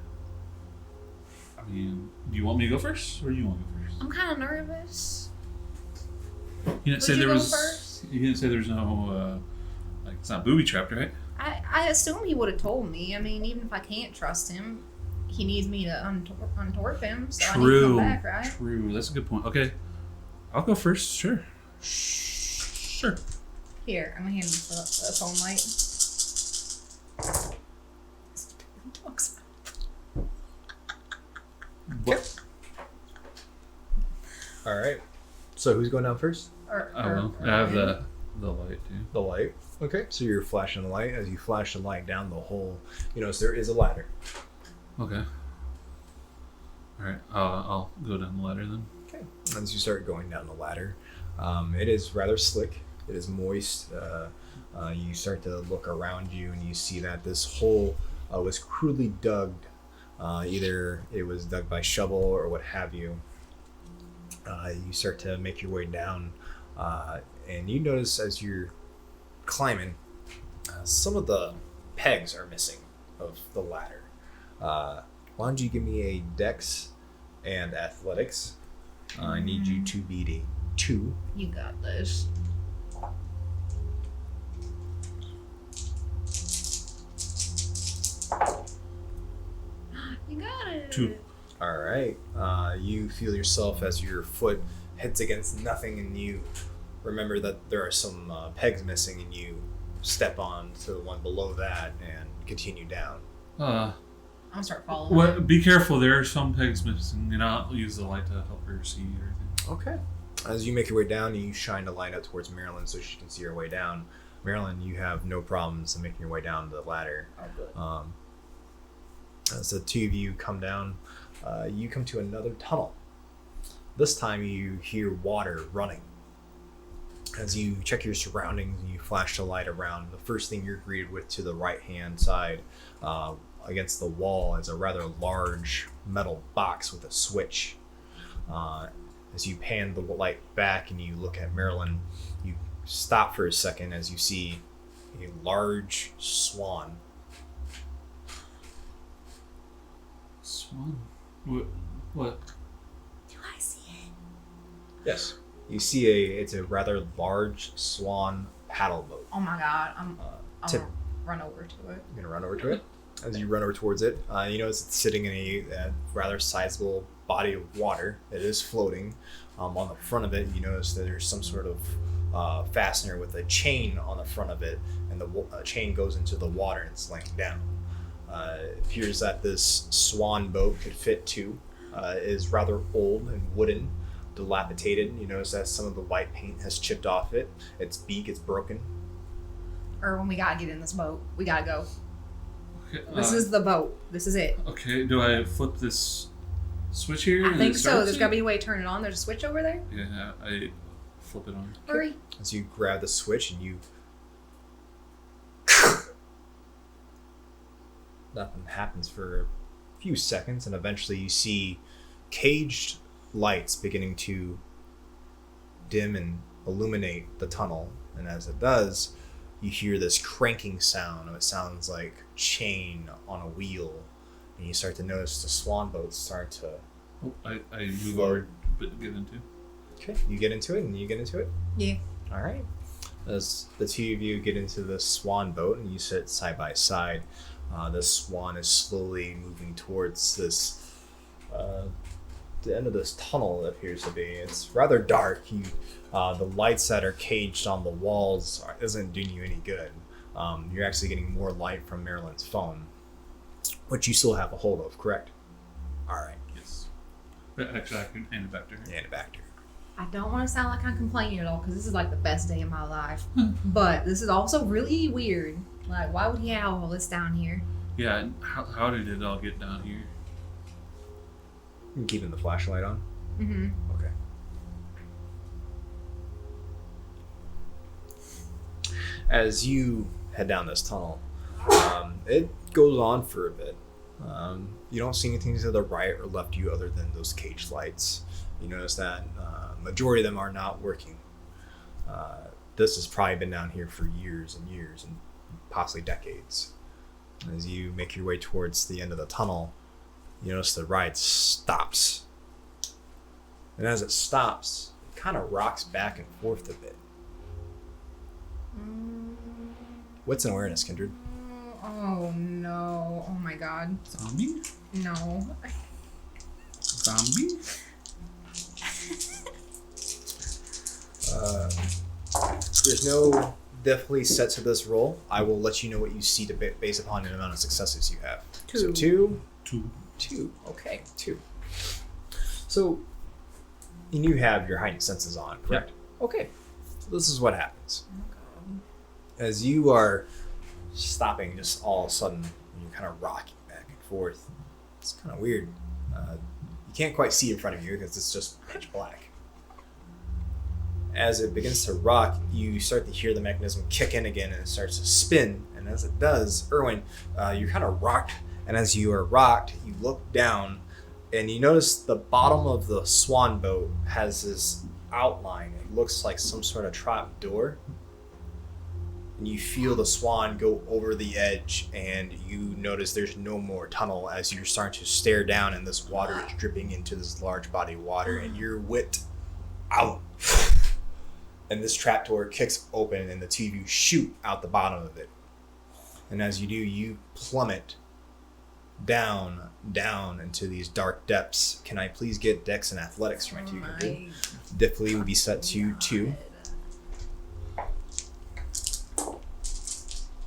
I mean, do you want me to go first, or do you want to go first? I'm kind of nervous. You didn't say Would you there go was. first? You didn't say there's no it's not booby trapped, right? I assume he would have told me. I mean, even if I can't trust him, he needs me to untorp him, so I need to come back, right? True. That's a good point. Okay, I'll go first. Sure. Sure. Here, I'm gonna hand you the phone light. What? All right. So who's going down first? I don't know. I have the light too. The light. Okay. So you're flashing the light. As you flash the light down the hole, you notice there is a ladder. Okay. All right. I'll go down the ladder then. Okay. As you start going down the ladder, it is rather slick. It is moist. You start to look around you and you see that this hole was crudely dug. Either it was dug by shovel or what have you. You start to make your way down, and you notice as you're climbing, some of the pegs are missing of the ladder. Why don't you give me a dex and athletics? I need you to beat a 2. You got this. You got it. 2. All right. You feel yourself as your foot hits against nothing, and you remember that there are some pegs missing, and you step on to the one below that and continue down. I'm gonna start following. What? Be careful. There are some pegs missing, and I'll use the light to help her see everything. Okay. As you make your way down, you shine the light up towards Marilyn so she can see your way down. Marilyn, you have no problems in making your way down the ladder. Oh, good. As the two of you come down, you come to another tunnel. This time you hear water running. As you check your surroundings and you flash the light around, the first thing you're greeted with to the right-hand side against the wall is a rather large metal box with a switch. As you pan the light back and you look at Marilyn, you stop for a second as you see a large swan. Swan? What? Do I see it? Yes. You see it's a rather large swan paddle boat. Oh my god, I'm tip- gonna run over to it. You're gonna run over to it. As you run over towards it, you notice it's sitting in a rather sizable body of water. It is floating. On the front of it, you notice that there's some sort of fastener with a chain on the front of it, and the chain goes into the water and it's laying down. It appears that this swan boat could fit two. Is rather old and wooden, dilapidated. You notice that some of the white paint has chipped off it. Its beak is broken. Erwin, we gotta get in this boat. We gotta go. Okay, This is the boat. This is it. Okay, do I flip this switch here? I think so. There's got gotta be a way to turn it on. There's a switch over there. Yeah, I flip it on. Hurry. As you grab the switch and you... Nothing happens for a few seconds, and eventually you see caged lights beginning to dim and illuminate the tunnel. And as it does, you hear this cranking sound. It sounds like chain on a wheel. And you start to notice the swan boat start to... Oh, I move forward, but get into. Okay, you get into it, and you get into it? Yeah. All right. As the two of you get into the swan boat and you sit side by side, the swan is slowly moving towards this, the end of this tunnel it appears to be. It's rather dark. The lights that are caged on the walls isn't doing you any good. You're actually getting more light from Marilyn's phone, which you still have a hold of, correct? All right. Yes. Actually, I can hand it back to her. Hand it back to her. I don't want to sound like I'm complaining at all because this is like the best day of my life. But this is also really weird. Like, why would he have all this down here? Yeah, and how did it all get down here? You keeping the flashlight on? Mm-hmm. Okay. As you head down this tunnel, it goes on for a bit. You don't see anything to the right or left you other than those cage lights. You notice that majority of them are not working. This has probably been down here for years and years and possibly decades. As you make your way towards the end of the tunnel, you notice the ride stops. And as it stops, it kind of rocks back and forth a bit. What's an awareness, Kindred? Oh no. Oh my god. Zombie? No. Zombie? There's no definitely set to this roll. I will let you know what you see based upon the amount of successes you have. Two. So two. Two. Okay, two. So, and you have your heightened senses on, correct? Okay. So this is what happens. As you are stopping just all of a sudden, and you're kind of rocking back and forth. It's kind of weird. You can't quite see in front of you because it's just pitch black. As it begins to rock, you start to hear the mechanism kick in again, and it starts to spin. And as it does, Erwin, you're kind of rocked. And as you are rocked, you look down, and you notice the bottom of the swan boat has this outline. It looks like some sort of trap door. And you feel the swan go over the edge, and you notice there's no more tunnel as you're starting to stare down, and this water is dripping into this large body of water, and you're whipped out. And this trapdoor kicks open, and the two of you shoot out the bottom of it. And as you do, you plummet down into these dark depths. Can I please get Dex and Athletics for my two? Difficulty would be set to 2.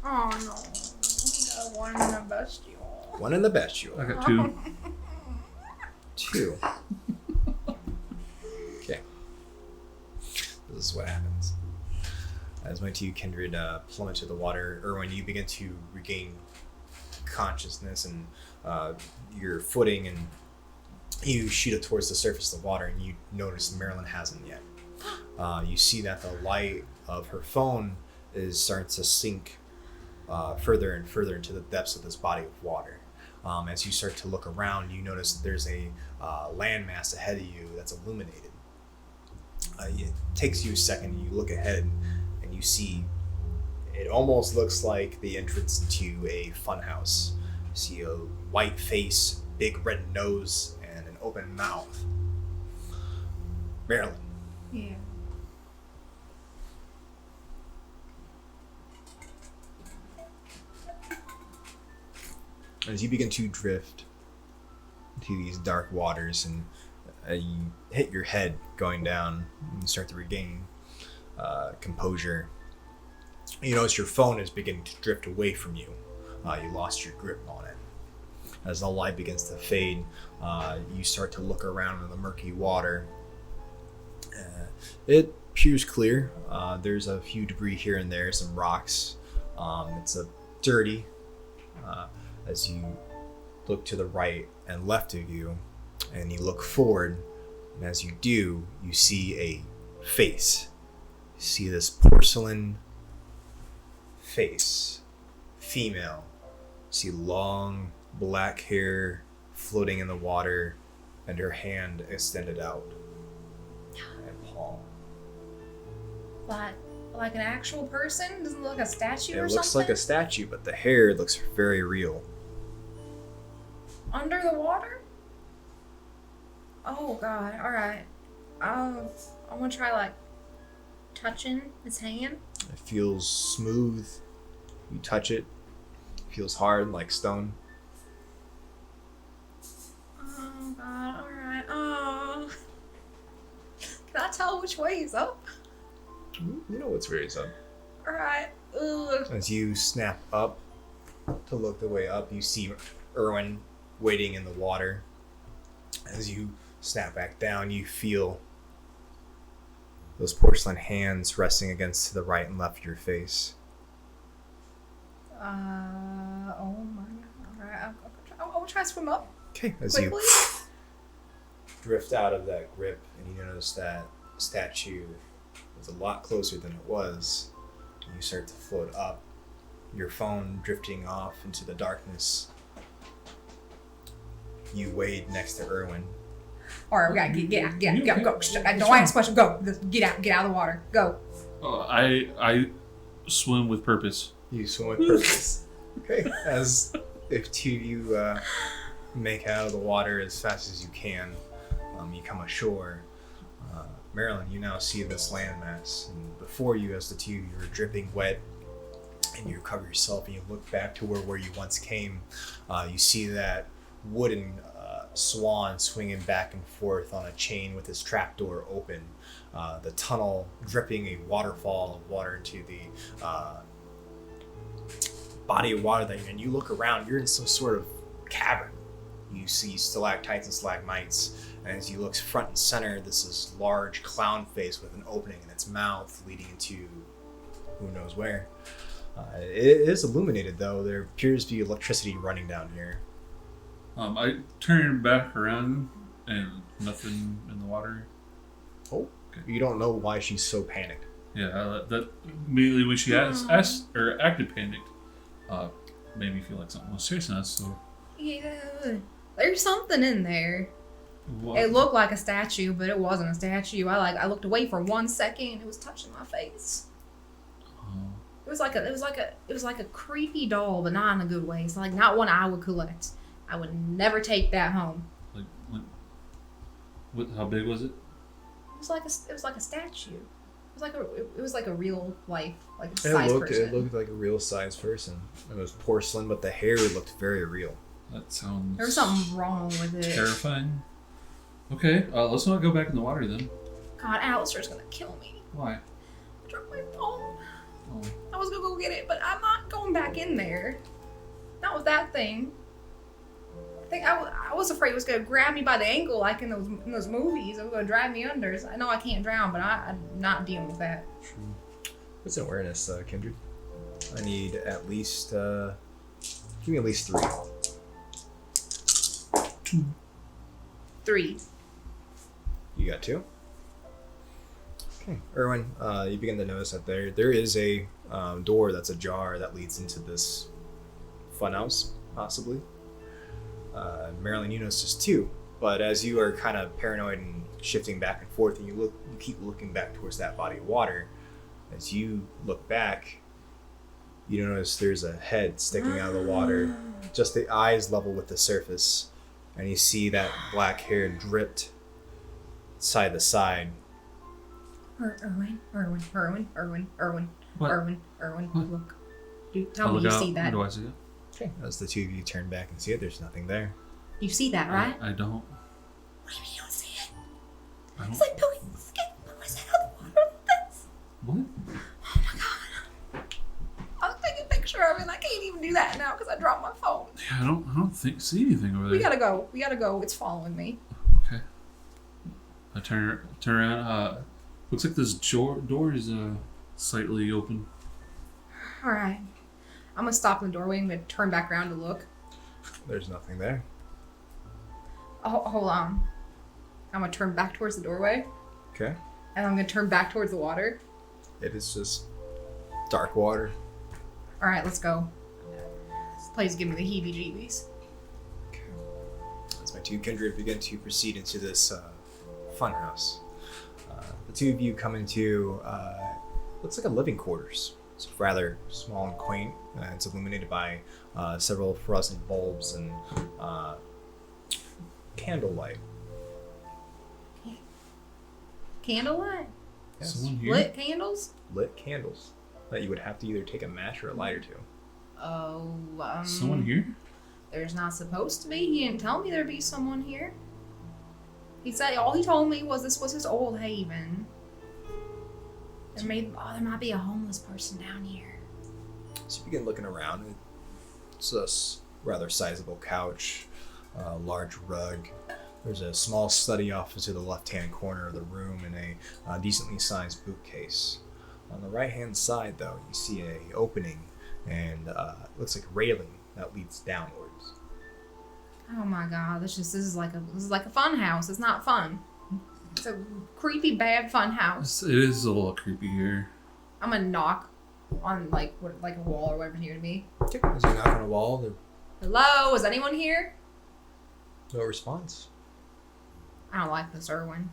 Oh no. I got one in the bestial. One in the bestial. I got 2. 2. Okay. This is what happens. As my two kindred plummet to the water, Erwin, you begin to regain consciousness and your footing, and you shoot it towards the surface of the water, and you notice Marilyn hasn't yet. You see that the light of her phone is starting to sink further and further into the depths of this body of water. As you start to look around, you notice that there's a landmass ahead of you that's illuminated. It takes you a second, and you look ahead, and you see it almost looks like the entrance to a funhouse. You see a white face, big red nose, and an open mouth. Marilyn. Yeah. As you begin to drift into these dark waters, and you hit your head going down, and start to regain composure. You notice your phone is beginning to drift away from you. You lost your grip on it. As the light begins to fade, you start to look around in the murky water. It appears clear. There's a few debris here and there, some rocks. It's dirty. As you look to the right and left of you, and you look forward, and as you do, you see a face. You see this porcelain face, female. You see long black hair floating in the water, and her hand extended out and palm. Like an actual person? Doesn't it look like a statue or something? It looks like a statue, but the hair looks very real. Under the water? Oh god, alright. I want to try like touching his hand. It feels smooth. You touch it. It feels hard like stone. Oh god, alright. Oh. Can I tell which way he's up? You know what's very up. Alright. Ugh. As you snap up to look the way up, you see Erwin waiting in the water. As you snap back down, you feel those porcelain hands resting against the right and left of your face. Oh my god. Alright, I'll try to swim up. Okay, as quickly. you drift out of that grip, and you notice that statue is a lot closer than it was. And you start to float up, your phone drifting off into the darkness. You wade next to Erwin. Alright, we gotta get out, go. Don't ask questions, go. Get out of the water, go. I swim with purpose. You swim with purpose. Okay, as if two of you make out of the water as fast as you can, you come ashore. Marilyn, you now see this landmass, and before you, as the two of you are dripping wet, and you recover yourself, and you look back to where you once came, you see that wooden swan swinging back and forth on a chain with his trapdoor open, the tunnel dripping a waterfall of water into the body of water and you look around, you're in some sort of cavern. You see stalactites and stalagmites, and as you look front and center, this is large clown face with an opening in its mouth leading into who knows where. It is illuminated, though. There appears to be electricity running down here. I turn back around and nothing in the water. Oh, okay. You don't know why she's so panicked. Yeah, that immediately when she asked or acted panicked, made me feel like something was chasing us. So Yeah, there's something in there. what? It looked like a statue, but it wasn't a statue. I looked away for 1 second. And it was touching my face. Oh. It was like a creepy doll, but not in a good way. It's like not one I would collect. I would never take that home. Like what? How big was it? It was like a statue. It was like a real life, like a It size person. It looked like a real size person. It was porcelain, but the hair looked very real. That sounds. There was something wrong with it. Terrifying. Okay, let's not go back in the water then. God, Alistair's gonna kill me. Why? I dropped my phone. Oh. I was gonna go get it, but I'm not going back in there. Not with that thing. I was afraid it was gonna grab me by the ankle like in those movies. It was gonna drag me under. I know I can't drown, but I'm not dealing with that. True. What's awareness, Kindred? I need at least, give me at least 3. 2. 3. You got 2? Okay. Erwin, you begin to notice that there is a door that's ajar that leads into this funhouse, possibly. Marilyn, you notice this too, but as you are kind of paranoid and shifting back and forth, and you keep looking back towards that body of water, as you look back, you notice there's a head sticking out of the water, just the eyes level with the surface, and you see that black hair dripped side to side. Erwin, What? look. Tell me you see that. Do I see it? Okay. As the two of you turn back and see it, there's nothing there. You see that, right? I don't. What do you mean you don't see it? I don't. It's like pulling the skin out of the water like this. What? Oh my god. I was taking a picture of it and I can't even do that now because I dropped my phone. Yeah, I don't see anything over there. We gotta go. It's following me. Okay. I turn around. Looks like this door is slightly open. Alright. I'm gonna stop in the doorway and I'm gonna turn back around to look. There's nothing there. Oh, hold on. I'm gonna turn back towards the doorway. Okay. And I'm gonna turn back towards the water. It is just dark water. Alright, let's go. This place is giving me the heebie-jeebies. Okay. As my two kindred begin to proceed into this funhouse, the two of you come into looks like a living quarters. It's rather small and quaint. It's illuminated by several fluorescent bulbs and candlelight. Candlelight? Yes. Someone here? Lit candles? Lit candles that you would have to either take a match or a lighter to. Oh, Someone here? There's not supposed to be. He didn't tell me there'd be someone here. He said all he told me was this was his old haven. There might be a homeless person down here. So you begin looking around. It's a rather sizable couch, a large rug. There's a small study off to the left-hand corner of the room and a decently sized bookcase. On the right-hand side, though, you see a opening and looks like a railing that leads downwards. Oh my god, this is like a fun house. It's not fun. It's a creepy, bad fun house. It is a little creepy here. I'm gonna knock on like a wall or whatever's near to me. Okay. As you knock on a wall, there's Hello, is anyone here? no response. I don't like this, Erwin.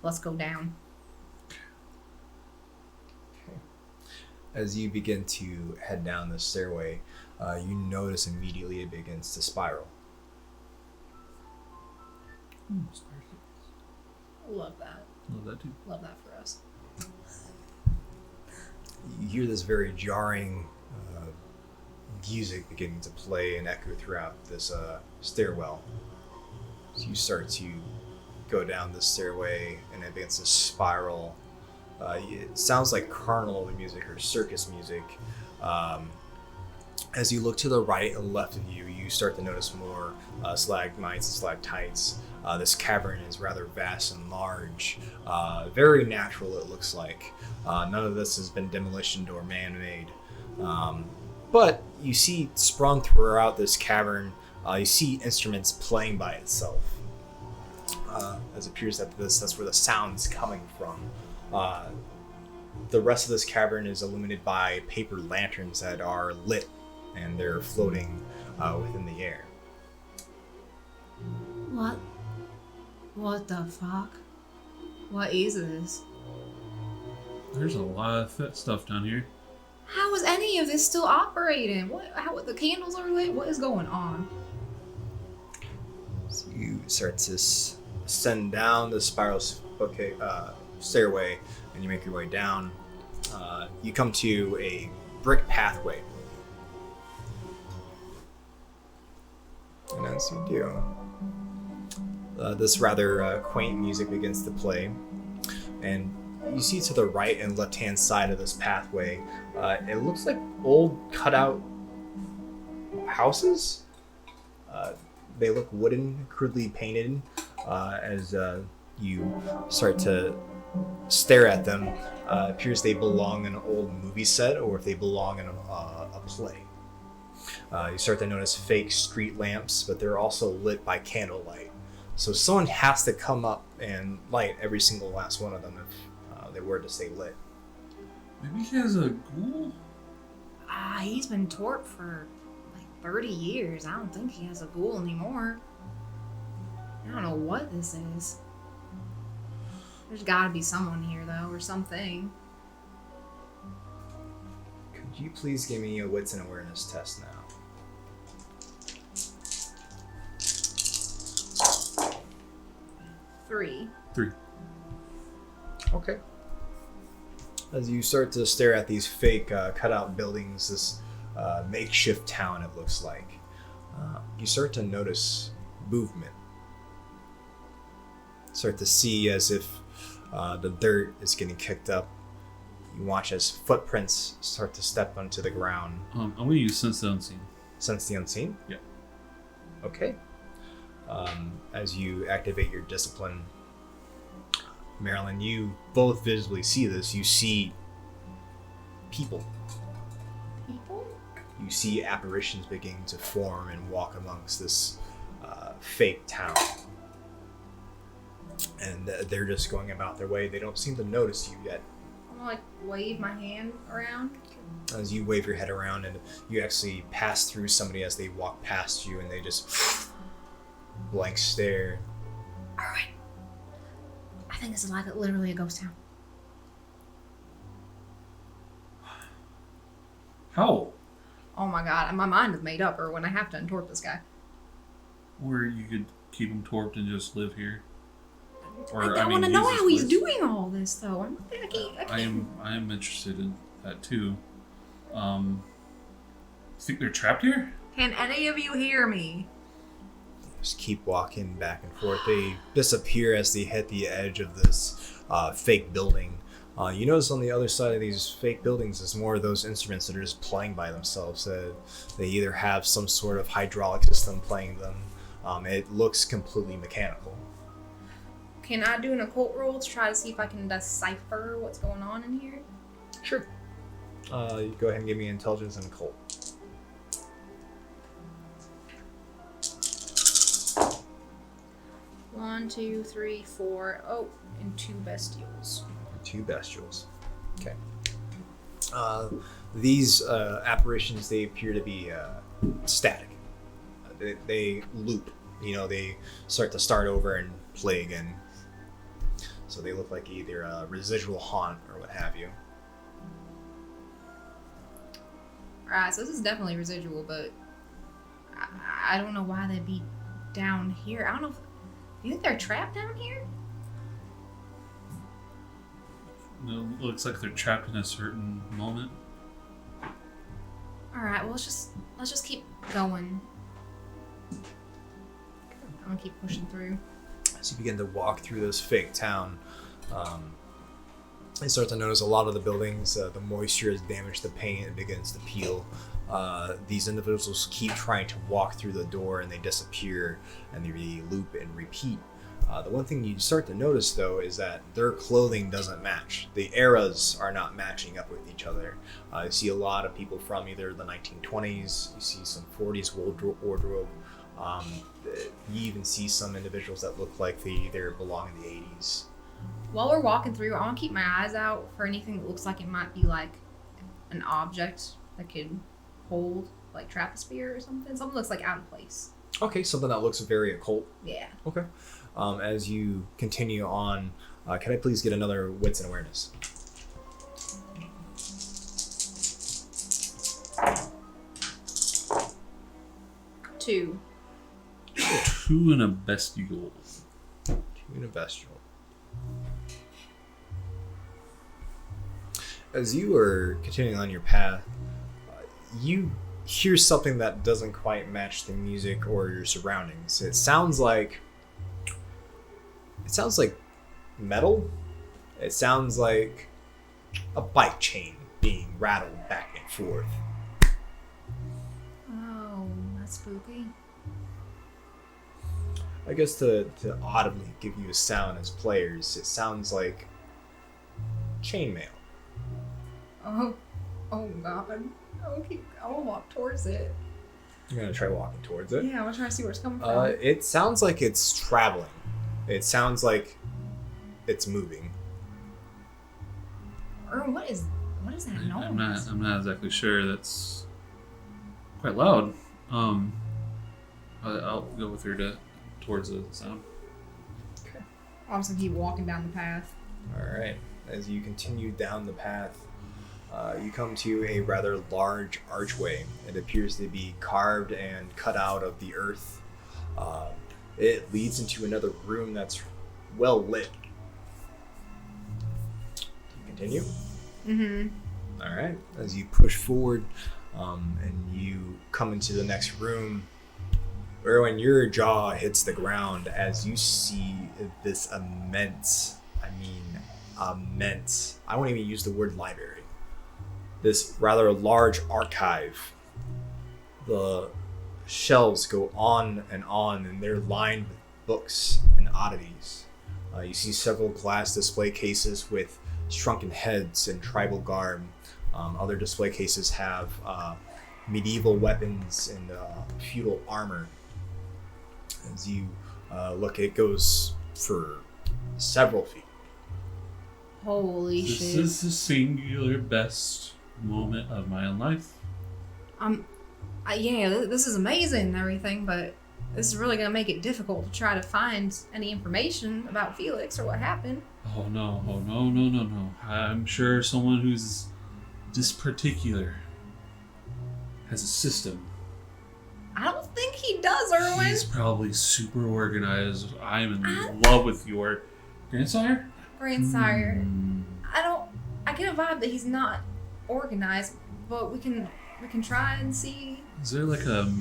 Let's go down. As you begin to head down the stairway, you notice immediately it begins to spiral. Love that. Love that too. Love that for us. You hear this very jarring music beginning to play and echo throughout this stairwell. So you start to go down the stairway and it begins to spiral. It sounds like carnival music or circus music. As you look to the right and left of you, you start to notice more stalagmites and stalactites. This cavern is rather vast and large, very natural it looks like. None of this has been demolitioned or man-made. But you see sprung throughout this cavern, you see instruments playing by itself. As it appears that that's where the sound's coming from. The rest of this cavern is illuminated by paper lanterns that are lit, and they're floating within the air. What the fuck? What is this? There's a lot of stuff down here. How is any of this still operating? How the candles are lit? What is going on? So you start to ascend down the spiral stairway, and you make your way down. You come to a brick pathway. And as you do, this rather quaint music begins to play. And you see to the right and left-hand side of this pathway, it looks like old cutout houses. They look wooden, crudely painted. As you start to stare at them, it appears they belong in an old movie set or if they belong in a play. You start to notice fake street lamps, but they're also lit by candlelight. So someone has to come up and light every single last one of them if they were to stay lit. Maybe he has a ghoul? He's been torped for like 30 years. I don't think he has a ghoul anymore. I don't know what this is. There's gotta be someone here though, or something. Could you please give me a wits and awareness test now? Three. Okay. As you start to stare at these fake cutout buildings, this makeshift town it looks like, you start to notice movement. Start to see as if the dirt is getting kicked up. You watch as footprints start to step onto the ground. I'm going to use Sense the Unseen. Sense the Unseen? Yeah. Okay. As you activate your discipline, Marilyn, you both visibly see this. You see people. People? You see apparitions beginning to form and walk amongst this fake town. And they're just going about their way. They don't seem to notice you yet. I'm gonna like wave my hand around. As you wave your head around and you actually pass through somebody as they walk past you and they just blank stare. Alright. I think this is like literally a ghost town. How? Oh my god, my mind is made up, or when I have to untorp this guy. Or you could keep him torped and just live here. Or, I want to know use how he's this doing all this, though. I am interested in that too. Think they're trapped here? Can any of you hear me? Just keep walking back and forth. They disappear as they hit the edge of this fake building. You notice on the other side of these fake buildings is more of those instruments that are just playing by themselves. They either have some sort of hydraulic system playing them. It looks completely mechanical. Can I do an occult roll to try to see if I can decipher what's going on in here? Sure. You go ahead and give me intelligence and occult. One, two, three, four. Oh, and two bestials. Two bestials. Okay. These apparitions, they appear to be static. They loop. You know, they start over and play again. So they look like either a residual haunt or what have you. Alright, so this is definitely residual, but I don't know why they'd be down here. I don't know if... Do you think they're trapped down here? No, it looks like they're trapped in a certain moment. Alright, well let's just keep going. I'm gonna keep pushing through. As you begin to walk through this fake town, You start to notice a lot of the buildings, the moisture has damaged the paint and begins to peel. These individuals keep trying to walk through the door and they disappear and they loop and repeat. The one thing you start to notice though is that their clothing doesn't match. The eras are not matching up with each other. You see a lot of people from either the 1920s, you see some 40s wardrobe. You even see some individuals that look like they either belong in the 80s. While we're walking through, I want to keep my eyes out for anything that looks like it might be like an object that could hold, like Traposphere or something. Something looks like out of place. Okay, something that looks very occult. Yeah. Okay. As you continue on, can I please get another wits and awareness? Two. 2 and a bestial. 2 and a bestial. As you are continuing on your path, you hear something that doesn't quite match the music or your surroundings. It sounds like metal. It sounds like a bike chain being rattled back and forth. Oh, that's spooky. I guess to audibly give you a sound as players, it sounds like chainmail. Oh God. I'll walk towards it. You're gonna try walking towards it. Yeah, I'm gonna try to see where it's coming from. It sounds like it's traveling. It sounds like it's moving. Or what is that noise? I'm not exactly sure. That's quite loud. I'll go with her towards the sound. Okay. I'm just gonna keep walking down the path. All right. As you continue down the path, you come to a rather large archway. It appears to be carved and cut out of the earth. It leads into another room that's well lit. Continue. Mm-hmm. All right. As you push forward, and you come into the next room, when your jaw hits the ground as you see this immense, I won't even use the word library. This rather large archive. The shelves go on, and they're lined with books and oddities. You see several glass display cases with shrunken heads and tribal garb. Other display cases have medieval weapons and feudal armor. As you look, it goes for several feet. Holy shit. This is the singular best moment of my own life. Yeah, this is amazing and everything, but this is really gonna make it difficult to try to find any information about Felix or what happened. Oh no. I'm sure someone who's this particular has a system. I don't think he does, Erwin. He's probably super organized. I'm in love with your grandsire? Grandsire. I get a vibe that he's not organized, but we can try and see. Is there like a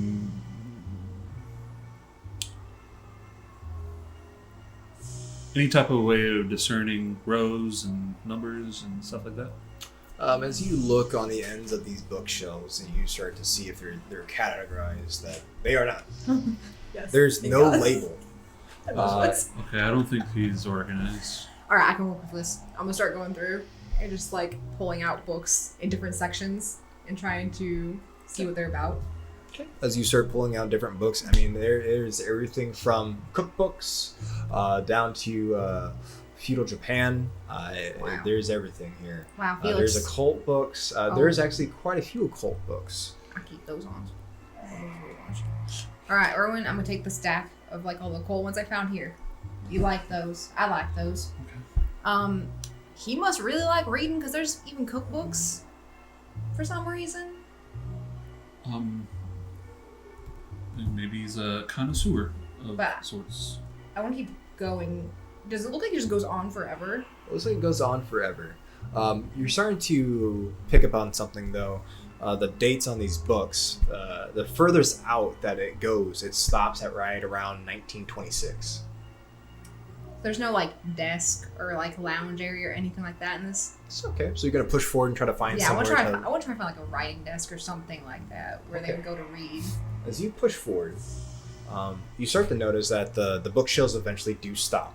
any type of way of discerning rows and numbers and stuff like that? As you look on the ends of these bookshelves, and you start to see if they're categorized, that they are not. Yes, There's no label. Okay, I don't think he's organized. Alright, I can work with this. I'm gonna start going through and just like pulling out books in different sections and trying to see what they're about. As you start pulling out different books, there's everything from cookbooks down to feudal Japan. Wow. There's everything here. Wow, Felix. There's occult books. There's actually quite a few occult books. I keep those on. Alright, Erwin, I'm gonna take the stack of like all the cool ones I found here. You like those. I like those. Okay. He must really like reading because there's even cookbooks for some reason. Maybe he's a connoisseur of But- sorts. I want to keep going. Does it look like it just goes on forever? It looks like it goes on forever. You're starting to pick up on something though. The dates on these books, the furthest out that it goes, it stops at right around 1926. There's no like desk or like lounge area or anything like that in this. It's okay. So you're gonna push forward and try to find Yeah, I somewhere. want to try to find like a writing desk or something like that where they would go to read. As you push forward, you start to notice that the bookshelves eventually do stop,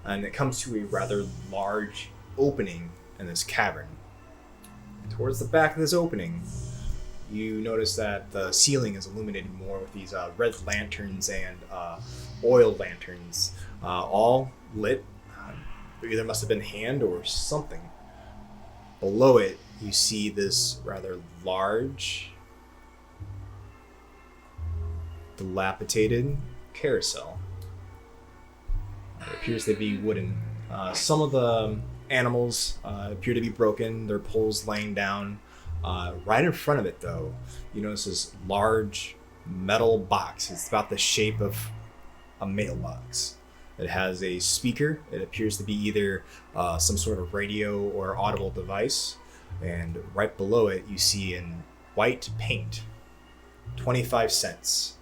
and it comes to a rather large opening in this cavern. Towards the back of this opening, you notice that the ceiling is illuminated more with these red lanterns and oil lanterns, all lit. Either must have been hand or something. Below it, you see this rather large, dilapidated carousel. It appears to be wooden. Some of the animals appear to be broken, their poles laying down. Right in front of it, though, you notice this large metal box. It's about the shape of a mailbox. It has a speaker. It appears to be either some sort of radio or audible device. And right below it, you see in white paint, 25 cents.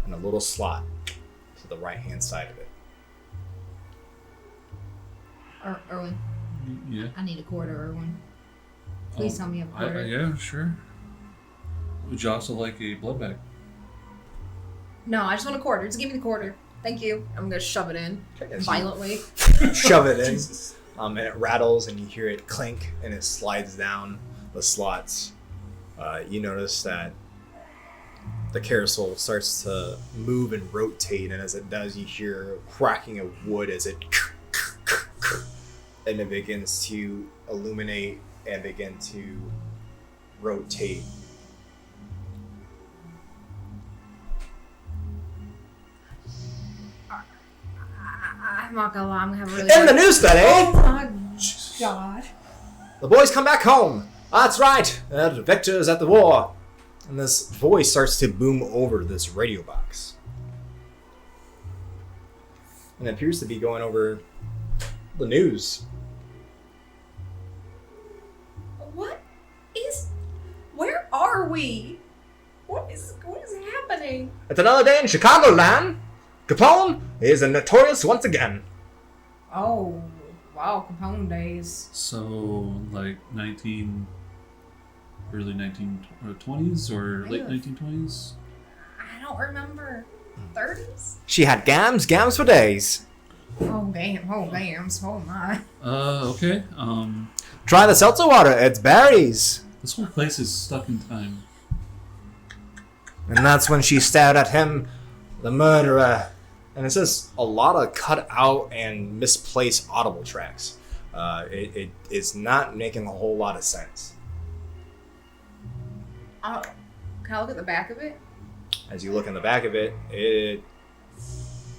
And a little slot to the right-hand side of it. Erwin. Yeah. I need a quarter, Erwin. Please tell me a quarter. Yeah, sure. Would you also like a blood bag? No, I just want a quarter. Just give me the quarter. Thank you. I'm gonna shove it in violently. Shove it in. And it rattles and you hear it clink and it slides down the slots. You notice that the carousel starts to move and rotate, and as it does, you hear cracking of wood as it and it begins to illuminate and begin to rotate. I'm not gonna lie, I'm gonna have a really In the news today, Oh my god. the boys come back home. That's right, the victors at the war. And this voice starts to boom over this radio box. And it appears to be going over the news. Where are we? What is happening? It's another day in Chicagoland. Capone is notorious once again. Oh, wow, Capone days. So, like early 1920s or late 1920s? I don't remember. 30s? She had gams for days. Oh, damn. Oh, damn. Oh, my. Okay. Try the seltzer water, it's berries. This whole place is stuck in time. And that's when she stared at him, the murderer. And it says a lot of cut out and misplaced audible tracks. It is not making a whole lot of sense. Can I look at the back of it? As you look in the back of it, it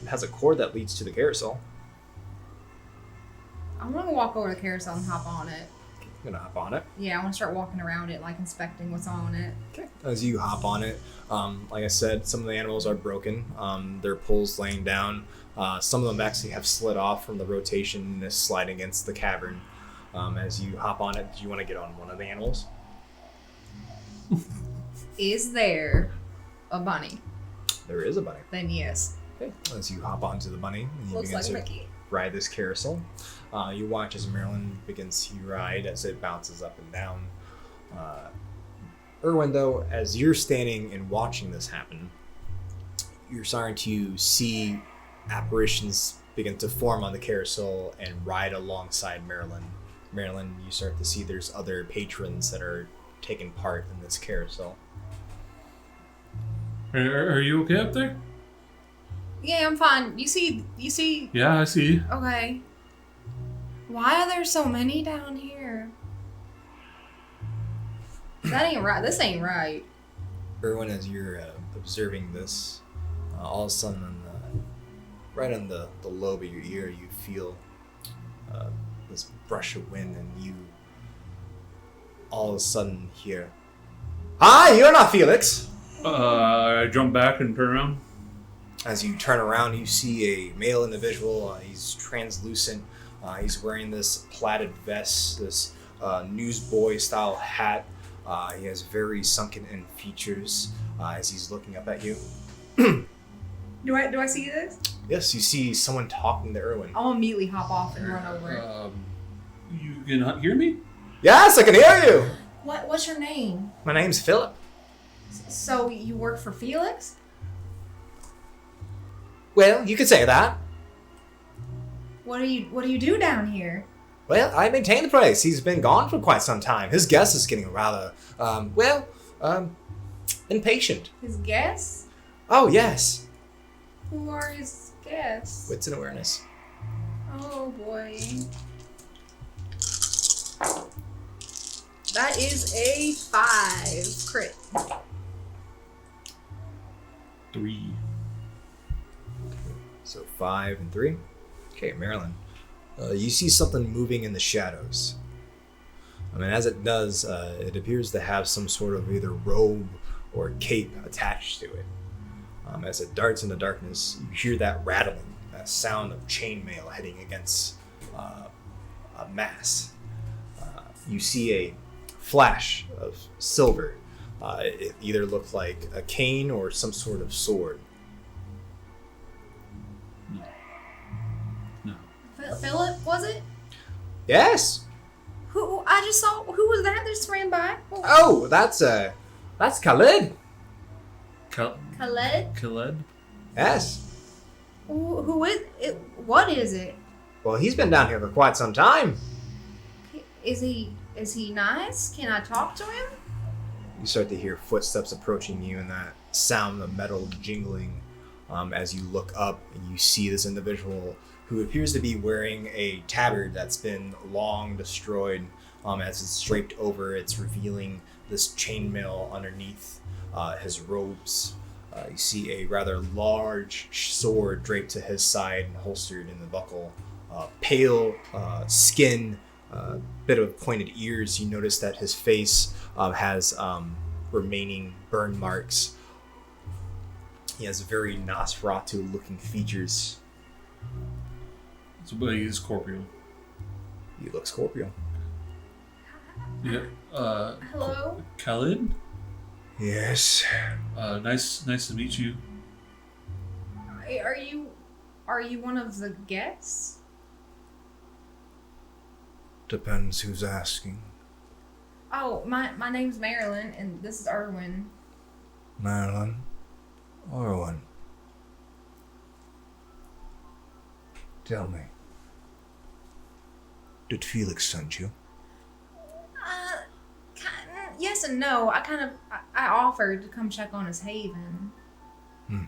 has a cord that leads to the carousel. I want to walk over to the carousel and hop on it. I'm gonna hop on it. Yeah, I want to start walking around it, like inspecting what's on it. Okay. As you hop on it, like I said, some of the animals are broken. Their poles laying down. Some of them actually have slid off from the rotation and is sliding against the cavern. As you hop on it, do you want to get on one of the animals? Is there a bunny? There is a bunny. Then yes. Okay. As you hop onto the bunny and you Looks begin like to Mickey. ride this carousel, you watch as Marilyn begins to ride as it bounces up and down. Erwin, though, as you're standing and watching this happen, you're starting to see apparitions begin to form on the carousel and ride alongside Marilyn. Marilyn, you start to see there's other patrons that are taking part in this carousel. Are you okay up there? Yeah, I'm fine. You see? Yeah, I see. Okay. Why are there so many down here? That ain't right. This ain't right. Erwin, as you're observing this, all of a sudden, right on the lobe of your ear, you feel this brush of wind, and you all of a sudden hear, "Hi, you're not Felix!" I jump back and turn around. As you turn around, you see a male individual. He's translucent. He's wearing this plaited vest, this newsboy-style hat. He has very sunken-in features as he's looking up at you. Do I see this? Yes, you see someone talking to Erwin. I'll immediately hop off and run over. You can hear me? Yes, I can hear you! What's your name? My name's Philip. So you work for Felix? Well, you could say that. What do you do down here? Well, I maintain the place. He's been gone for quite some time. His guest is getting rather, impatient. His guests? Oh, yes. Who are his guests? Wits and awareness. Oh boy. That is a 5 crit. 3. So 5 and 3. Okay, Marilyn. You see something moving in the shadows. I mean, as it does, it appears to have some sort of either robe or cape attached to it. As it darts in the darkness, you hear that rattling, that sound of chainmail heading against a mass. You see a flash of silver. It either looked like a cane or some sort of sword. No. Philip, was it? Yes. Who I just saw? Who was that just ran by? Oh, that's Khalid. Khaled? Khaled? Yes. Who is it? What is it? Well, he's been down here for quite some time. Is he nice? Can I talk to him? You start to hear footsteps approaching you and that sound of metal jingling as you look up and you see this individual who appears to be wearing a tabard that's been long destroyed. As it's draped over, it's revealing this chainmail underneath his robes. You see a rather large sword draped to his side and holstered in the buckle. Pale skin, bit of pointed ears. You notice that his face has remaining burn marks. He has very Nosferatu-looking features. So, but he's Scorpio. You look Scorpio. Yeah. Hello? Khalid? Yes. Nice to meet you. Are you one of the guests? Depends who's asking. Oh, my name's Marilyn, and this is Erwin. Marilyn. Erwin. Tell me. Did Felix send you? Yes and no. I offered to come check on his haven. And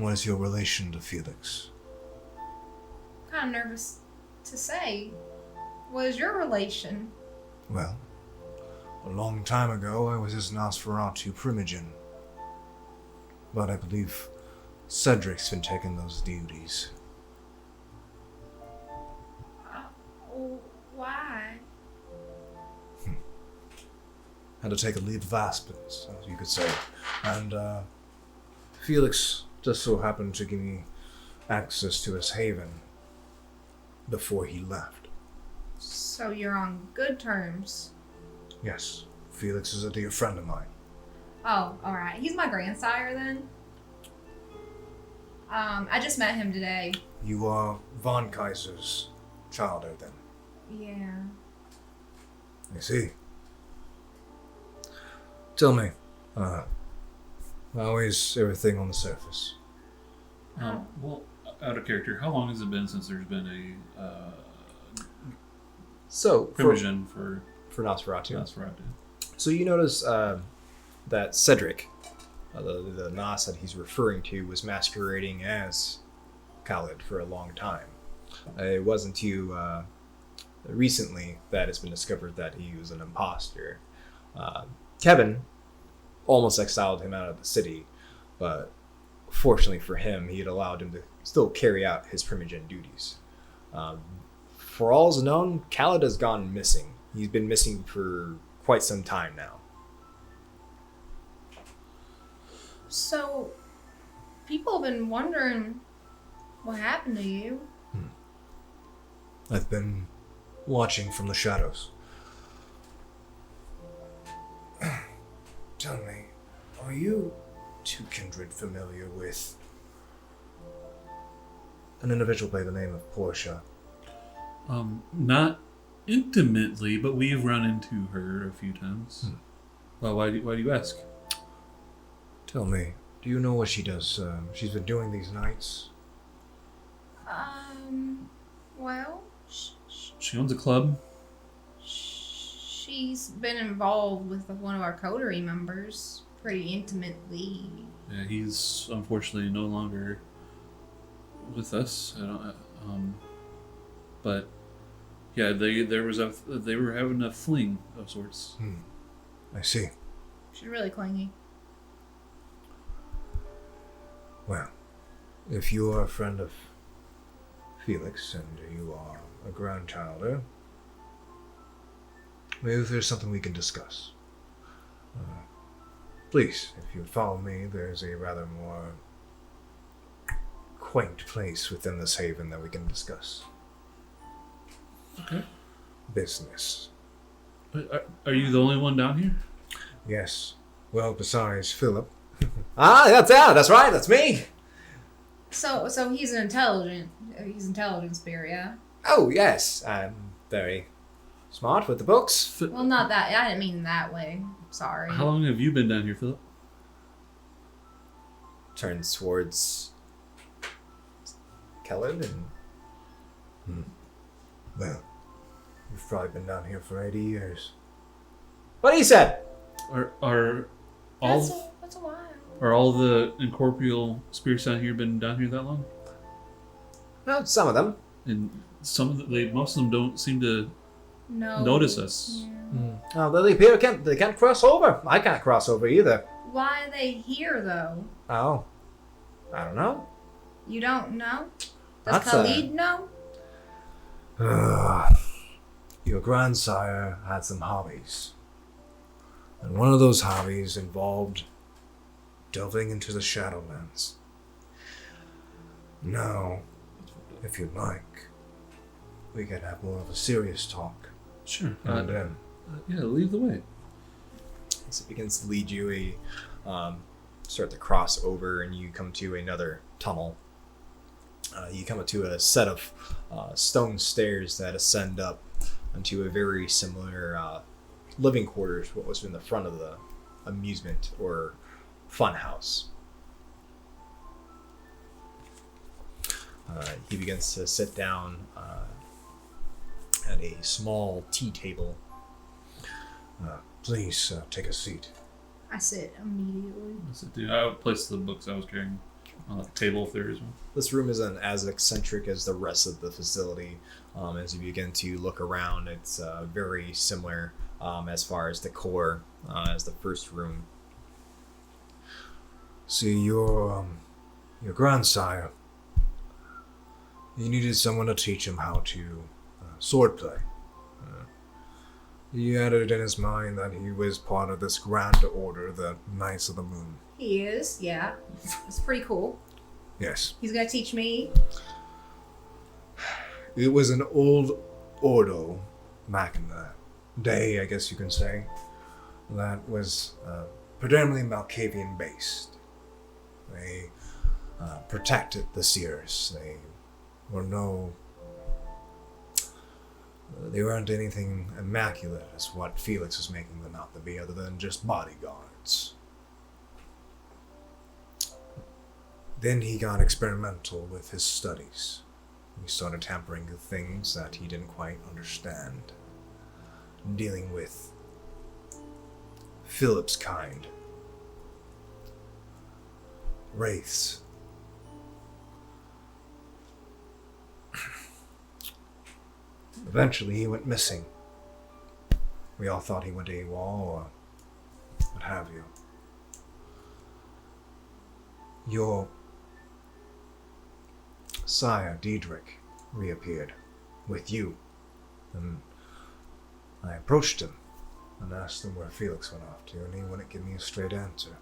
what is your relation to Felix? Kind of nervous to say. What is your relation? Well, a long time ago I was his Nosferatu primogen. But I believe Cedric's been taking those duties. Why? Had to take a leave of absence, as you could say. And Felix just so happened to give me access to his haven before he left. So you're on good terms. Yes, Felix is a dear friend of mine. Oh, alright. He's my grandsire then. I just met him today. You are Von Kaiser's child, then? Yeah. I see. Tell me, how is everything on the surface? Well, out of character, how long has it been since there's been a primogen for Nosferatu? So you notice that Cedric, the Nos that he's referring to, was masquerading as Khalid for a long time. It wasn't too recently that it's been discovered that he was an imposter. Kevin almost exiled him out of the city, but fortunately for him, he had allowed him to still carry out his primogen duties. For all is known, Khalid has gone missing. He's been missing for quite some time now. So, people have been wondering what happened to you. I've been watching from the shadows. Tell me, are you two kindred familiar with an individual by the name of Portia? Not intimately, but we've run into her a few times. Well, why do you ask? Tell me, do you know what she does? She's been doing these nights? Well, She owns a club. she's been involved with one of our coterie members pretty intimately. Yeah, he's unfortunately no longer with us. I don't. But yeah, they were having a fling of sorts. I see. She's really clingy. Well, if you are a friend of Felix and you are a grandchilder, maybe there's something we can discuss. Please, if you follow me, there's a rather more quaint place within this haven that we can discuss. Okay. Business. But are you the only one down here? Yes. Well, besides Philip. That's right, that's me. So he's he's intelligent spirit, yeah? Oh, yes, I'm very smart with the books. Well, not that, I didn't mean that way. Sorry. How long have you been down here, Philip? Turns towards Caleb and... Well, you've probably been down here for 80 years. What he said? Are That's a while. Are all the incorporeal spirits down here been down here that long? Well, some of them. And most of them don't seem to No. notice us. Yeah. Oh, they appear they can't cross over. I can't cross over either. Why are they here, though? Oh, I don't know. You don't know? Does That's Khalid know? Your grandsire had some hobbies. And one of those hobbies involved delving into the Shadowlands. Now, if you'd like, we could have more of a serious talk. Sure. And then, Yeah, lead the way. So it begins to lead you start to cross over, and you come to another tunnel. You come to a set of stone stairs that ascend up into a very similar living quarters, what was in the front of the amusement or fun house. He begins to sit down at a small tea table. please take a seat. I sit immediately. I would place the books I was carrying on the table if there is one. This room isn't as eccentric as the rest of the facility. As you begin to look around, it's very similar as far as decor as the first room. See, your grandsire, he needed someone to teach him how to swordplay. He had it in his mind that he was part of this grand order, the Knights of the Moon. He is, yeah. It's pretty cool. Yes. He's gonna teach me. It was an old ordo back in the day, I guess you can say, that was predominantly Malkavian based. They protected the seers. They weren't anything immaculate as what Felix was making them out to be, other than just bodyguards. Then he got experimental with his studies. He started tampering with things that he didn't quite understand, dealing with Philip's kind, wraiths. Eventually he went missing. We all thought he went AWOL or what have you. Your sire, Diedrich, reappeared with you, and I approached him and asked him where Felix went off to, and he wouldn't give me a straight answer.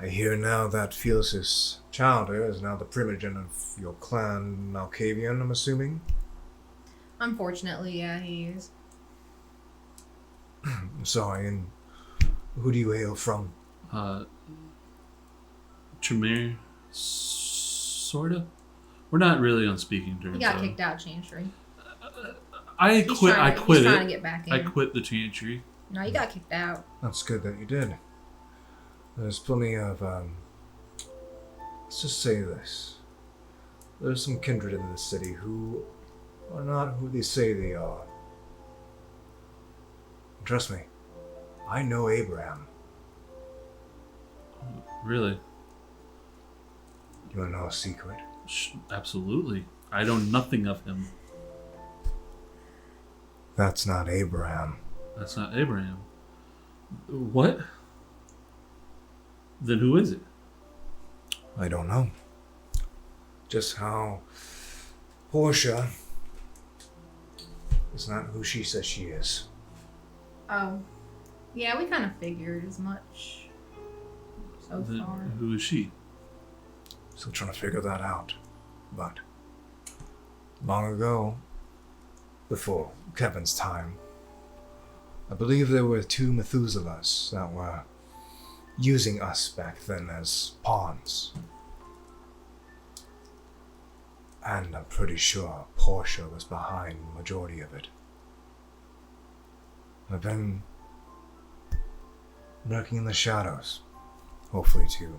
I hear now that Felix's childer is now the primogen of your clan Malkavian, I'm assuming? Unfortunately, yeah, he is. I'm sorry, and who do you hail from? Tremere, sorta. We're not really on speaking terms. He got though. kicked out of Chantry. I He's quit. trying I to- quit he's it. trying to get back in. I quit the Chantry. No, you got kicked out. That's good that you did. There's plenty of, let's just say this. There's some kindred in the city who are not who they say they are. Trust me, I know Abraham. Really? You wanna know a secret? Absolutely. I know nothing of him. That's not Abraham. That's not Abraham. What? Then who is it? I don't know. Just how Portia is not who she says she is. Oh. Yeah, we kind of figured as much so Then far. who is she? Still trying to figure that out. But long ago, before Kevin's time, I believe there were 2 Methuselahs that were using us back then as pawns. And I'm pretty sure Portia was behind the majority of it. I've been lurking in the shadows, hopefully to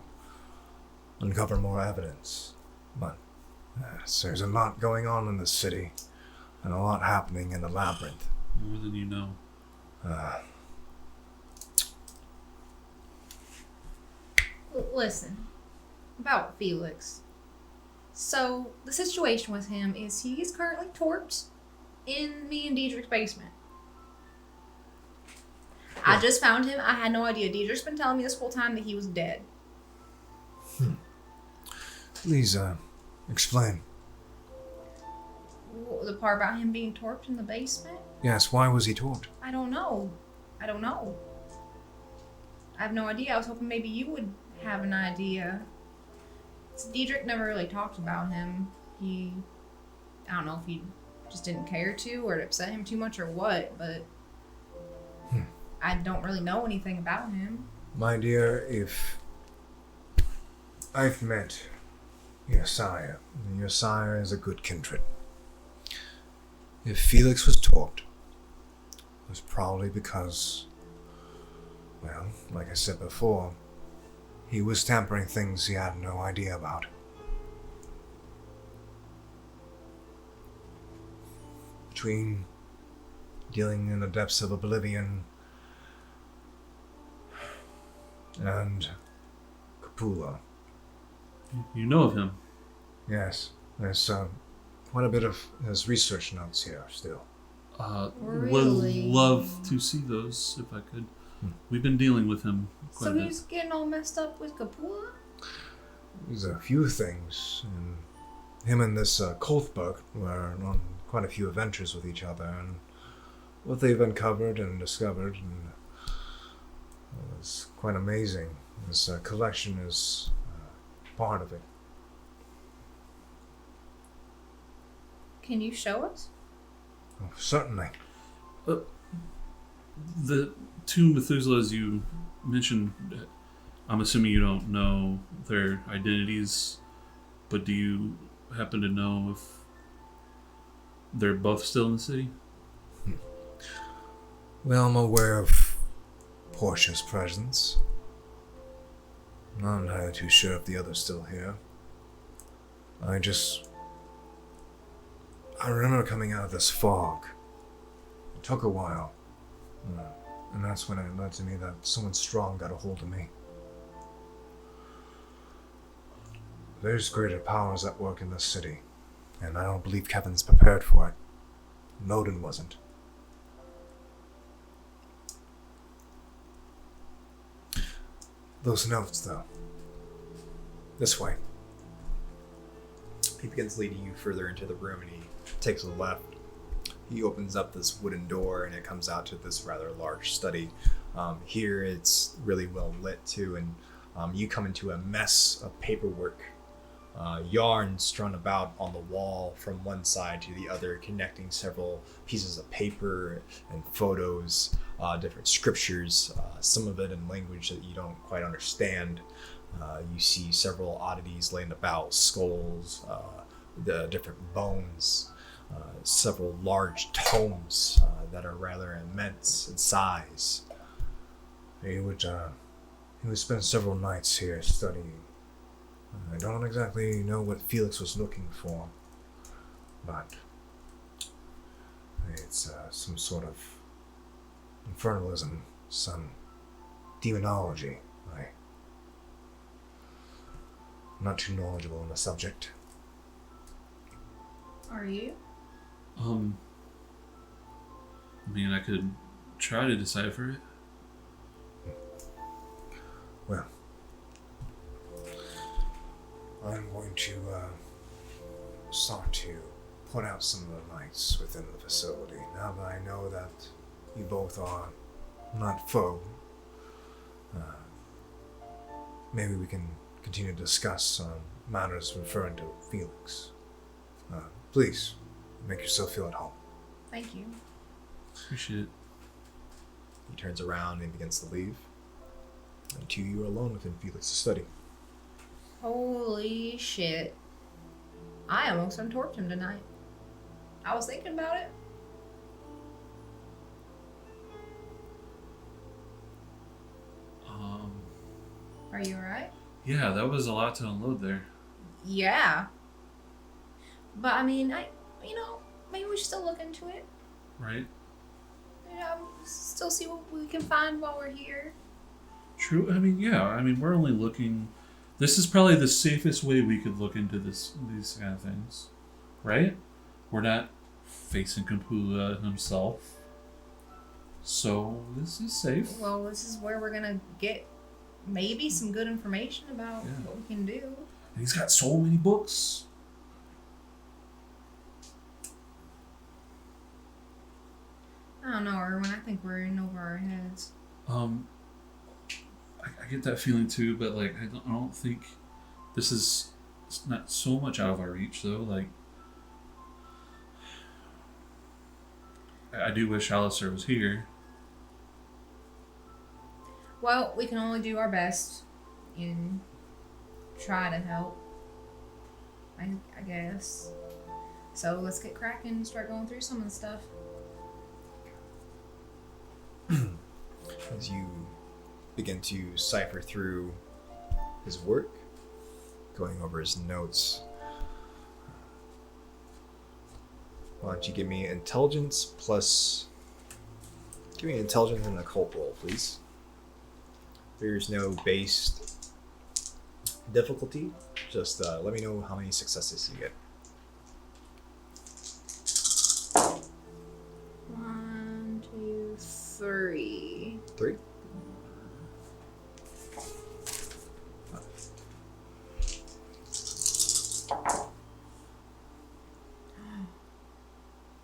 uncover more evidence. But there's a lot going on in the city, and a lot happening in the labyrinth. More than you know. Listen, about Felix. So, the situation with him is he is currently torped in me and Diedrich's basement. I just found him. I had no idea. Diedrich's been telling me this whole time that he was dead. Please, explain. The part about him being torped in the basement? Yes, why was he tortured? I don't know. I have no idea. I was hoping maybe you would have an idea. Diedrich never really talked about him. I don't know if he just didn't care to or it upset him too much or what, but I don't really know anything about him. My dear, if I've met your sire, and your sire is a good kindred. If Felix was tortured, it was probably because, well, like I said before, he was tampering things he had no idea about. Between dealing in the depths of oblivion and Capula. You know of him. Yes, there's quite a bit of his research notes here still. Really? Would love to see those if I could. We've been dealing with him quite So a bit. he's getting all messed up with Capula? There's a few things, and him and this Kolthberg were on quite a few adventures with each other, and what they've uncovered and discovered and was quite amazing. This collection is part of it. Can you show us? Oh, certainly. The 2 Methuselahs you mentioned, I'm assuming you don't know their identities, but do you happen to know if they're both still in the city? Well, I'm aware of Portia's presence. Not entirely too sure if the other's still here. I remember coming out of this fog. It took a while. And that's when it led to me that someone strong got a hold of me. There's greater powers at work in this city, and I don't believe Kevin's prepared for it. Noden wasn't. Those notes, though. This way. He begins leading you further into the room, and he takes a left. He opens up this wooden door, and it comes out to this rather large study. Here it's really well lit too, and you come into a mess of paperwork. Yarn strewn about on the wall from one side to the other, connecting several pieces of paper and photos, different scriptures, some of it in language that you don't quite understand. You see several oddities laying about, skulls, the different bones, several large tomes that are rather immense in size. He would spend several nights here studying. I don't exactly know what Felix was looking for, but it's some sort of infernalism, some demonology. I'm not too knowledgeable on the subject. Are you? I mean, I could try to decipher it. Well, I'm going to start to put out some of the lights within the facility. Now that I know that you both are not foe, maybe we can continue to discuss matters referring to Felix. Please, make yourself feel at home. Thank you. Appreciate it. He turns around and begins to leave. And the two of you are alone within Felix's study. Holy shit. I almost untorped him tonight. I was thinking about it. Are you alright? Yeah, that was a lot to unload there. Yeah. But I mean, maybe we should still look into it. Right? Still see what we can find while we're here. True. I mean, yeah. I mean, we're only looking. This is probably the safest way we could look into these kind of things, right? We're not facing Kapula himself, so this is safe. Well, this is where we're gonna get maybe some good information about what we can do. And he's got so many books. I don't know, Erwin. I think we're in over our heads. I get that feeling too, but like I don't think this is. It's not so much out of our reach though. Like I do wish Alistair was here. Well, we can only do our best and try to help. I guess. So let's get cracking and start going through some of the stuff. As you begin to cipher through his work, going over his notes, why don't you give me intelligence plus... Give me intelligence and occult roll, please. There's no base difficulty. Just let me know how many successes you get. 1, 2, 3. 3?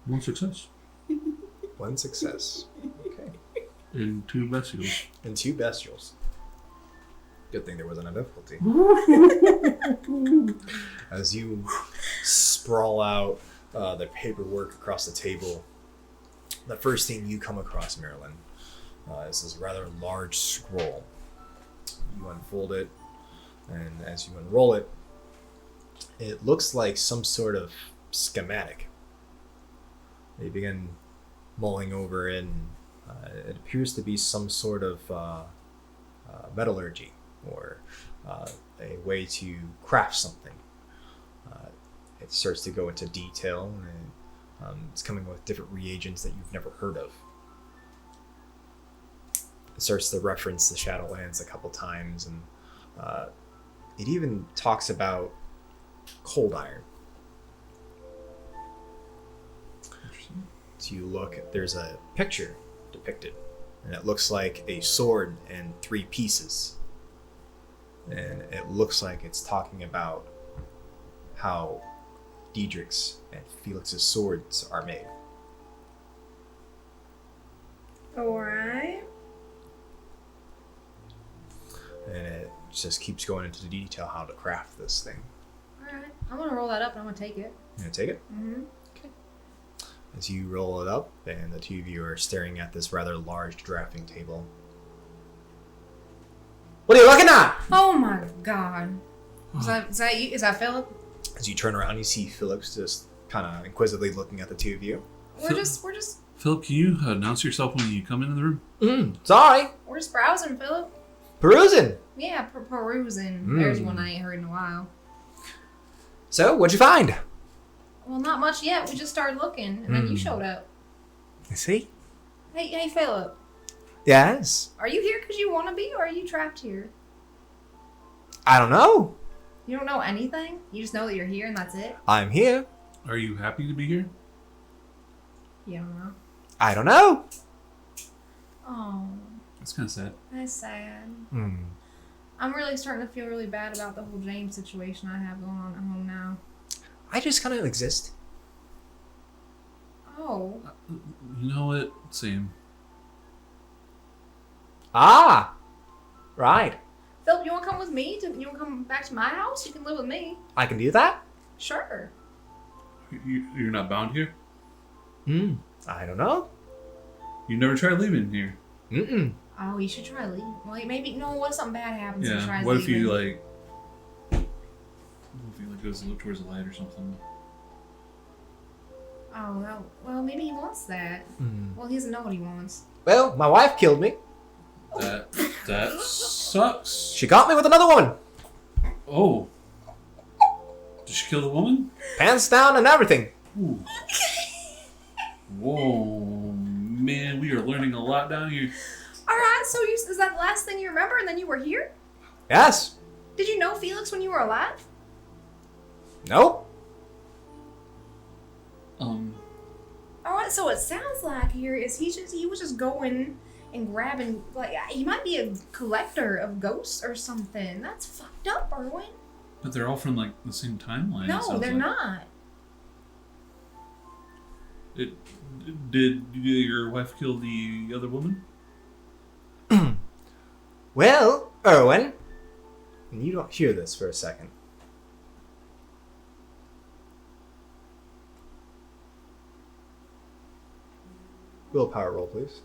One success. 1 success. Okay. And 2 bestials. And 2 bestials. Good thing there wasn't a difficulty. As you sprawl out the paperwork across the table, the first thing you come across, Marilyn, is this rather large scroll. You unfold it, and as you unroll it, it looks like some sort of schematic. They begin mulling over it, and it appears to be some sort of metallurgy, or a way to craft something. It starts to go into detail, and it's coming with different reagents that you've never heard of. It starts to reference the Shadowlands a couple times, and it even talks about cold iron. So you look, there's a picture depicted, and it looks like a sword in 3 pieces. And it looks like it's talking about how Diedrich's and Felix's swords are made. Alright. And it just keeps going into the detail how to craft this thing. Alright. I'm gonna roll that up and I'm gonna take it. You gonna take it? Mm-hmm. Okay. As you roll it up, and the two of you are staring at this rather large drafting table. What are you looking at? Oh my god. Is that you? Is that Philip? As you turn around, you see Phillips just kind of inquisitively looking at the two of you. We're just Philip, can you announce yourself when you come into the room? Sorry. we're just browsing, Philip. Perusing. Yeah, perusing. There's one I ain't heard in a while. So, what'd you find? Well, not much yet. We just started looking, and then you showed up. I see. Hey, Philip. Yes. Are you here because you want to be, or are you trapped here? I don't know. You don't know anything? You just know that you're here, and that's it? I'm here. Are you happy to be here? You don't know. I don't know. Oh, That's kind of sad. that's sad. I'm really starting to feel really bad about the whole James situation I have going on at home now. I just kind of exist. Oh. You know what? Same. Ah. Right. Philip, you want to come with me? You want to come back to my house? You can live with me. I can do that? Sure. You're not bound here? I don't know. You never tried leaving here? Oh, you should try leaving. Well, maybe, no, what if something bad happens and Yeah. tries What if leaving? you like? What if he like goes to look towards the light or something? Oh, well, maybe he wants that. Well, he doesn't know what he wants. Well, my wife killed me. That sucks. She got me with another woman. Oh. Did she kill the woman? Pants down and everything. Ooh. Whoa, man, we are learning a lot down here. Alright, so is that the last thing you remember and then you were here? Yes. Did you know Felix when you were alive? Nope. Alright, so it sounds like here is he was just going and grabbing, like, he might be a collector of ghosts or something. That's fucked up, Erwin. But they're all from like the same timeline. No, they're not. Did your wife kill the other woman? Well, Erwin, and you don't hear this for a second. Willpower roll, please.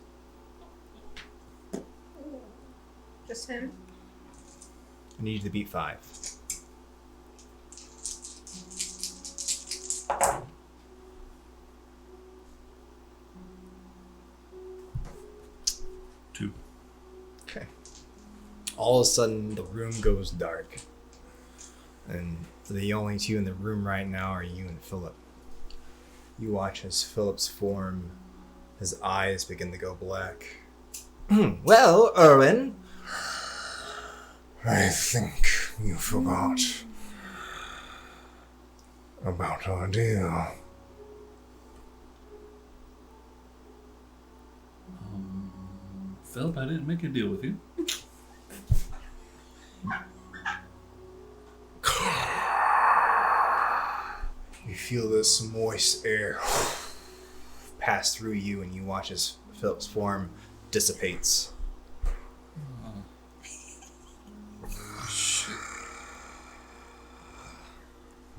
Just him. I need you to beat 5. Two. Okay. All of a sudden, the room goes dark. And the only two in the room right now are you and Philip. You watch as Philip's form, his eyes begin to go black. Well, Erwin. I think you forgot about our deal. Philip, I didn't make a deal with you. You feel this moist air pass through you, and you watch as Philip's form dissipates.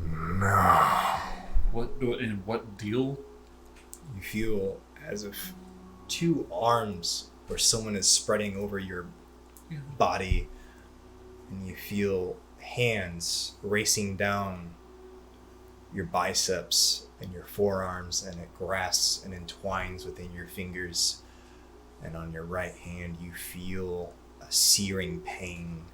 No. What deal? You feel as if 2 arms where someone is spreading over your body, and you feel hands racing down your biceps and your forearms, and it grasps and entwines within your fingers. And on your right hand, you feel a searing pain.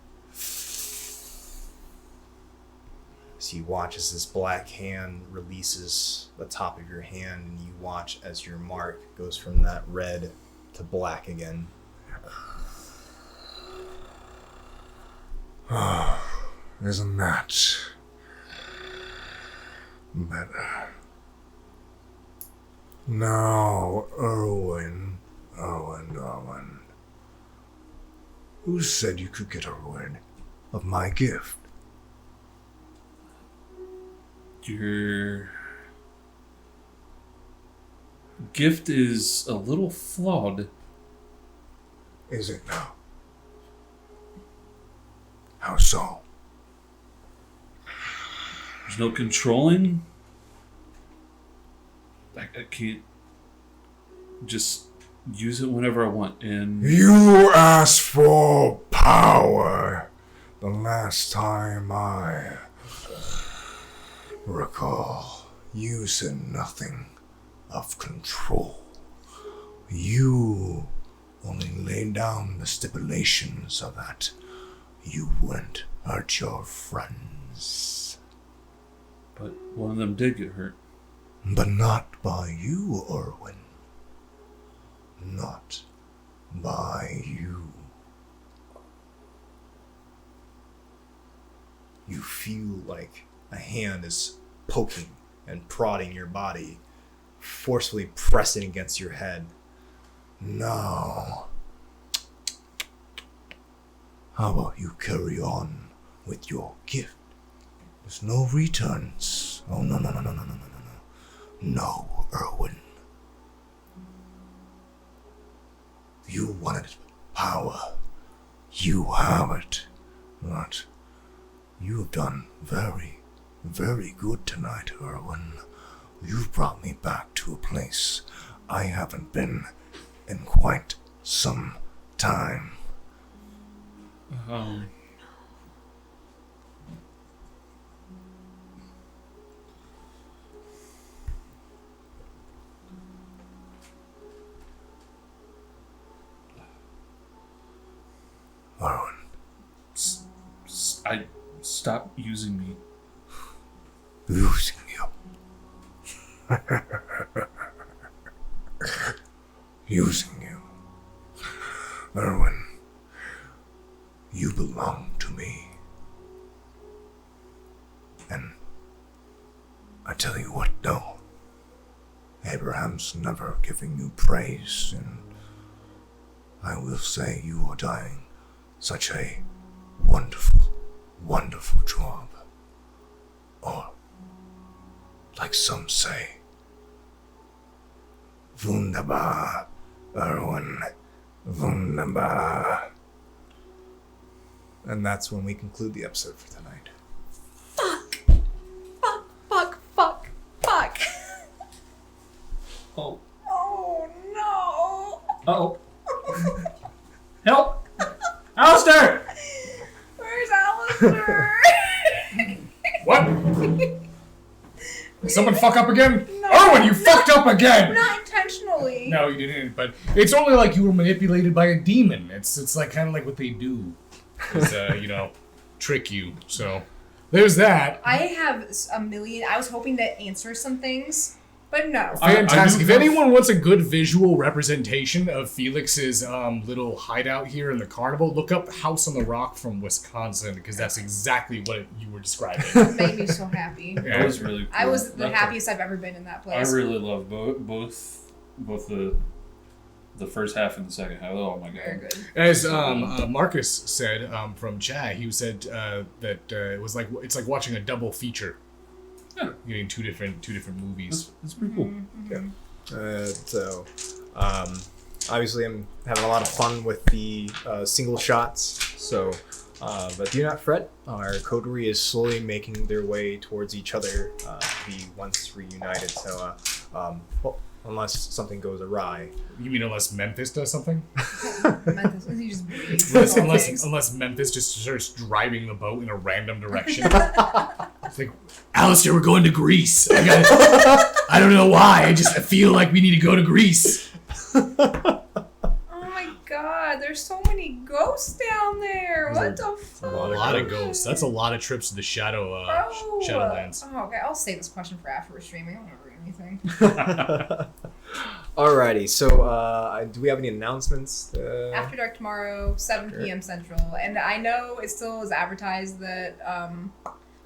So you watch as this black hand releases the top of your hand, and you watch as your mark goes from that red to black again. Isn't that better? Now, Erwin. Who said you could get a word of my gift? Your gift is a little flawed. Is it now? How so? There's no controlling. I can't just use it whenever I want. And You asked for power, the last time I recall, you said nothing of control. You only laid down the stipulation so that you wouldn't hurt your friends. But one of them did get hurt. But not by you, Erwin. Not by you. You feel like a hand is poking and prodding your body, forcefully pressing against your head. Now, how about you carry on with your gift? There's no returns. Oh, no. No, Erwin. You wanted power. You have it. But you've done very, very good tonight, Erwin. You've brought me back to a place I haven't been in quite some time. Erwin. Stop using me. Using you. Using you. Erwin, you belong to me. And I tell you what, though, Abraham's never giving you praise, and I will say you are dying such a wonderful, wonderful job. Or, like some say, wunderbar, Erwin, wunderbar. And that's when we conclude the episode for tonight. Fuck. Oh. Oh no. Uh-oh. Help! Alistair! Where's Alistair? What? Did someone fuck up again? No. Erwin, you fucked up again! Not intentionally. No, you didn't, but it's only like you were manipulated by a demon. It's like kind of like what they do. Is, trick you. So, there's that. I have a million. I was hoping to answer some things, but no. Fantastic. If anyone wants a good visual representation of Felix's little hideout here in the carnival, look up House on the Rock from Wisconsin, because that's exactly what you were describing. It made me so happy. Yeah. That was really cool. I was the happiest I've ever been in that place. I really love both the first half and the second half. Oh my god. Very good. As Marcus said from chat, he said that it was like it's like watching a double feature. Yeah. Getting two different movies. That's pretty cool. Yeah. So, obviously, I'm having a lot of fun with the single shots. So, but do not fret. Our coterie is slowly making their way towards each other to be once reunited. So, well, unless something goes awry. You mean unless Memphis does something? Memphis, he just breathes. unless Memphis just starts driving the boat in a random direction. It's like, Alistair, we're going to Greece. I don't know why. I feel like we need to go to Greece. Oh my god, there's so many ghosts down there. What the fuck? A lot of ghosts. That's a lot of trips to the Shadowlands. Oh, okay. I'll save this question for after we're streaming. I don't want to read anything. Alrighty, so do we have any announcements? After Dark tomorrow, 7 p.m. Central. And I know it still is advertised that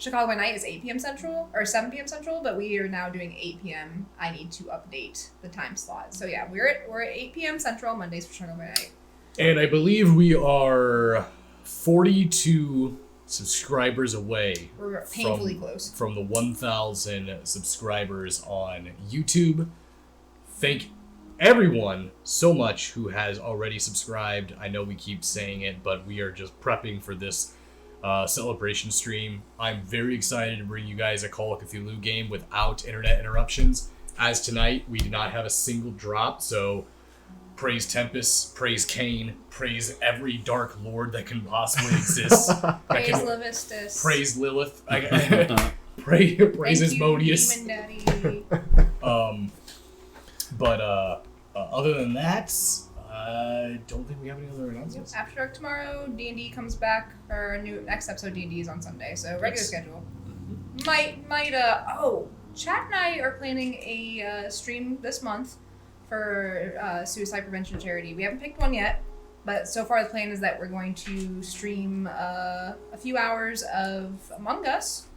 Chicago by Night is 8 p.m. Central, or 7 p.m. Central, but we are now doing 8 p.m. I need to update the time slot. So yeah, we're at 8 p.m. Central, Mondays for Chicago by Night. And I believe we are 42 subscribers away. We're painfully close. From the 1,000 subscribers on YouTube. Thank everyone so much who has already subscribed. I know we keep saying it, but we are just prepping for this celebration stream. I'm very excited to bring you guys a Call of Cthulhu game without internet interruptions. As tonight, we did not have a single drop, so praise Tempest, praise Cain, praise every dark lord that can possibly exist. Praise Levistus. Praise Lilith. Praise Asmodeus. Demon Daddy. But other than that, I don't think we have any other announcements. After dark tomorrow, D&D comes back. Our next episode D&D is on Sunday, so regular schedule. Chad and I are planning a stream this month for suicide prevention charity. We haven't picked one yet, but so far the plan is that we're going to stream a few hours of Among Us,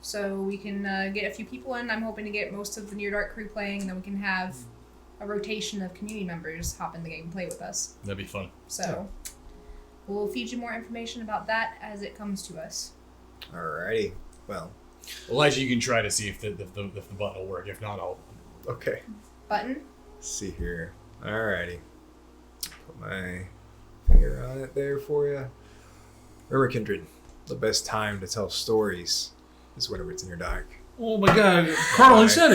so we can get a few people in. I'm hoping to get most of the NearDark crew playing, and then we can have a rotation of community members hop in the game and play with us. That'd be fun. So we'll feed you more information about that as it comes to us. Alrighty. Well, Elijah, you can try to see if the button will work. If not, I'll... Okay. Button? Let's see here. Alrighty. Put my finger on it there for you. Remember, Kindred, the best time to tell stories is whenever it's in your dark. Oh my god, Carl, he said it.